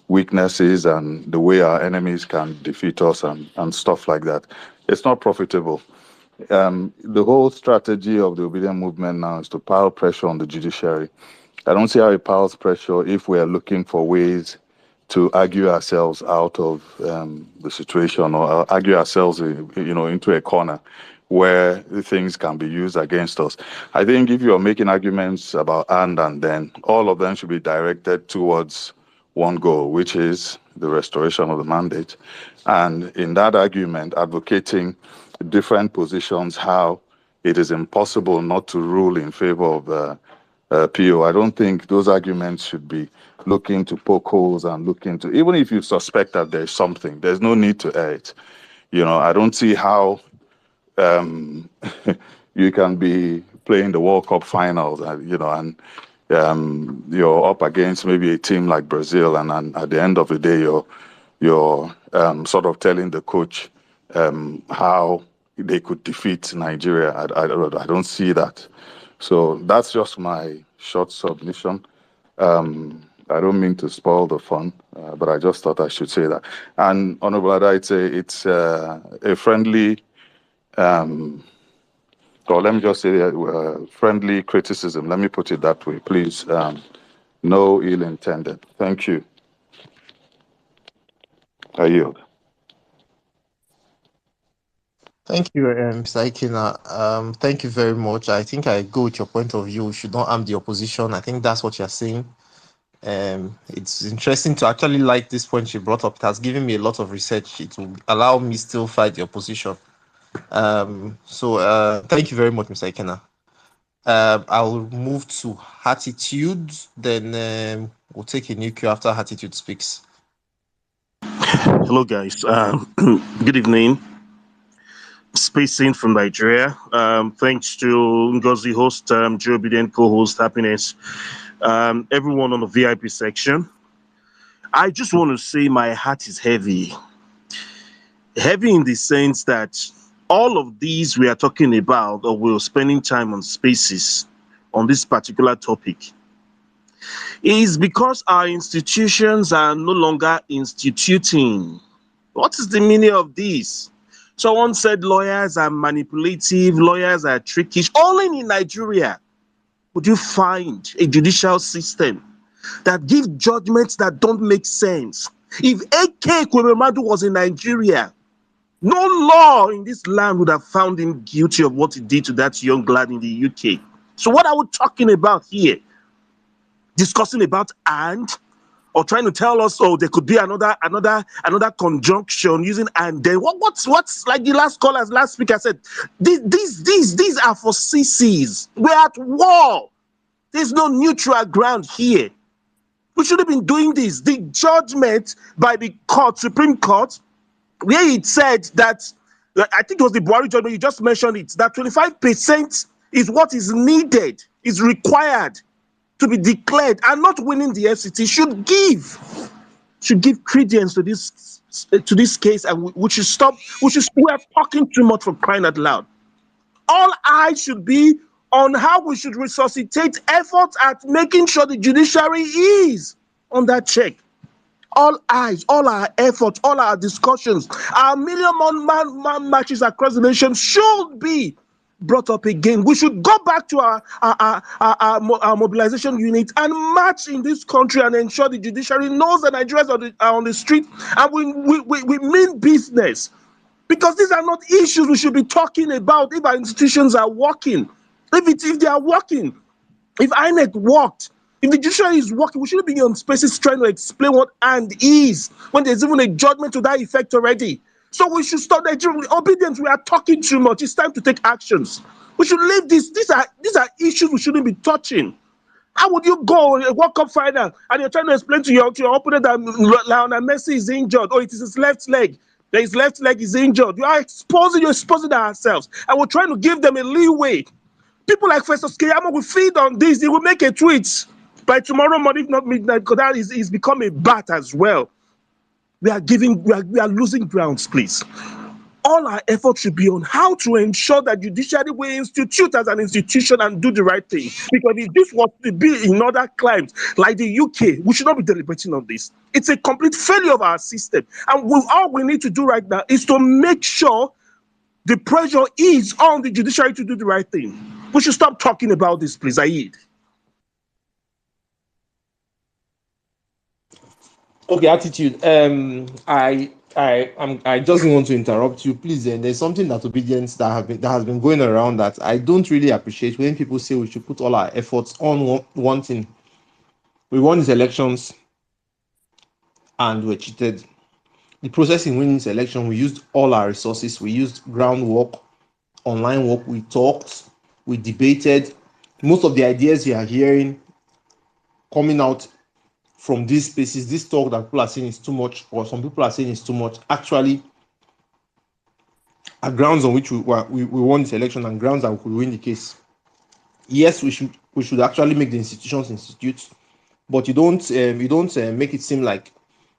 weaknesses and the way our enemies can defeat us and stuff like that. It's not profitable. The whole strategy of the obedient movement now is to pile pressure on the judiciary. I don't see how it piles pressure if we are looking for ways to argue ourselves out of the situation, or argue ourselves, into a corner where things can be used against us. I think if you're making arguments about and then, all of them should be directed towards one goal, which is the restoration of the mandate. And in that argument, advocating different positions, how it is impossible not to rule in favor of PO. I don't think those arguments should be looking to poke holes and look into, even if you suspect that there's something, there's no need to air it. I don't see how you can be playing the World Cup finals, and you're up against maybe a team like Brazil, and at the end of the day, you're sort of telling the coach how they could defeat Nigeria. I don't see that. So that's just my short submission. I don't mean to spoil the fun, but I just thought I should say that. And Honorable Ada, it's a friendly, or let me just say friendly criticism. Let me put it that way, please. No ill intended. Thank you. I yield. Thank you, Mr. Ikena. Thank you very much. I think I go with your point of view. We should not harm the opposition. I think that's what you're saying. It's interesting to actually like this point you brought up. It has given me a lot of research. It will allow me still fight the opposition. So thank you very much, Mr. Ikena. I'll move to Attitude, then we'll take a new queue after Attitude speaks. Hello, guys. Good evening. Spacing from Nigeria. Thanks to Ngozi host, Joe Biden co-host, Happiness, everyone on the VIP section. I just want to say my heart is heavy. Heavy in the sense that all of these we are talking about, or we're spending time on spaces on this particular topic, is because our institutions are no longer instituting. What is the meaning of this? Someone said lawyers are manipulative, lawyers are trickish. Only in Nigeria would you find a judicial system that gives judgments that don't make sense. If AK Kwememadu was in Nigeria, no law in this land would have found him guilty of what he did to that young lad in the UK. So what are we talking about here? Discussing about or trying to tell us, oh, there could be another conjunction using and then what's like the last caller, last speaker said, these are for CCs. We're at war. There's no neutral ground here. We should have been doing this. The judgment by the court, Supreme Court, where it said that, I think it was the Buhari judgment, you just mentioned it, that 25% is what is needed, is required to be declared, and not winning the FCT should give credence to this case, and we should stop. We are talking too much for crying out loud. All eyes should be on how we should resuscitate efforts at making sure the judiciary is on that check. All eyes, all our efforts, all our discussions, our million-man marches across the nation should be brought up again. We should go back to our mobilization unit and march in this country and ensure the judiciary knows that Nigerians are on the street, and we mean business. Because these are not issues we should be talking about if our institutions are working. If they are working, if INEC worked, if the judiciary is working, we shouldn't be on spaces trying to explain what and is when there's even a judgment to that effect already. So we should stop Nigerian obedience. We are talking too much. It's time to take actions. We should leave this. These are issues we shouldn't be touching. How would you go a World Cup final and you're trying to explain to your opponent that Lionel Messi is injured, or it is his left leg, that his left leg is injured? You're exposing ourselves, and we're trying to give them a leeway. People like Festus Keyamo will feed on this. He will make a tweet by tomorrow morning, if not midnight, because that is become a bat as well. We are losing grounds, please. All our efforts should be on how to ensure that judiciary will institute as an institution and do the right thing. Because if this was to be in other climes like the UK, we should not be deliberating on this. It's a complete failure of our system. And all we need to do right now is to make sure the pressure is on the judiciary to do the right thing. We should stop talking about this, please. Aid. Okay, attitude. I just want to interrupt you, please. And there's something that obedience that has been going around that I don't really appreciate when people say we should put all our efforts on one thing. We won these elections and we're cheated. The process in winning this election, we used all our resources. We used groundwork, online work. We talked, we debated. Most of the ideas you are hearing coming out from these spaces, this talk that people are saying is too much, or some people are saying is too much, actually are grounds on which we won this election and grounds that we could win the case. Yes, we should actually make the institutions institute, but you don't make it seem like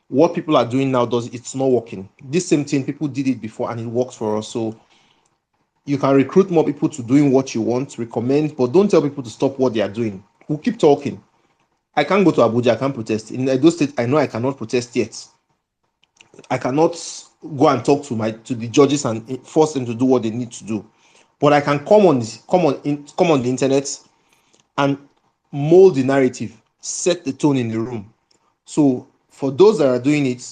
what people are doing now it's not working. This same thing, people did it before and it works for us. So you can recruit more people to doing what you want, recommend, but don't tell people to stop what they are doing. We'll keep talking. I can't go to Abuja, I can't protest. In Edo State, I know I cannot protest yet. I cannot go and talk to the judges and force them to do what they need to do. But I can come on the internet and mold the narrative, set the tone in the room. So for those that are doing it,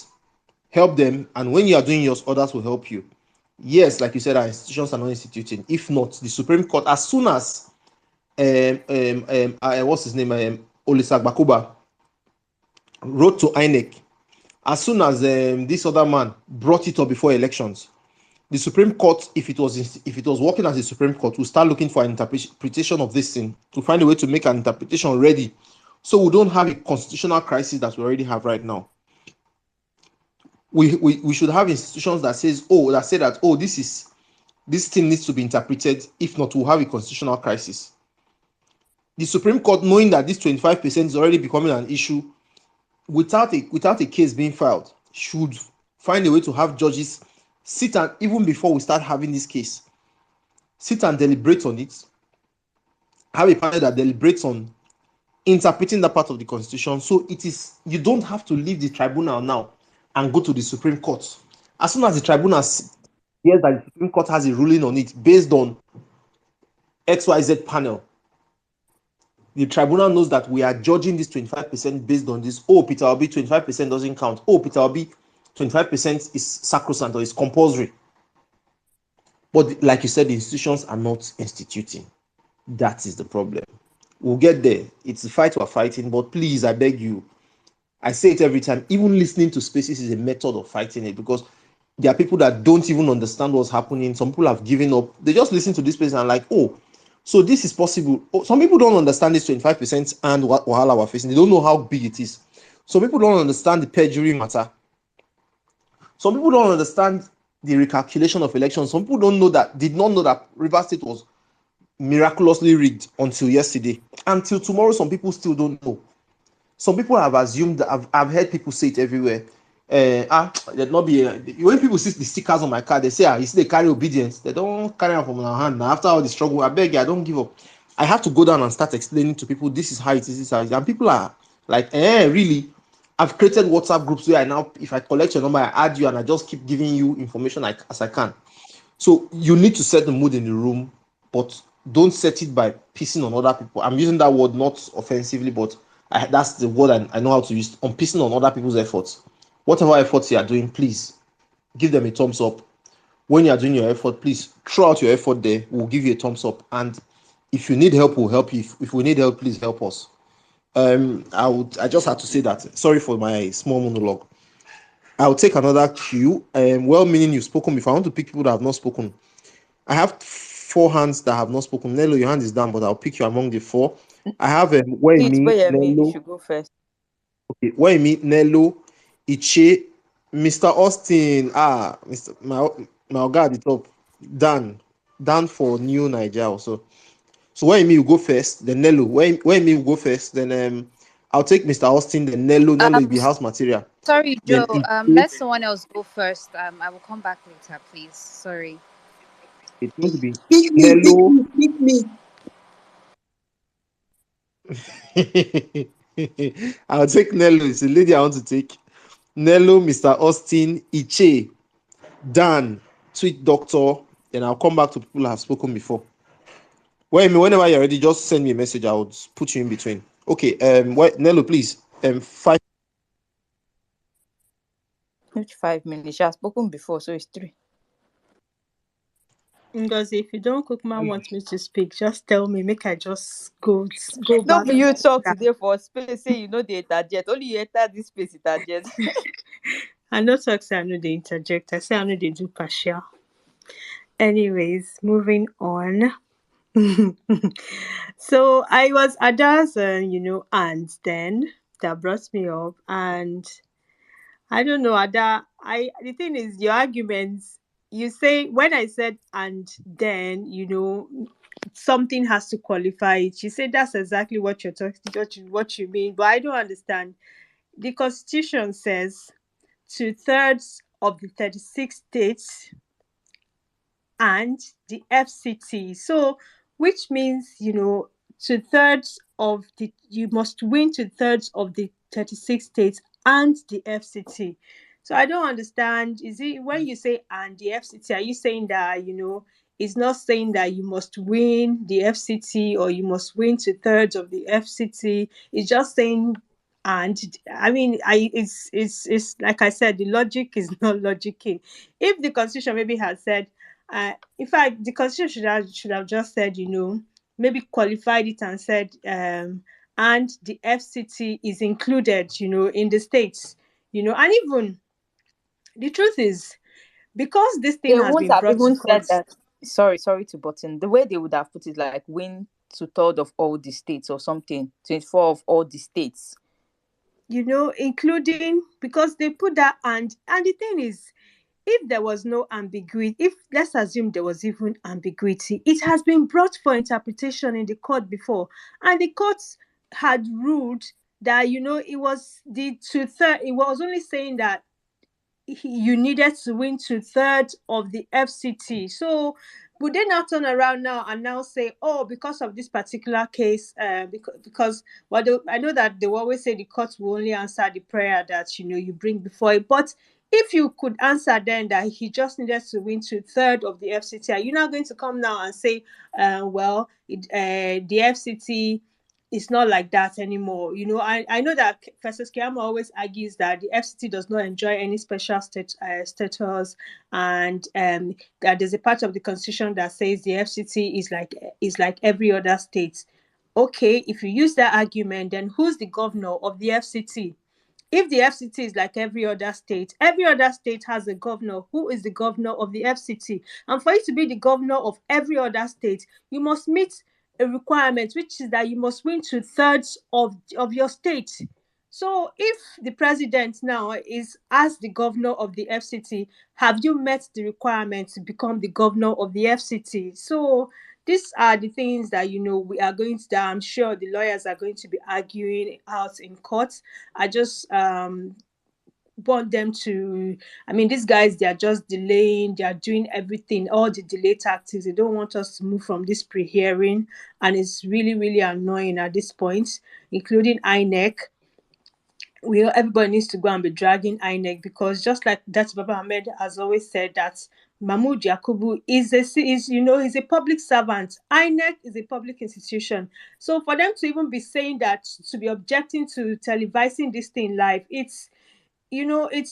help them. And when you are doing yours, others will help you. Yes, like you said, our institutions are not instituting. If not, the Supreme Court, as soon as what's his name, Olusegun wrote to INEC, as soon as this other man brought it up before elections, the Supreme Court, if it was working as a Supreme Court, will start looking for an interpretation of this thing to find a way to make an interpretation ready, so we don't have a constitutional crisis that we already have right now. We should have institutions that say that this thing needs to be interpreted. If not, we'll have a constitutional crisis. The Supreme Court, knowing that this 25% is already becoming an issue, without a case being filed, should find a way to have judges sit and, even before we start having this case, sit and deliberate on it. Have a panel that deliberates on interpreting that part of the Constitution. So you don't have to leave the tribunal now and go to the Supreme Court. As soon as the tribunal hears that the Supreme Court has a ruling on it based on XYZ panel, the tribunal knows that we are judging this 25% based on this. Oh, Peter Obi, 25% doesn't count. Oh, Peter Obi, 25% is sacrosanct or is compulsory. But like you said, the institutions are not instituting. That is the problem. We'll get there. It's a fight we're fighting, but please, I beg you, I say it every time, even listening to spaces is a method of fighting it, because there are people that don't even understand what's happening. Some people have given up. They just listen to this place and are like, oh, so this is possible. Some people don't understand this 25% and what wahala we're facing. They don't know how big it is. Some people don't understand the perjury matter. Some people don't understand the recalculation of elections. Some people did not know that Rivers State was miraculously rigged until yesterday. Until tomorrow, some people still don't know. Some people have assumed that I've heard people say it everywhere. There'd not be when people see the stickers on my car, they say, you see they carry obedience. They don't carry them from our hand. Now, after all the struggle, I beg you, I don't give up. I have to go down and start explaining to people, this is how it is, this is how it is. And people are like, really? I've created WhatsApp groups where if I collect your number, I add you and I just keep giving you information as I can. So you need to set the mood in the room, but don't set it by pissing on other people. I'm using that word not offensively, but that's the word I know how to use, on pissing on other people's efforts. Whatever efforts you are doing, please give them a thumbs up. When you are doing your effort, please throw out your effort there. We'll give you a thumbs up. And if you need help, we'll help you. If we need help, please help us. I just had to say that. Sorry for my small monologue. I'll take another cue. Well-meaning you've spoken before. I want to pick people that have not spoken. I have four hands that have not spoken. Nello, your hand is down, but I'll pick you among the four. I have Pete, Waymi, wait a minute, you Nello. should go first. Okay, Waymi, Nello, Iche, Mr. Austin. Mr. My guy at the top. Dan for New Nigeria also. So Waymi you go first, then Nello. Waymi you go first, then I'll take Mr. Austin, then Nello. Nello will be house material. Sorry, Then Joe. Iche, Let someone else go first. I will come back later, please. Sorry. it's going to be Pick me, pick Nello. me, pick me. I'll take Nello. It's the lady I want to take. Nello, Mr. Austin, Iche, Dan, Sweet Doctor. Then I'll come back to people who have spoken before. Whenever you're ready, just send me a message. I'll put you in between. Okay. Nello, please. 5. Which 5 minutes? She has spoken before, so it's 3. Ngozi, if you don't cook man want me to speak, just tell me. Make I just go No, back. but you talk today for space. Say you know the interjet. Only you enter this space interjet. I no talk say I know they interject. I say I know they do partial. Anyways, moving on. So I was Ada's, aunt then that brought me up, and I don't know, Ada. The thing is, your arguments. You say when I said and then, something has to qualify it. She said that's exactly what you're talking, what you mean, but I don't understand. The Constitution says 2/3 of the 36 states and the FCT. So, which means, 2/3 of you must win 2/3 of the 36 states and the FCT. So, I don't understand. Is it when you say and the FCT, are you saying that, it's not saying that you must win the FCT or you must win 2/3 of the FCT? It's just saying and I mean, it's like I said, the logic is not logicking. If the constitution maybe had said, in fact, the constitution should have just said, maybe qualified it and said, and the FCT is included, in the states, and even the truth is, because this thing They has won't been have brought to even said court. that. Sorry to button. The way they would have put it, like win 2/3 of all the states or something, 24 of all the states. Including, because they put that and the thing is, if there was no ambiguity, if let's assume there was even ambiguity, it has been brought for interpretation in the court before, and the courts had ruled that it was the 2/3. It was only saying that you needed to win 2/3 of the FCT. So would they now turn around now and now say, oh, because of this particular case, because I know that they will always say the court will only answer the prayer that you bring before it. But if you could answer then that he just needed to win 2/3 of the FCT, are you now going to come now and say, the FCT it's not like that anymore. I know that Professor Kiyama always argues that the FCT does not enjoy any special status, and that there's a part of the constitution that says the FCT is like every other state. Okay, if you use that argument, then who's the governor of the FCT? If the FCT is like every other state has a governor. Who is the governor of the FCT? And for you to be the governor of every other state, you must meet a requirement, which is that you must win 2/3 of your state. So if the president now is as the governor of the FCT, have you met the requirement to become the governor of the FCT? So these are the things that we are going to, that I'm sure the lawyers are going to be arguing out in court. I just want them to, I mean, these guys, they are just delaying, they are doing everything, all the delay tactics. They don't want us to move from this pre-hearing, and it's really, really annoying at this point, including INEC. Everybody needs to go and be dragging INEC, because just like that Baba Ahmed has always said, that Mahmoud Yakubu is a public servant. INEC is a public institution. So for them to even be saying that, to be objecting to televising this thing live, it's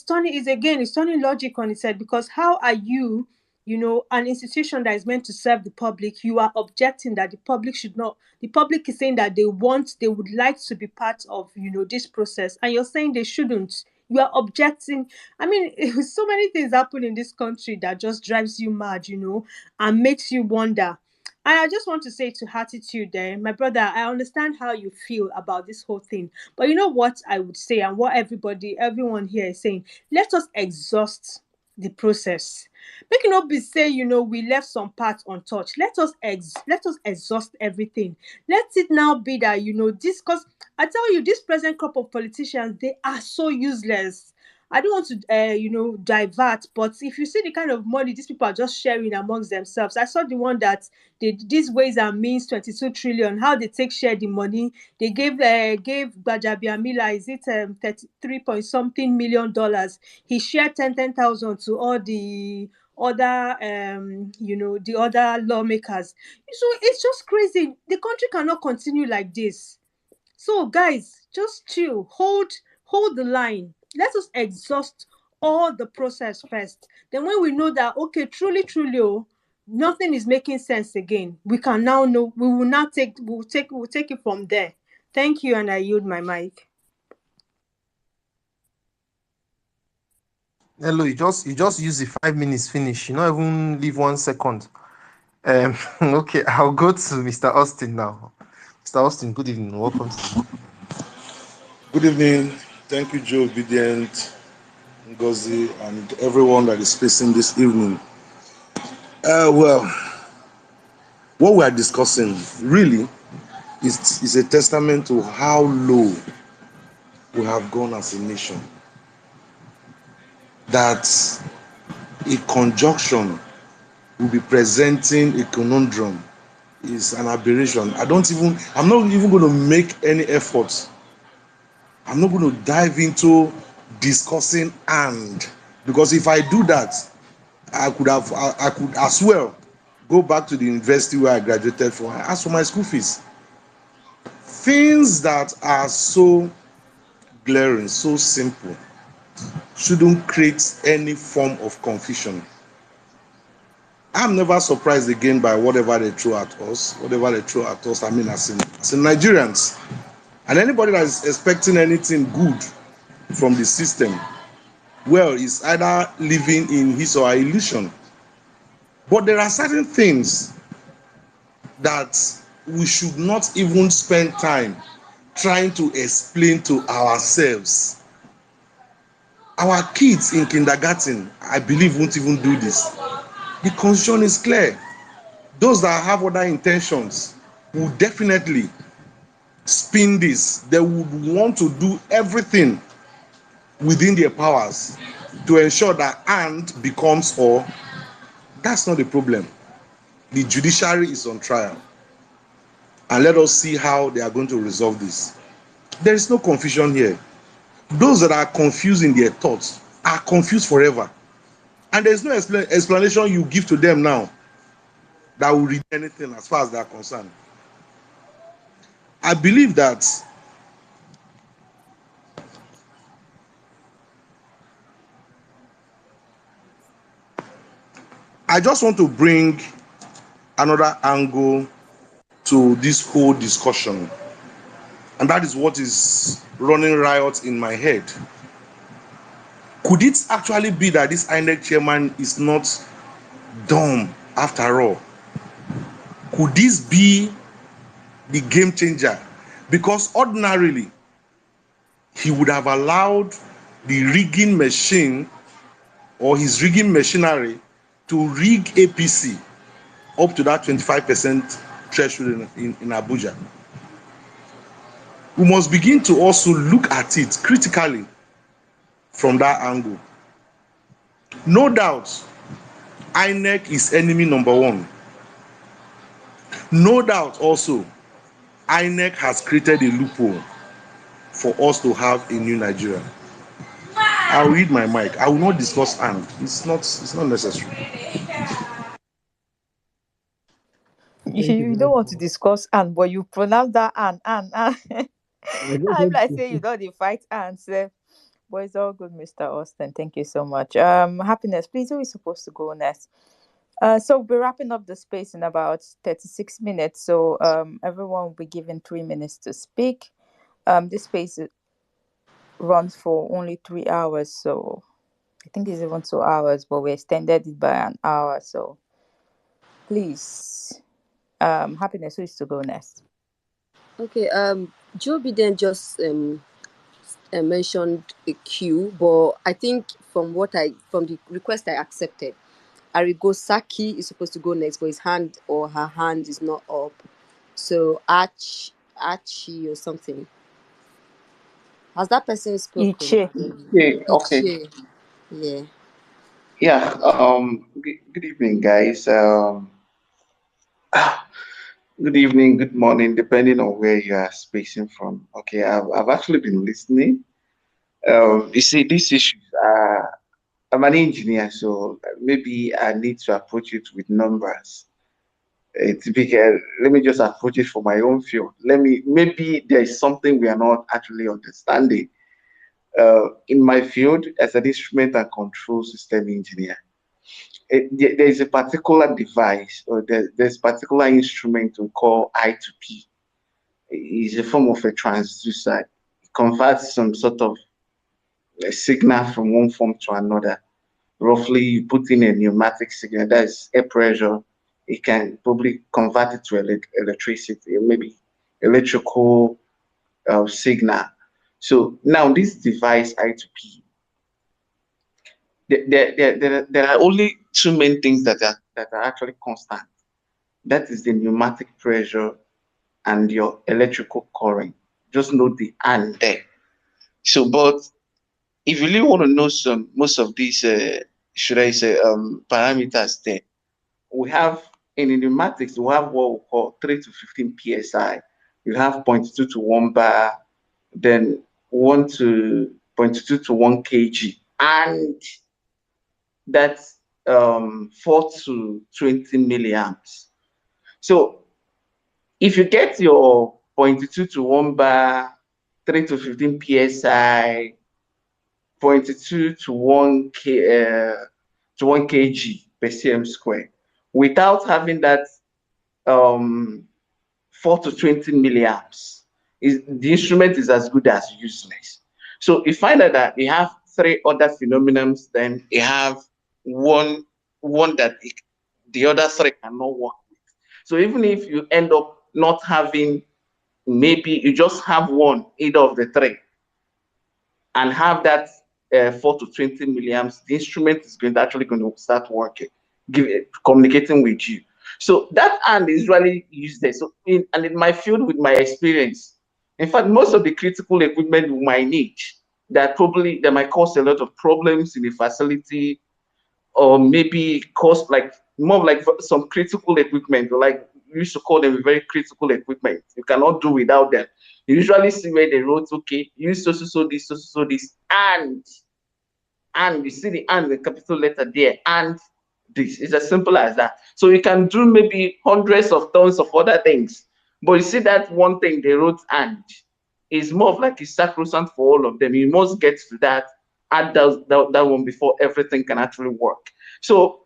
turning logic on its head, because how are you, an institution that is meant to serve the public, you are objecting that the public should not, the public is saying that they would like to be part of, this process, and you're saying they shouldn't. You are objecting. I mean, so many things happen in this country that just drives you mad, and makes you wonder, And I just want to say to Attitude there, my brother, I understand how you feel about this whole thing. But you know what I would say, and what everyone here is saying, let us exhaust the process. Make it not be say, we left some parts untouched. Let us exhaust everything. Let it now be that, this, because I tell you, this present crop of politicians, they are so useless. I don't want to, divert, but if you see the kind of money these people are just sharing amongst themselves, I saw the one that these Ways and Means 22 trillion, how they take share the money. They gave Gbajabiamila, is it 33 point something $million. He shared 10,000 to all the other the other lawmakers. So it's just crazy. The country cannot continue like this. So guys, just chill, hold the line. Let us exhaust all the process first. Then when we know that, okay, truly, oh, nothing is making sense again, we can now know, we will now we'll take it from there. Thank you, and I yield my mic. Hello, you just use the 5 minutes finish. You not even leave 1 second. Okay, I'll go to Mr. Austin now. Mr. Austin, good evening. Welcome to the Good evening. Thank you, Joe Obedient, Ngozi, and everyone that is facing this evening. Well, what we are discussing really is a testament to how low we have gone as a nation. That a conjunction will be presenting a conundrum is an aberration. I'm not even going to make any efforts. I'm not going to dive into discussing because if I do that, I could as well go back to the university where I graduated from and ask for my school fees. Things that are so glaring, so simple, shouldn't create any form of confusion. I'm never surprised again by whatever they throw at us. I mean, as in Nigerians. And anybody that is expecting anything good from the system, well, is either living in his or her illusion. But there are certain things that we should not even spend time trying to explain to ourselves. Our kids in kindergarten, I believe, won't even do this. The constitution is clear. Those that have other intentions will definitely spin this. They would want to do everything within their powers to ensure that and becomes or. That's not the problem. The judiciary is on trial. And let us see how they are going to resolve this. There is no confusion here. Those that are confused in their thoughts are confused forever. And there is no explanation you give to them now that will read anything as far as they are concerned. I believe that I just want to bring another angle to this whole discussion. And that is what is running riot in my head. Could it actually be that this INEC chairman is not dumb after all? Could this be the game changer? Because ordinarily, he would have allowed the rigging machine or his rigging machinery to rig APC up to that 25% threshold in Abuja. We must begin to also look at it critically from that angle. No doubt, INEC is enemy number one. No doubt also, INEC has created a loophole for us to have a new Nigeria. I'll read my mic. I will not discuss and. It's not necessary. You Thank you you very don't want to much. discuss and but you pronounce that and. I just I'm want like to say you say, don't dey fight ants. But it's all good, Mr. Austin. Thank you so much. Happiness, please, who is supposed to go next? So we're wrapping up the space in about 36 minutes. So everyone will be given 3 minutes to speak. This space runs for only 3 hours, so I think it's even 2 hours, but we extended it by an hour. So please, Happiness, who is to go next? Okay. Joe Biden just mentioned a queue, but I think from the request I accepted, Arigo Saki is supposed to go next, but his hand or her hand is not up. So Archie or something. Has that person spoken? Iche. Okay, okay. Ichie. Yeah. Yeah, good evening, guys. Good evening, good morning, depending on where you are spacing from. Okay, I've actually been listening. You see, these issues are, I'm an engineer, so maybe I need to approach it with numbers. It's because let me just approach it for my own field. Maybe there is something we are not actually understanding. In my field as an instrument and control system engineer, there is a particular device or there's a particular instrument we call I2P. It's a form of a transducer. It converts some sort of a signal from one form to another. Roughly, you put in a pneumatic signal, that is air pressure. It can probably convert it to electricity, maybe electrical signal. So now this device I2P, there are only two main things that are actually constant. That is the pneumatic pressure and your electrical current. Just know the and there. So, but if you really want to know some most of these, should I say, parameters there, we have in the pneumatics, we have what we call 3 to 15 psi. You have zero point 0.2 to 1 bar, then 1 to 0.2 to 1 kg, and that's 4 to 20 milliamps. So if you get your 0.2 to 1 bar, 3 to 15 psi, 0.2 to 1 to 1 kg per cm square, without having that 4 to 20 milliamps, the instrument is as good as useless. So you find out that you have three other phenomena, then you have one that the other three cannot work with. So even if you end up not having, maybe you just have one, either of the three, and have that 4 to 20 milliamps, the instrument is actually going to start working, communicating with you. So that and is really useless. So in my field, with my experience, in fact, most of the critical equipment we might need that might cause a lot of problems in the facility, or maybe cause like more like some critical equipment, like we used to call them very critical equipment. You cannot do without them. You usually see where they wrote, okay, use so this, and you see the and the capital letter there, and this is as simple as that. So you can do maybe hundreds of tons of other things, but you see that one thing they wrote and is more of like a sacrosanct for all of them. You must get to that, add that one before everything can actually work. So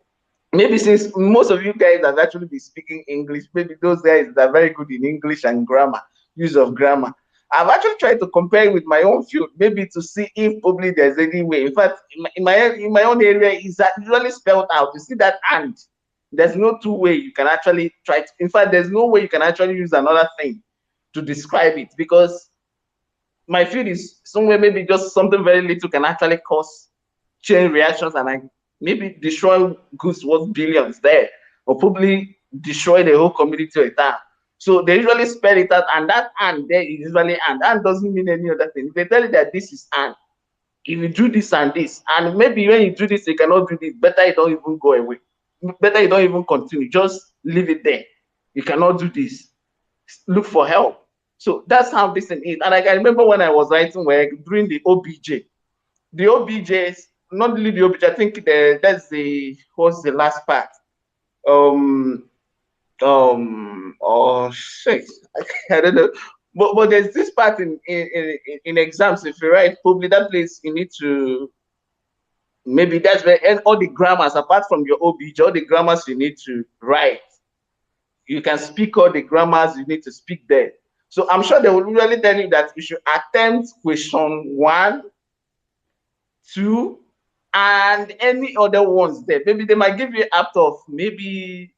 maybe since most of you guys have actually been speaking English, maybe those guys that are very good in English and grammar, use of grammar, I've actually tried to compare with my own field, maybe to see if probably there's any way. In fact, in my own area, is that usually spelled out. You see that and there's no two way you can actually try to. In fact, there's no way you can actually use another thing to describe it, because my field is somewhere maybe just something very little can actually cause chain reactions and maybe destroy goods worth billions there, or probably destroy the whole community or town. So they usually spell it out, and that and there is usually and doesn't mean any other thing. If they tell you that this is and, if you do this and this, and maybe when you do this, you cannot do this, better you don't even go away. Better you don't even continue. Just leave it there. You cannot do this. Look for help. So that's how this thing is. And I can remember when I was writing work during the OBJ. The OBJs, not really the OBJ, I think that's what's the last part? Oh shit, I don't know. But there's this part in exams. If you write probably that place, you need to, maybe that's where, and all the grammars apart from your OBJ, all the grammars you need to write. You can speak all the grammars you need to speak there. So I'm sure they will really tell you that you should attempt question 1, 2, and any other ones there. Maybe they might give you out of maybe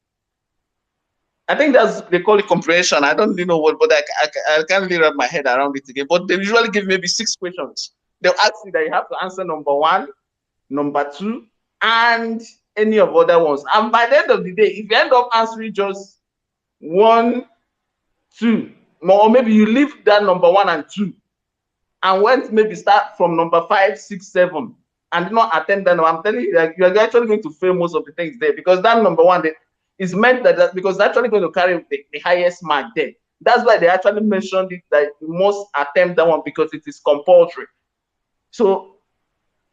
I think that's, they call it comprehension. I don't really know what, but I can't really wrap my head around it again. But they usually give maybe 6 questions. They'll ask you that you have to answer number 1, number 2, and any of other ones. And by the end of the day, if you end up answering just 1, 2, or maybe you leave that number 1 and 2, and went maybe start from number 5, 6, 7, and did not attend that, I'm telling you that you're actually going to fail most of the things there, because that number 1 is meant that because they're actually going to carry the highest mark there. That's why they actually mentioned it that you must attempt that one, because it is compulsory. So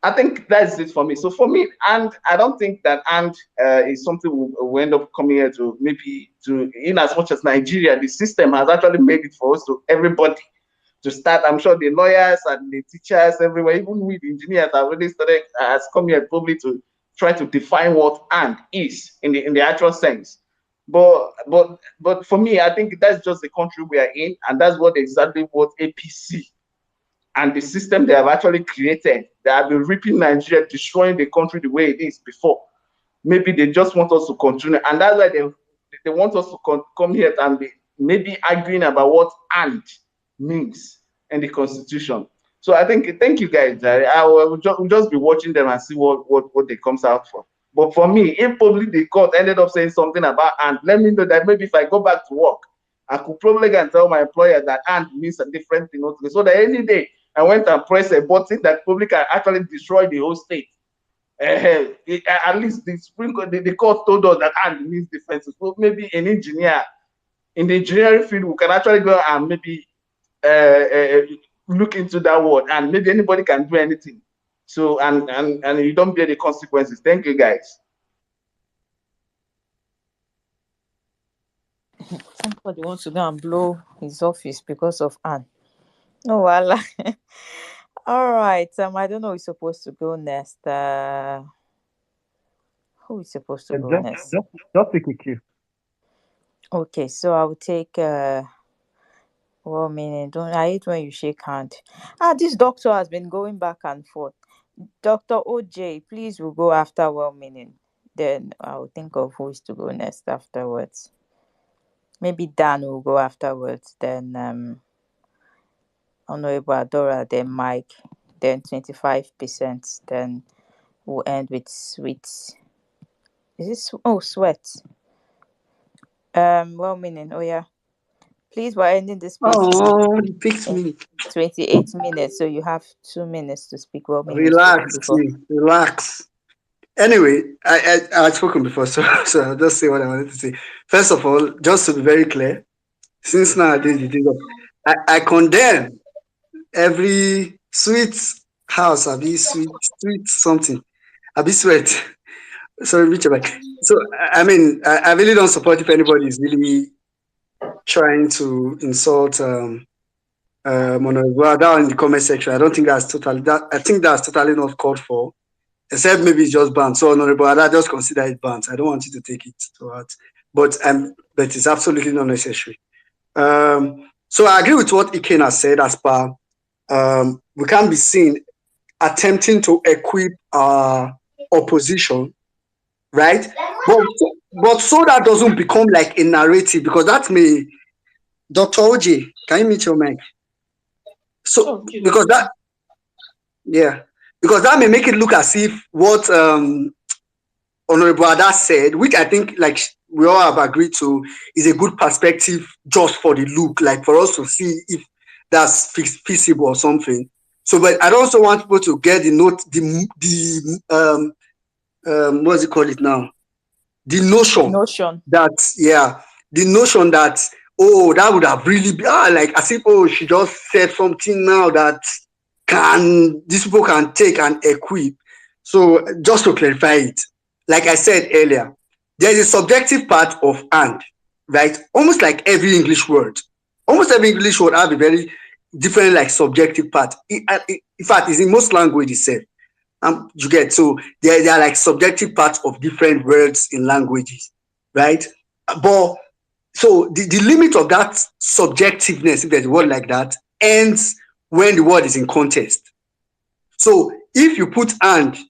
I think that's it for me. So for me, and I don't think that is something we'll end up coming here to, maybe to, in as much as Nigeria, the system has actually made it for us to everybody to start. I'm sure the lawyers and the teachers everywhere, even with engineers, have already started, has come here probably to try to define what "and" is in the actual sense. But for me, I think that's just the country we are in, and that's what exactly what APC and the system they have actually created, they have been ripping Nigeria, destroying the country the way it is before. Maybe they just want us to continue, and that's why they want us to come here and be maybe arguing about what "and" means in the constitution. So I think, thank you guys. I will just be watching them and see what they comes out for. But for me, if probably the court ended up saying something about "and," let me know that maybe if I go back to work, I could probably go and tell my employer that "and" means a different thing altogether. So that any day I went and pressed a button that probably can actually destroy the whole state. At least the Supreme Court, the court told us that "and" means different. So maybe an engineer in the engineering field, we can actually go and maybe look into that word, and maybe anybody can do anything. So and you don't bear the consequences. Thank you, guys. Somebody wants to go and blow his office because of Anne. No, well, all right. I don't know who's supposed to go next. Who is supposed to go next? Just take a cue. Okay, so I will take 1 minute. Don't I hate when you shake hand. This doctor has been going back and forth. Dr. OJ, please, we'll go after 1 minute. Then I'll think of who is to go next afterwards. Maybe Dan will go afterwards. Then Honorable Adora, then Mike, then 25%. Then we'll end with Sweet. Is this Sweat? 1 minute. Oh yeah. Please, we're ending this space Oh, it picked in me. 28 minutes, so you have 2 minutes to speak. 1 minute Relax, before. relax. Anyway, I had spoken before, so I'll just say what I wanted to say. First of all, just to be very clear, since nowadays I condemn every sweet house, I be sweet something, I be sweat. Sorry, Richard. So I mean, I really don't support if anybody is really trying to insult Monoivoa down in the comment section. I don't think that's totally that. I think that's totally not called for. Except maybe it's just banned. So Honorable Ada, just consider it banned. I don't want you to take it to heart. But it's absolutely not necessary. So I agree with what Iken has said as per we can't be seen attempting to equip our opposition, right? But so that doesn't become like a narrative, because that may Dr. OJ, can you meet your mic? So because that because that may make it look as if what Honorable Ada said, which I think like we all have agreed to, is a good perspective just for the look, like for us to see if that's feasible or something. So, but I also want people to get the what's it called it now? The notion that the notion that that would have really been like as if she just said something now that these people can take and equip. So just to clarify it, like I said earlier, there is a subjective part of "and," right? Almost like every English word. Almost every English word have a very different like subjective part. In fact, it's in most languages. You get, so there are like subjective parts of different words in languages, right? But so the limit of that subjectiveness, if there's a word like that, ends when the word is in context. So if you put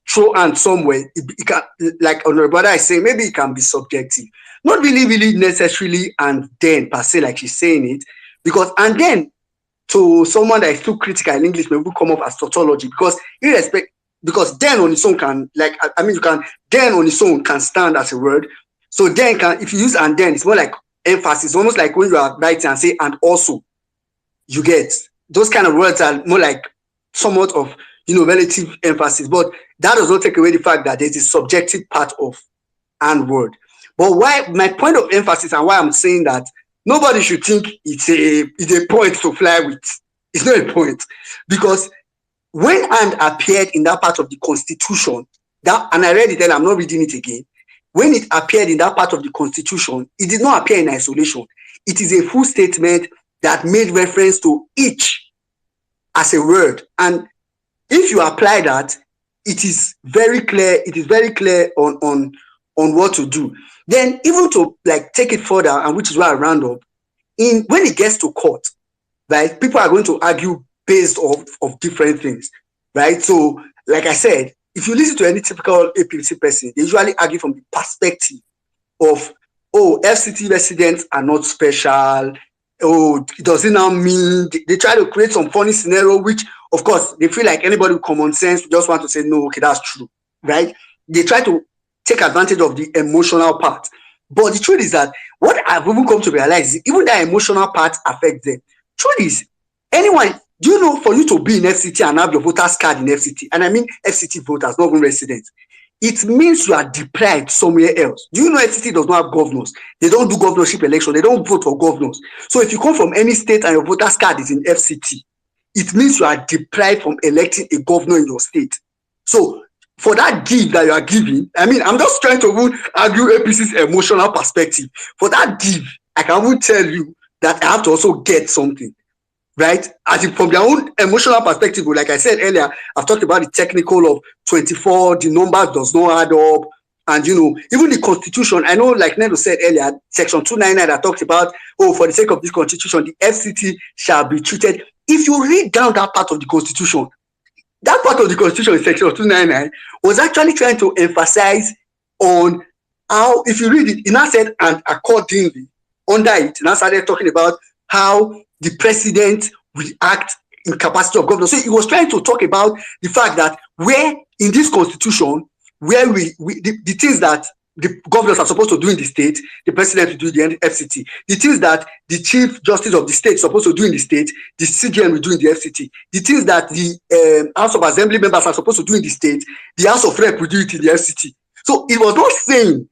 throw "and" somewhere, it can, like Honorable Brother is saying, maybe it can be subjective. Not really necessarily and then per se, like she's saying it, because and then to someone that is too critical in English may come up as tautology, because then on its own can, like, I mean, you can, then on its own can stand as a word. So then can, if you use and then, it's more like emphasis, almost like when you are writing and say and also, you get those kind of words are more like somewhat of, relative emphasis, but that does not take away the fact that there's a subjective part of and word. But why my point of emphasis and why I'm saying that nobody should think it's a point to fly with. It's not a point, because when and appeared in that part of the Constitution, that, and I read it and I'm not reading it again. When it appeared in that part of the Constitution, it did not appear in isolation. It is a full statement that made reference to each as a word. And if you apply that, it is very clear. It is very clear on what to do. Then even to like take it further, and which is why I round up, when it gets to court, right, people are going to argue based of different things, right? So, like I said, if you listen to any typical APC person, they usually argue from the perspective of, oh, FCT residents are not special. Oh, does it now mean they try to create some funny scenario, which of course they feel like anybody with common sense just want to say, no, okay, that's true, right? They try to take advantage of the emotional part. But the truth is that what I've even come to realize is even that emotional part affects them. Truth is, anyone, do you know, for you to be in FCT and have your voters card in FCT, and I mean FCT voters, not even residents, it means you are deprived somewhere else. Do you know FCT does not have governors? They don't do governorship election. They don't vote for governors. So if you come from any state and your voters card is in FCT, it means you are deprived from electing a governor in your state. So for that gift that you are giving, I mean, I'm just trying to argue APC's emotional perspective. For that gift, I can even tell you that I have to also get something, right? As in from their own emotional perspective, like I said earlier, I've talked about the technical of 24, the number does not add up. And, even the Constitution, I know, like Nendo said earlier, Section 299 that talks about, oh, for the sake of this Constitution, the FCT shall be treated. If you read down that part of the Constitution, that part of the Constitution in Section 299 was actually trying to emphasize on how, if you read it, it now said, and accordingly, under it now started talking about how the president will act in capacity of governor. So he was trying to talk about the fact that where in this Constitution, where the things that the governors are supposed to do in the state, the president will do in the FCT. The things that the chief justice of the state is supposed to do in the state, the CJN will do in the FCT. The things that the House of Assembly members are supposed to do in the state, the House of Rep will do it in the FCT. So it was not saying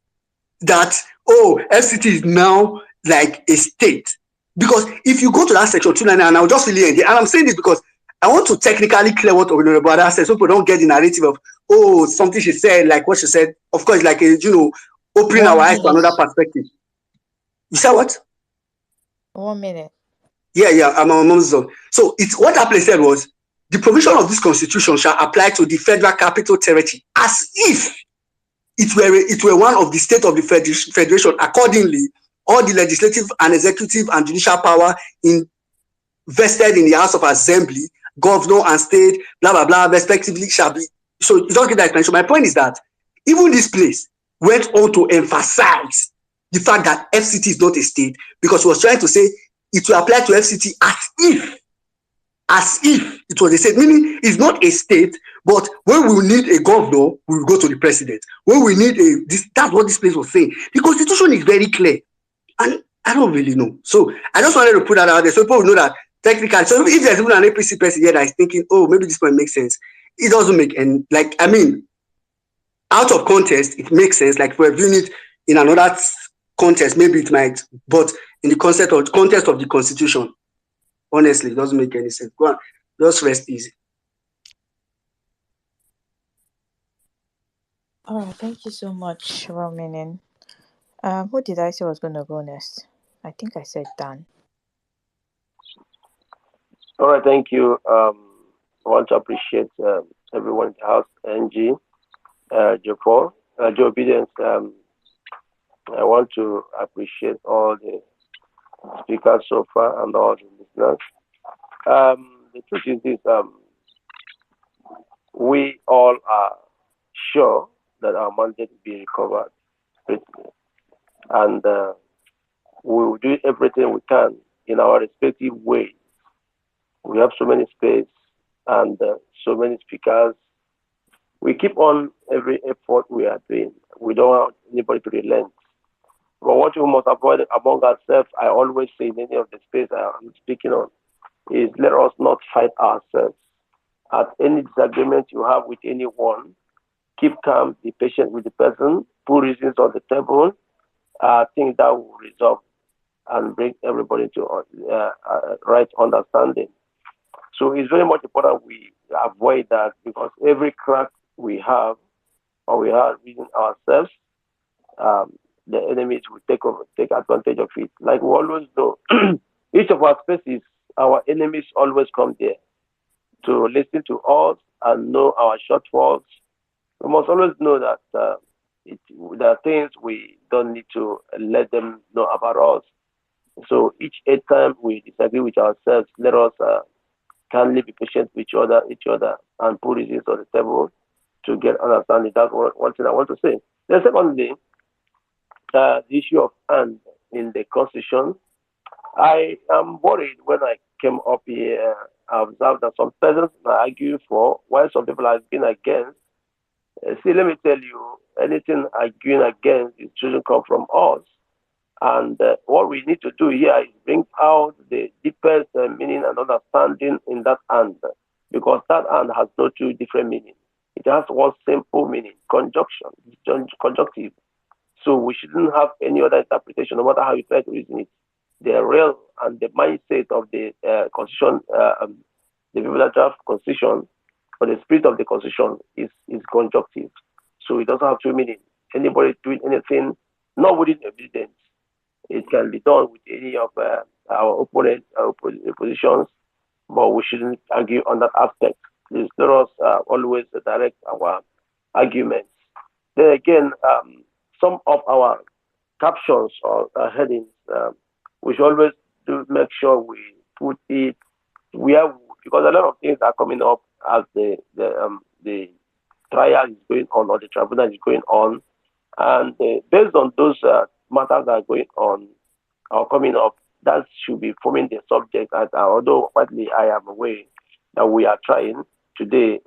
that, oh, FCT is now like a state. Because if you go to that Section 299, and I'll just really end it, and I'm saying this because I want to technically clear what Honorable Ada said, so people don't get the narrative of, oh, something she said, like what she said. Of course, like, opening our eyes to another perspective. You said what? 1 minute. Yeah, I'm almost done. So it's what that place said was, the provision of this Constitution shall apply to the Federal Capital Territory as if it were one of the state of the Federation. Accordingly, all the legislative and executive and judicial power vested in the House of Assembly, governor and state, blah, blah, blah, respectively shall be. So you don't get that explanation. My point is that even this place went on to emphasize the fact that FCT is not a state, because he was trying to say it will apply to FCT as if it was a state, meaning it's not a state, but when we need a governor, we will go to the president. When we need that's what this place was saying. The Constitution is very clear. And I don't really know. So I just wanted to put that out there so people will know that technically. So if there's even an APC person here that is thinking, oh, maybe this point makes sense, it doesn't make any, like, I mean, out of context, it makes sense. Like, if we're viewing it in another context, maybe it might, but in the context of the Constitution, honestly, it doesn't make any sense. Go on, just rest easy. All right, thank you so much, Rominin. Who did I say was going to go next? I think I said Dan. All right, thank you. I want to appreciate everyone in the house, NG, Joe Obedience. I want to appreciate all the speakers so far and all the listeners. The truth is this, we all are sure that our mandate will be recovered. and we will do everything we can in our respective ways. We have so many space and so many speakers. We keep on every effort we are doing. We don't want anybody to relent. But what we must avoid among ourselves, I always say in any of the space I'm speaking on, is let us not fight ourselves. At any disagreement you have with anyone, keep calm, be patient with the person, put reasons on the table. I think that will resolve and bring everybody to right understanding. So it's very much important we avoid that because every crack we have or we have within ourselves, um, the enemies will take advantage of it. Like we always know, each of our spaces, our enemies always come there to listen to us and know our shortfalls. We must always know that there are things we don't need to let them know about us. So each time we disagree with ourselves, let us kindly be patient with each other, and put reasons on the table to get understanding. That's one thing I want to say. Then secondly, the issue of and in the constitution, I am worried when I came up here. I observed that some persons are arguing for, while some people have been against. See, let me tell you, anything arguing against is shouldn't come from us. And what we need to do here is bring out the deepest meaning and understanding in that and, because that and has no two different meanings. It has one simple meaning, conjunction, conjunctive. So we shouldn't have any other interpretation, no matter how you try to reason it. The real and the mindset of the constitution, the people that draft constitution, or the spirit of the constitution is conjunctive. So it doesn't have two meanings. Anybody doing anything not within evidence, it can be done with any of our opponents, our positions, but we shouldn't argue on that aspect. Please let us always direct our arguments. Then again, some of our captions or headings, we should always do make sure we put it where, because a lot of things are coming up as the trial is going on or the tribunal is going on, and based on those matters that are going on or coming up, that should be forming the subject. And although partly I am aware that we are trying today,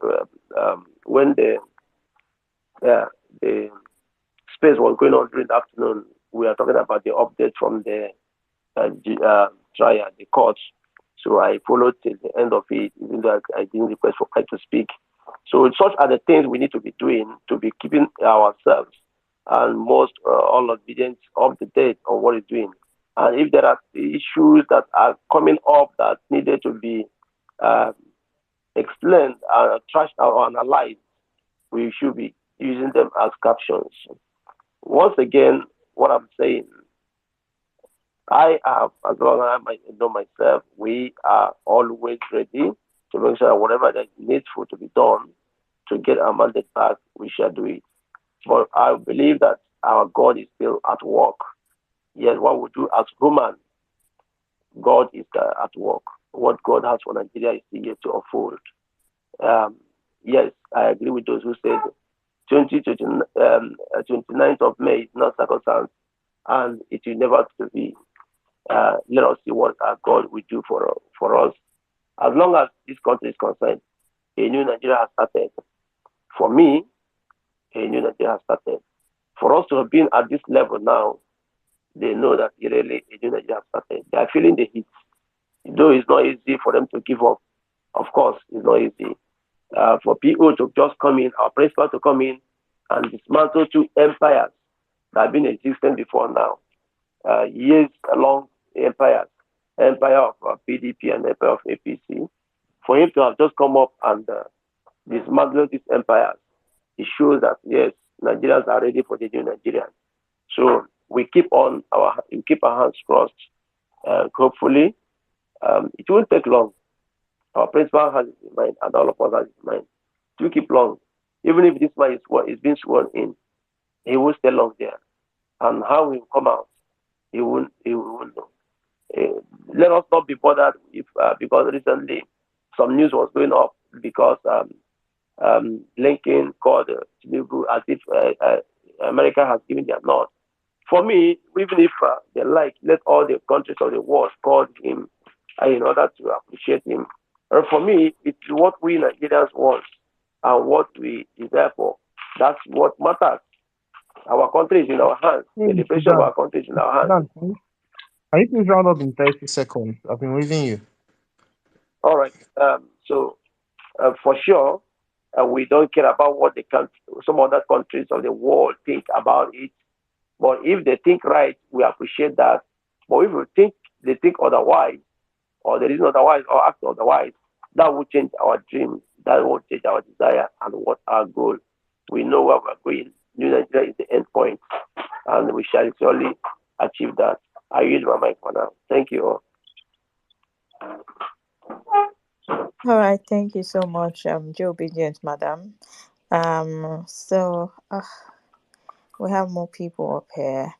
when the space was going on during the afternoon, we are talking about the update from the trial, the court. So I followed till the end of it, even though I didn't request for time to speak. So such are the things we need to be doing to be keeping ourselves and most all obedient up to date on what is doing. And if there are issues that are coming up that needed to be uh, explained, trashed out, or analyzed, we should be using them as captions. Once again, what I'm saying, I have, as long as I know myself, we are always ready to make sure that whatever that is needful to be done to get our mandate back, we shall do it. But I believe that our God is still at work. Yes, what we do as human, God is at work. What God has for Nigeria is still yet to unfold. Um, yes, I agree with those who said 29th of May is not circumstance, and it will never to be. Let us see what our God will do for us. As long as this country is concerned, a new Nigeria has started. For me, a new Nigeria has started. For us to have been at this level now, they know that really a new Nigeria has started. They are feeling the heat. Though it's not easy for them to give up. Of course, it's not easy. For people to just come in, our principal to come in and dismantle two empires that have been existing before now. Years long empires, empire of PDP and empire of APC. For him to have just come up and dismantle these empires, it shows that yes, Nigerians are ready for the new Nigerian. So we keep our hands crossed. Hopefully, it won't take long. Our principal has it in mind, and all of us has it in mind. It will keep long. Even if this man is being sworn in, he will stay long there. And how he will come out, he won't know. Let us not be bothered if because recently some news was going up because Lincoln called Tinubu as if America has given their nod For me, even if they like, let all the countries of the world call him in order to appreciate him. For me, it's what we Nigerians want and what we desire for. That's what matters. Our country is in our hands. The Hey, liberation of Sudan, our country is in our hands. Sudan, can you please round up in 30 seconds? I've been waiting you. All right. So for sure, we don't care about what some other countries of the world think about it. But if they think right, we appreciate that. But if they think otherwise, or there is otherwise, or act otherwise, that will change our dreams. That will change our desire and what our goal. We know where we're going. New Nigeria is the end point, and we shall surely achieve that. I use my mic for now. Thank you all. All right, thank you so much, Joe Obedient, madam. So we have more people up here.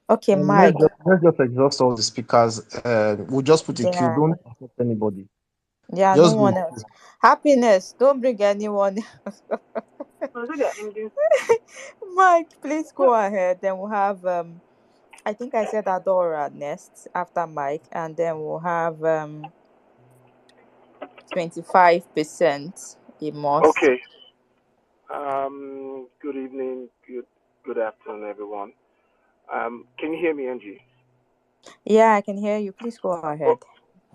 Okay, Mike. Let's just exhaust all the speakers. We'll just put a queue. Yeah, Don't accept anybody. yeah, no Just one go. else. Happiness, don't bring anyone else. Mike, please go ahead. Then we'll have I think I said Adora next after Mike, and then we'll have 25% Emos. Okay. Good evening. Good afternoon, everyone. Can you hear me, Angie? Yeah, I can hear you. Please go ahead.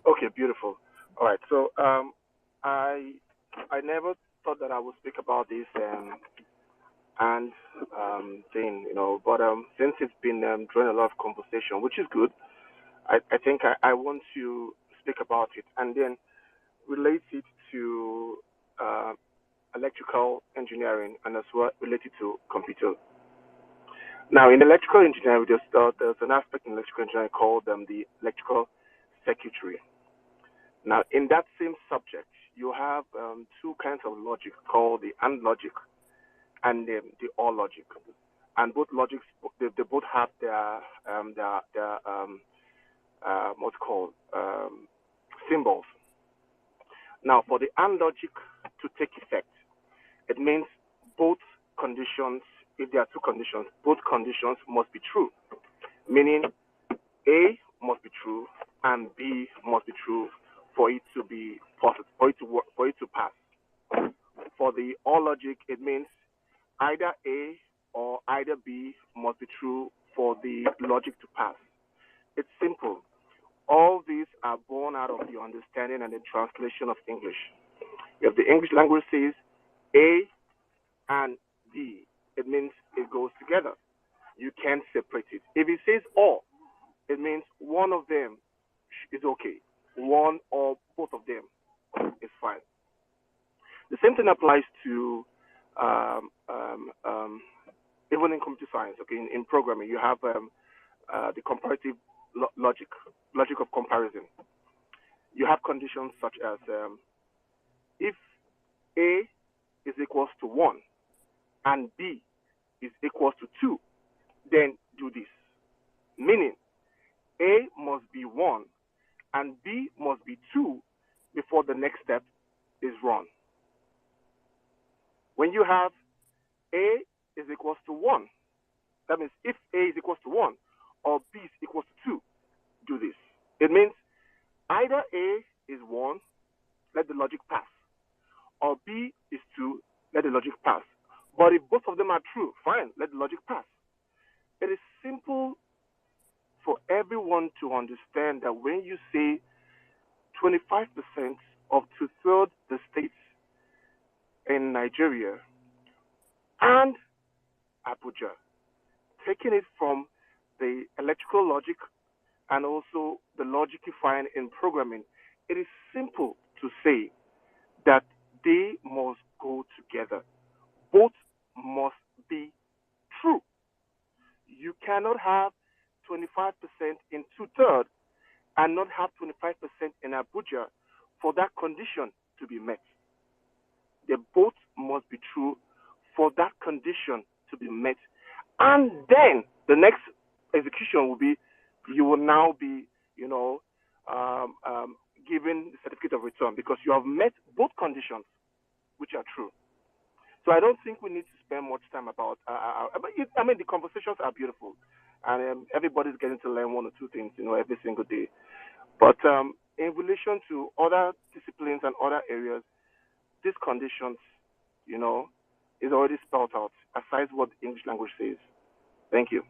Okay, beautiful. All right. So I never thought that I would speak about this and thing, but since it's been drawing a lot of conversation, which is good, I think I want to speak about it and then relate it to uh, electrical engineering and as well related to computer. Now, in electrical engineering, there's an aspect in electrical engineering called the electrical circuitry. Now, in that same subject, you have two kinds of logic called the AND logic and the OR logic. And both logics, they both have their what's called symbols. Now, for the AND logic to take effect, it means both conditions, if there are two conditions, both conditions must be true, meaning A must be true and B must be true for it to be possible, for it to work, for it to pass. For the OR logic, it means either A or either B must be true for the logic to pass. It's simple. All these are born out of the understanding and the translation of English. If the English language says A and B, it means it goes together. You can't separate it. If it says or, it means one of them is okay. One or both of them is fine. The same thing applies to even in computer science. Okay, in programming, you have the comparative logic of comparison. You have conditions such as if A is equals to 1 and B is equals to 2, then do this. Meaning, A must be 1 and B must be 2 before the next step is run. When you have A is equals to 1, that means if A is equals to 1 or B is equals to 2, do this. It means either A is 1, let the logic pass, or B is 2, let the logic pass. But if both of them are true, fine, let the logic pass. It is simple for everyone to understand that when you say 25% of two-thirds the states in Nigeria and Abuja, taking it from the electrical logic and also the logic you find in programming, it is simple to say that they must go together. Both must be true. You cannot have 25% in two-thirds and not have 25% in Abuja for that condition to be met. They both must be true for that condition to be met. And then the next execution will be you will now be, given the certificate of return because you have met both conditions which are true. So I don't think we need to spend much time about. I mean, the conversations are beautiful, and everybody's getting to learn one or two things, every single day. But in relation to other disciplines and other areas, these conditions, you know, is already spelled out, aside what the English language says. Thank you.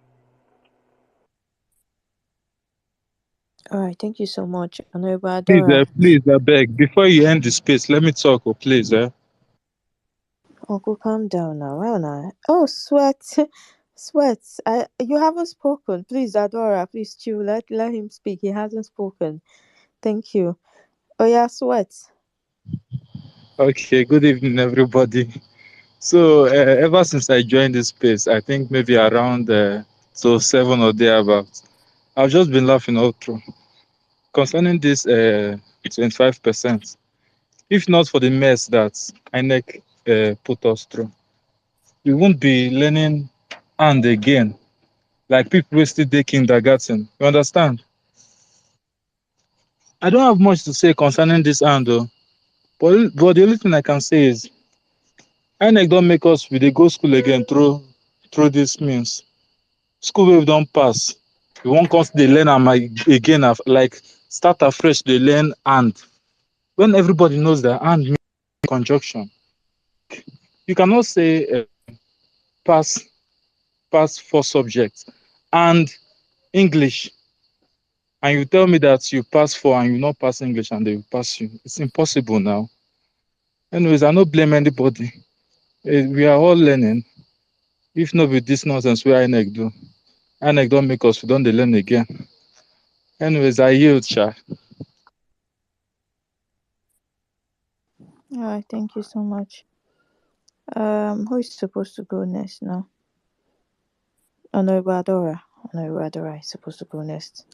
All right, thank you so much, Honorable Please, I beg, before you end the space, let me talk, please. Uncle, calm down now. Well, now. Oh, sweat, sweat. You haven't spoken. Please, Adora, please chill. Let him speak. He hasn't spoken. Thank you. Oh yeah, sweat. Okay, good evening, everybody. So, ever since I joined this space, I think maybe around so 7 or thereabouts, I've just been laughing all through concerning this 25%. If not for the mess that INEC put us through, we won't be learning and again like people who still dey kindergarten. You understand? I don't have much to say concerning this and though, but the only thing I can say is INEC don't make us we dey go school again through this means. School wey we don pass, we wan come still dey learn am again, like start afresh dey learn and when everybody knows that and mean conjunction. You cannot say pass pass 4 subjects and English, and you tell me that you pass 4 and you not pass English and they will pass you. It's impossible now. Anyways, I no blame anybody. We are all learning. If not with this nonsense wey INEC do, INEC don make us we don dey learn again. Anyways, I yield, sha. All right, thank you so much. Who is supposed to go next now? Honorable Adora. Honorable Adora is supposed to go next.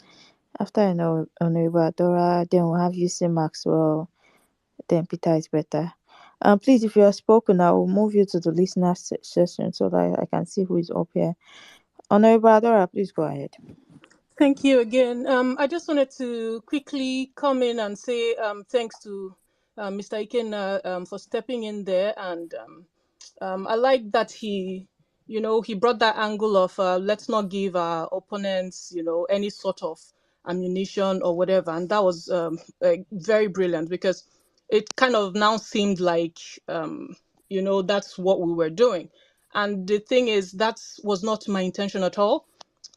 After I know Honorable Adora, then we'll have UC Maxwell. Then Peter is better. Please, if you are spoken, I will move you to the listener session so that I can see who is up here. Honorable Adora, please go ahead. Thank you again. I just wanted to quickly come in and say thanks to Mr. Ikenna for stepping in there, and I like that he brought that angle of let's not give our opponents, any sort of ammunition or whatever, and that was very brilliant because it kind of now seemed like that's what we were doing, and the thing is that was not my intention at all.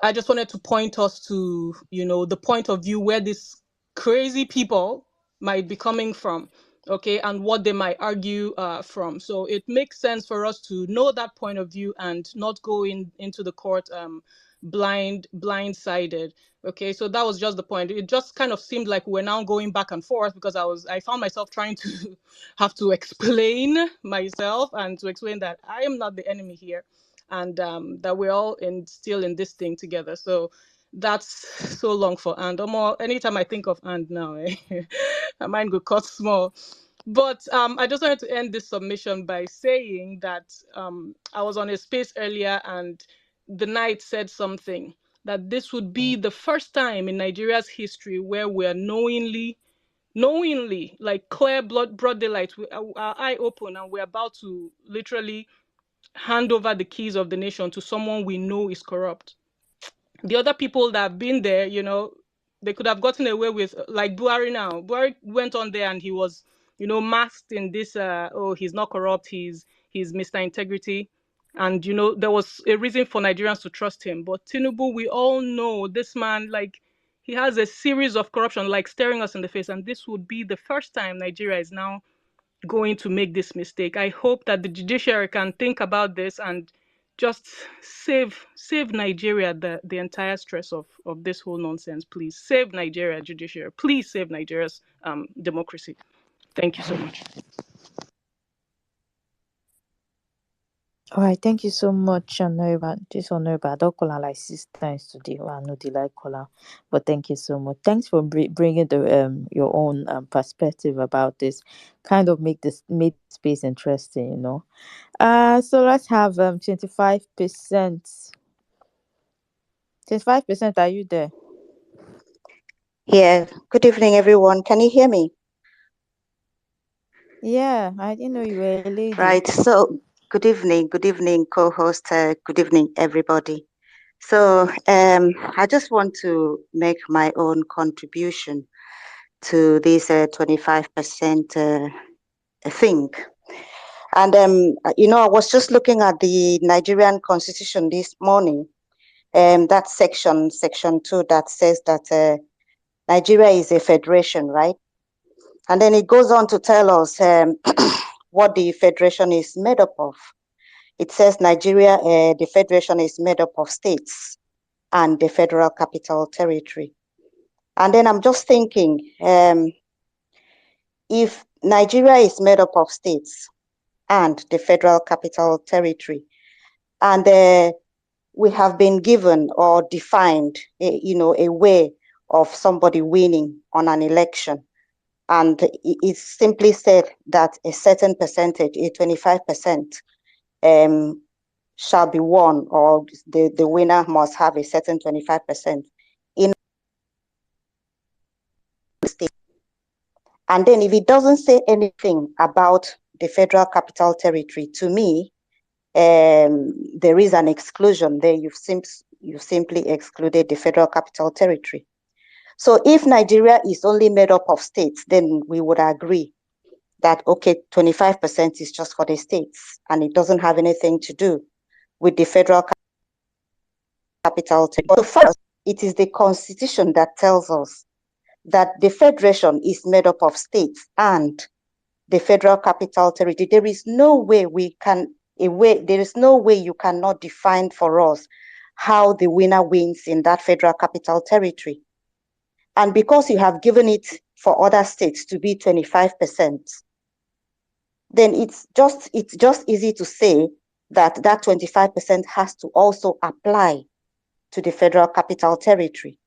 I just wanted to point us to, the point of view where these crazy people might be coming from, okay, and what they might argue from. So it makes sense for us to know that point of view and not go into the court blindsided. Okay, so that was just the point. It just kind of seemed like we're now going back and forth because I found myself trying to have to explain myself and to explain that I am not the enemy here, and that we're all still in this thing together. So that's so long for and anytime I think of and now, my mind go cut small. But I just wanted to end this submission by saying that I was on a space earlier and the knight said something that this would be the first time in Nigeria's history where we're knowingly, like clear broad daylight, our eye open, and we're about to literally hand over the keys of the nation to someone we know is corrupt. The other people that have been there, they could have gotten away with, like Buhari now. Buhari went on there and he was, masked in this, he's not corrupt, he's Mr. Integrity. And, there was a reason for Nigerians to trust him. But Tinubu, we all know this man, like, he has a series of corruption, like staring us in the face. And this would be the first time Nigeria is now going to make this mistake. I hope that the judiciary can think about this and just save Nigeria the entire stress of this whole nonsense. Please save Nigeria judiciary. Please save Nigeria's democracy. Thank you so much. All right, thank you so much, Honorable. This Honorable, I don't call her like 6 times today. Well, I know they like call her, but thank you so much. Thanks for bringing the your own perspective about this. Kind of made space interesting. So let's have 25%. 25%, are you there? Yeah, good evening, everyone. Can you hear me? Yeah, I didn't know you were a lady. Right. So, Good evening, co-host. Good evening, everybody. So, I just want to make my own contribution to this 25% thing. And I was just looking at the Nigerian Constitution this morning, that section 2, that says that Nigeria is a federation, right? And then it goes on to tell us what the federation is made up of. It says Nigeria, the federation is made up of states and the Federal Capital Territory. And then I'm just thinking, if Nigeria is made up of states and the Federal Capital Territory, and we have been given or defined, a way of somebody winning on an election, and it's simply said that a certain percentage, a 25%, shall be won, or the winner must have a certain 25% in the state. And then if it doesn't say anything about the Federal Capital Territory, to me, there is an exclusion there. You've simply excluded the Federal Capital Territory. So if Nigeria is only made up of states, then we would agree that, okay, 25% is just for the states, and it doesn't have anything to do with the Federal Capital Territory. So first, it is the Constitution that tells us that the Federation is made up of states and the Federal Capital Territory. There is no way you cannot define for us how the winner wins in that Federal Capital Territory. And because you have given it for other states to be 25%, then it's just easy to say that 25% has to also apply to the Federal Capital Territory.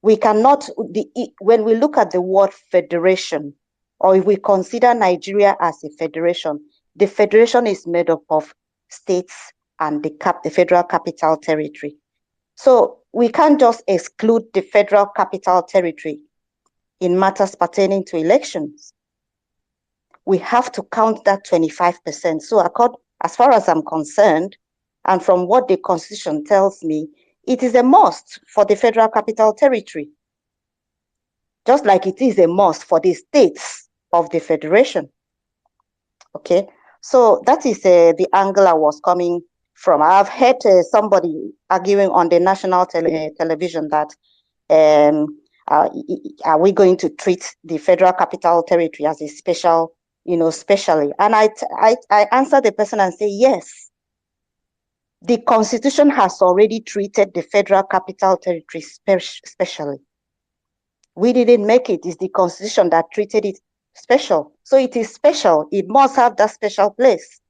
We cannot, when we look at the word federation, or if we consider Nigeria as a federation, the federation is made up of states and the Federal Capital Territory. So we can't just exclude the Federal Capital Territory in matters pertaining to elections. We have to count that 25%. So as far as I'm concerned, and from what the Constitution tells me, it is a must for the Federal Capital Territory, just like it is a must for the states of the Federation. Okay, so that is the angle I was coming from. I've heard somebody arguing on the national television that are we going to treat the Federal Capital Territory as a special, specially? And I answer the person and say, yes, the Constitution has already treated the Federal Capital Territory specially. We didn't make it. It's the Constitution that treated it special. So it is special. It must have that special place.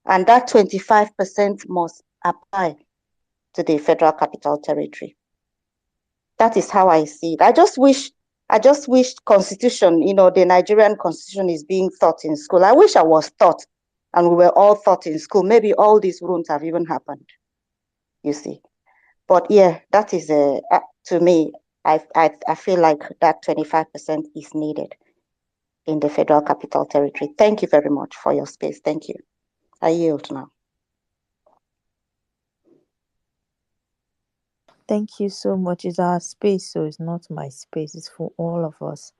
And that 25% must apply to the Federal Capital Territory. That is how I see it. I just wish Constitution, the Nigerian Constitution is being taught in school. I wish I was taught and we were all taught in school. Maybe all these wouldn't have even happened, you see. But yeah, that is, to me, I feel like that 25% is needed in the Federal Capital Territory. Thank you very much for your space. Thank you. I yield now. Thank you so much. It's our space, so it's not my space. It's for all of us.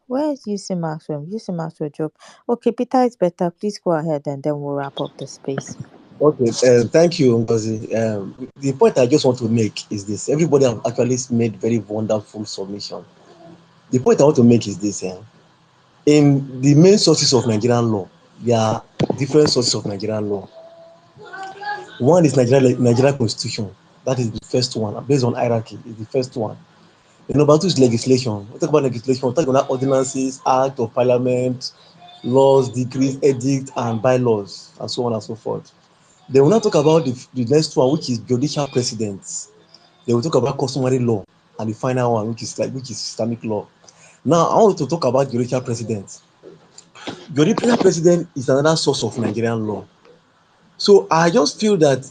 Where is UC Maxwell? UC Maxwell job. Okay, Peter is better. Please go ahead and then we'll wrap up the space. Okay, thank you, Ngozi. The point I just want to make is this. Everybody have actually made very wonderful submission. The point I want to make is this. In the main sources of Nigerian law, there are different sources of Nigerian law. One is Nigerian Constitution. That is the first one, based on hierarchy, is the first one. The number two is legislation. We talk about legislation, we talk about ordinances, act of parliament, laws, decrees, edict, and bylaws, and so on and so forth. They will not talk about the next one, which is judicial precedents. They will talk about customary law, and the final one, which is Islamic law. Now, I want to talk about judicial precedents. Judicial precedent is another source of Nigerian law. So I just feel that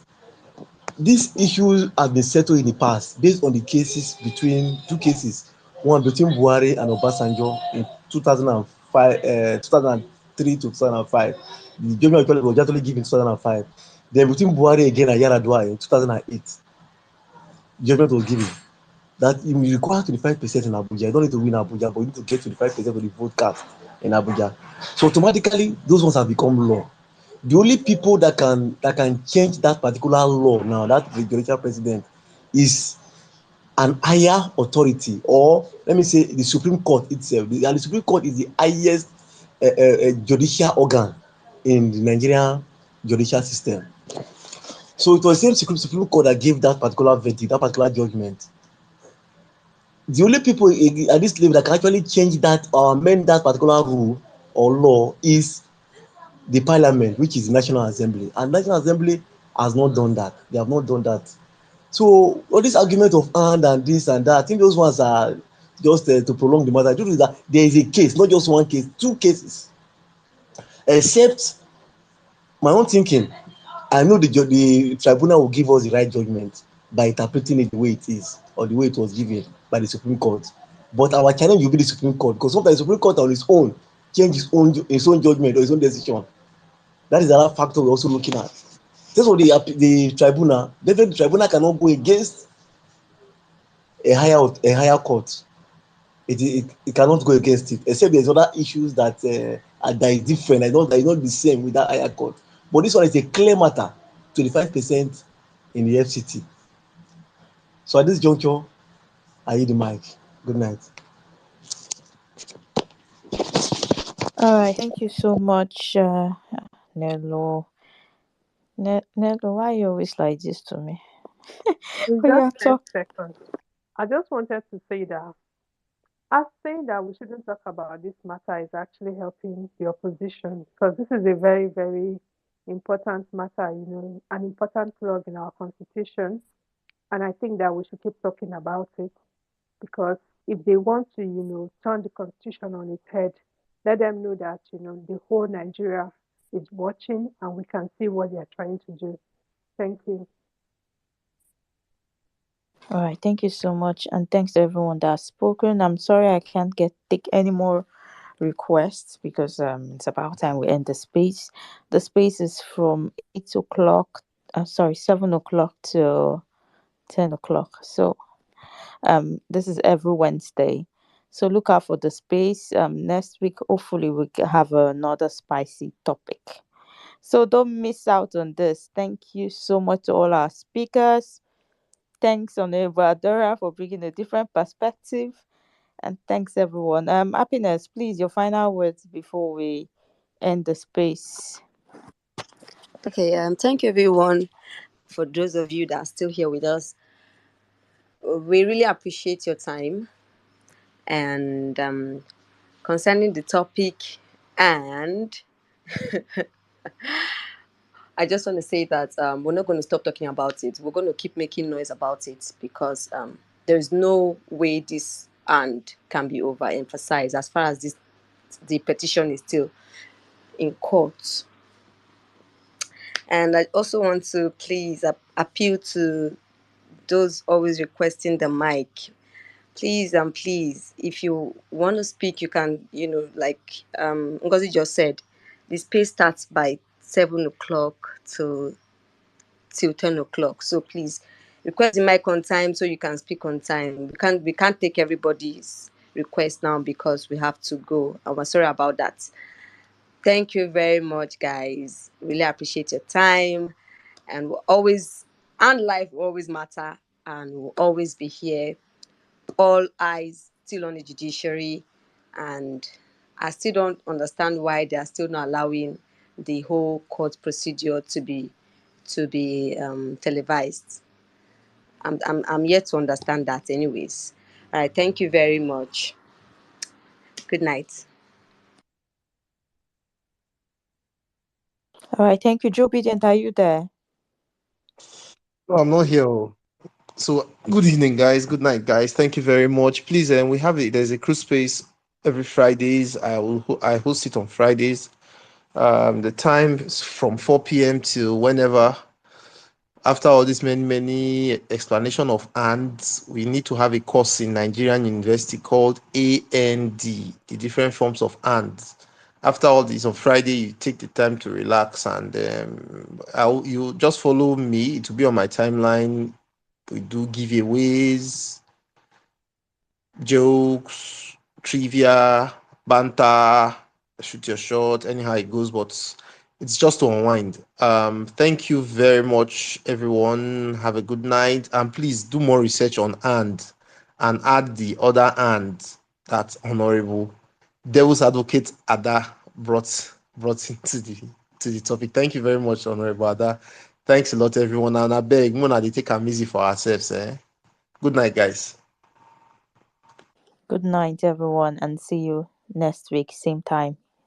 these issues have been settled in the past based on the two cases, one between Buhari and Obasanjo in 2005, 2003 to 2005. The judgment was actually given in 2005. Then between Buhari again and Yaradua in 2008, judgment was given that you require 25% in Abuja. You don't need to win Abuja, but you need to get 25% of the vote cast in Abuja. So automatically, those ones have become law. The only people that can change that particular law now, that presidential president, is an higher authority, or let me say the Supreme Court itself. And the Supreme Court is the highest judicial organ in the Nigerian judicial system. So it was the same Supreme Court that gave that particular verdict, that particular judgment. The only people at this level that can actually change that or amend that particular rule or law is the parliament, which is the National Assembly. And National Assembly has not done that. They have not done that. So all this argument of and this and that, I think those ones are just to prolong the matter. The truth is that there is a case, not just one case, two cases. Except my own thinking, I know the tribunal will give us the right judgment by interpreting it the way it is or the way it was given by the Supreme Court. But our challenge will be the Supreme Court, because sometimes the Supreme Court on its own change its own judgment or its own decision. That is another factor we're also looking at. That's what the tribunal, definitely the tribunal cannot go against a higher court. It cannot go against it, except there's other issues that that is different, that is not the same with that higher court. But this one is a clear matter, 25% in the FCT. So at this juncture, I yield the mic. Good night. All right, thank you so much, Nello. Nello, why you always like this to me? In Oh just yeah, 10 talk. seconds, I just wanted to say that us saying that we shouldn't talk about this matter is actually helping the opposition, because this is a very, very important matter, an important plug in our constitution. And I think that we should keep talking about it, because if they want to, turn the constitution on its head, let them know that, the whole Nigeria is watching and we can see what they're trying to do. Thank you. All right, thank you so much, and thanks to everyone that has spoken. I'm sorry I can't take any more requests because it's about time we end the space. The space is from 8 o'clock. Sorry, 7 o'clock to 10 o'clock. So this is every Wednesday. So look out for the space. Next week, hopefully, we have another spicy topic. So don't miss out on this. Thank you so much to all our speakers. Thanks, Honorable Adora, for bringing a different perspective. And thanks, everyone. Happiness, please, your final words before we end the space. Okay, thank you everyone. For those of you that are still here with us, we really appreciate your time. And concerning the topic, and I just want to say that we're not going to stop talking about it. We're going to keep making noise about it, because there's no way this and can be overemphasized as far as the petition is still in court. And I also want to please appeal to those always requesting the mic. Please and please, if you want to speak, you can, like Ngozi just said, the space starts by 7 o'clock till 10 o'clock. So please request the mic on time so you can speak on time. We can't take everybody's request now because we have to go. I'm sorry about that. Thank you very much, guys. Really appreciate your time. And life will always matter, and we'll always be here. All eyes still on the judiciary, and I still don't understand why they are still not allowing the whole court procedure to be televised. I'm yet to understand that. Anyways, all right. Thank you very much. Good night. All right, thank you. Joe Bident, are you there? No, I'm not here. So good evening, guys. Good night, guys. Thank you very much. Please, there's a cruise space every Fridays. I host it on Fridays. The time is from 4 p.m. to whenever. After all this many explanation of ands, we need to have a course in Nigerian University called AND, the different forms of ands. After all this on Friday, you take the time to relax, and you just follow me. It will be on my timeline. We do giveaways, jokes, trivia, banter, shoot your shot, anyhow it goes, but it's just to unwind. Thank you very much, everyone. Have a good night, and please do more research on and add the other and that honorable devil's advocate Ada brought into the topic. Thank you very much, Honorable Ada. Thanks a lot, everyone. And I beg, Mona, they take them easy for ourselves. Good night, guys. Good night, everyone, and see you next week, same time.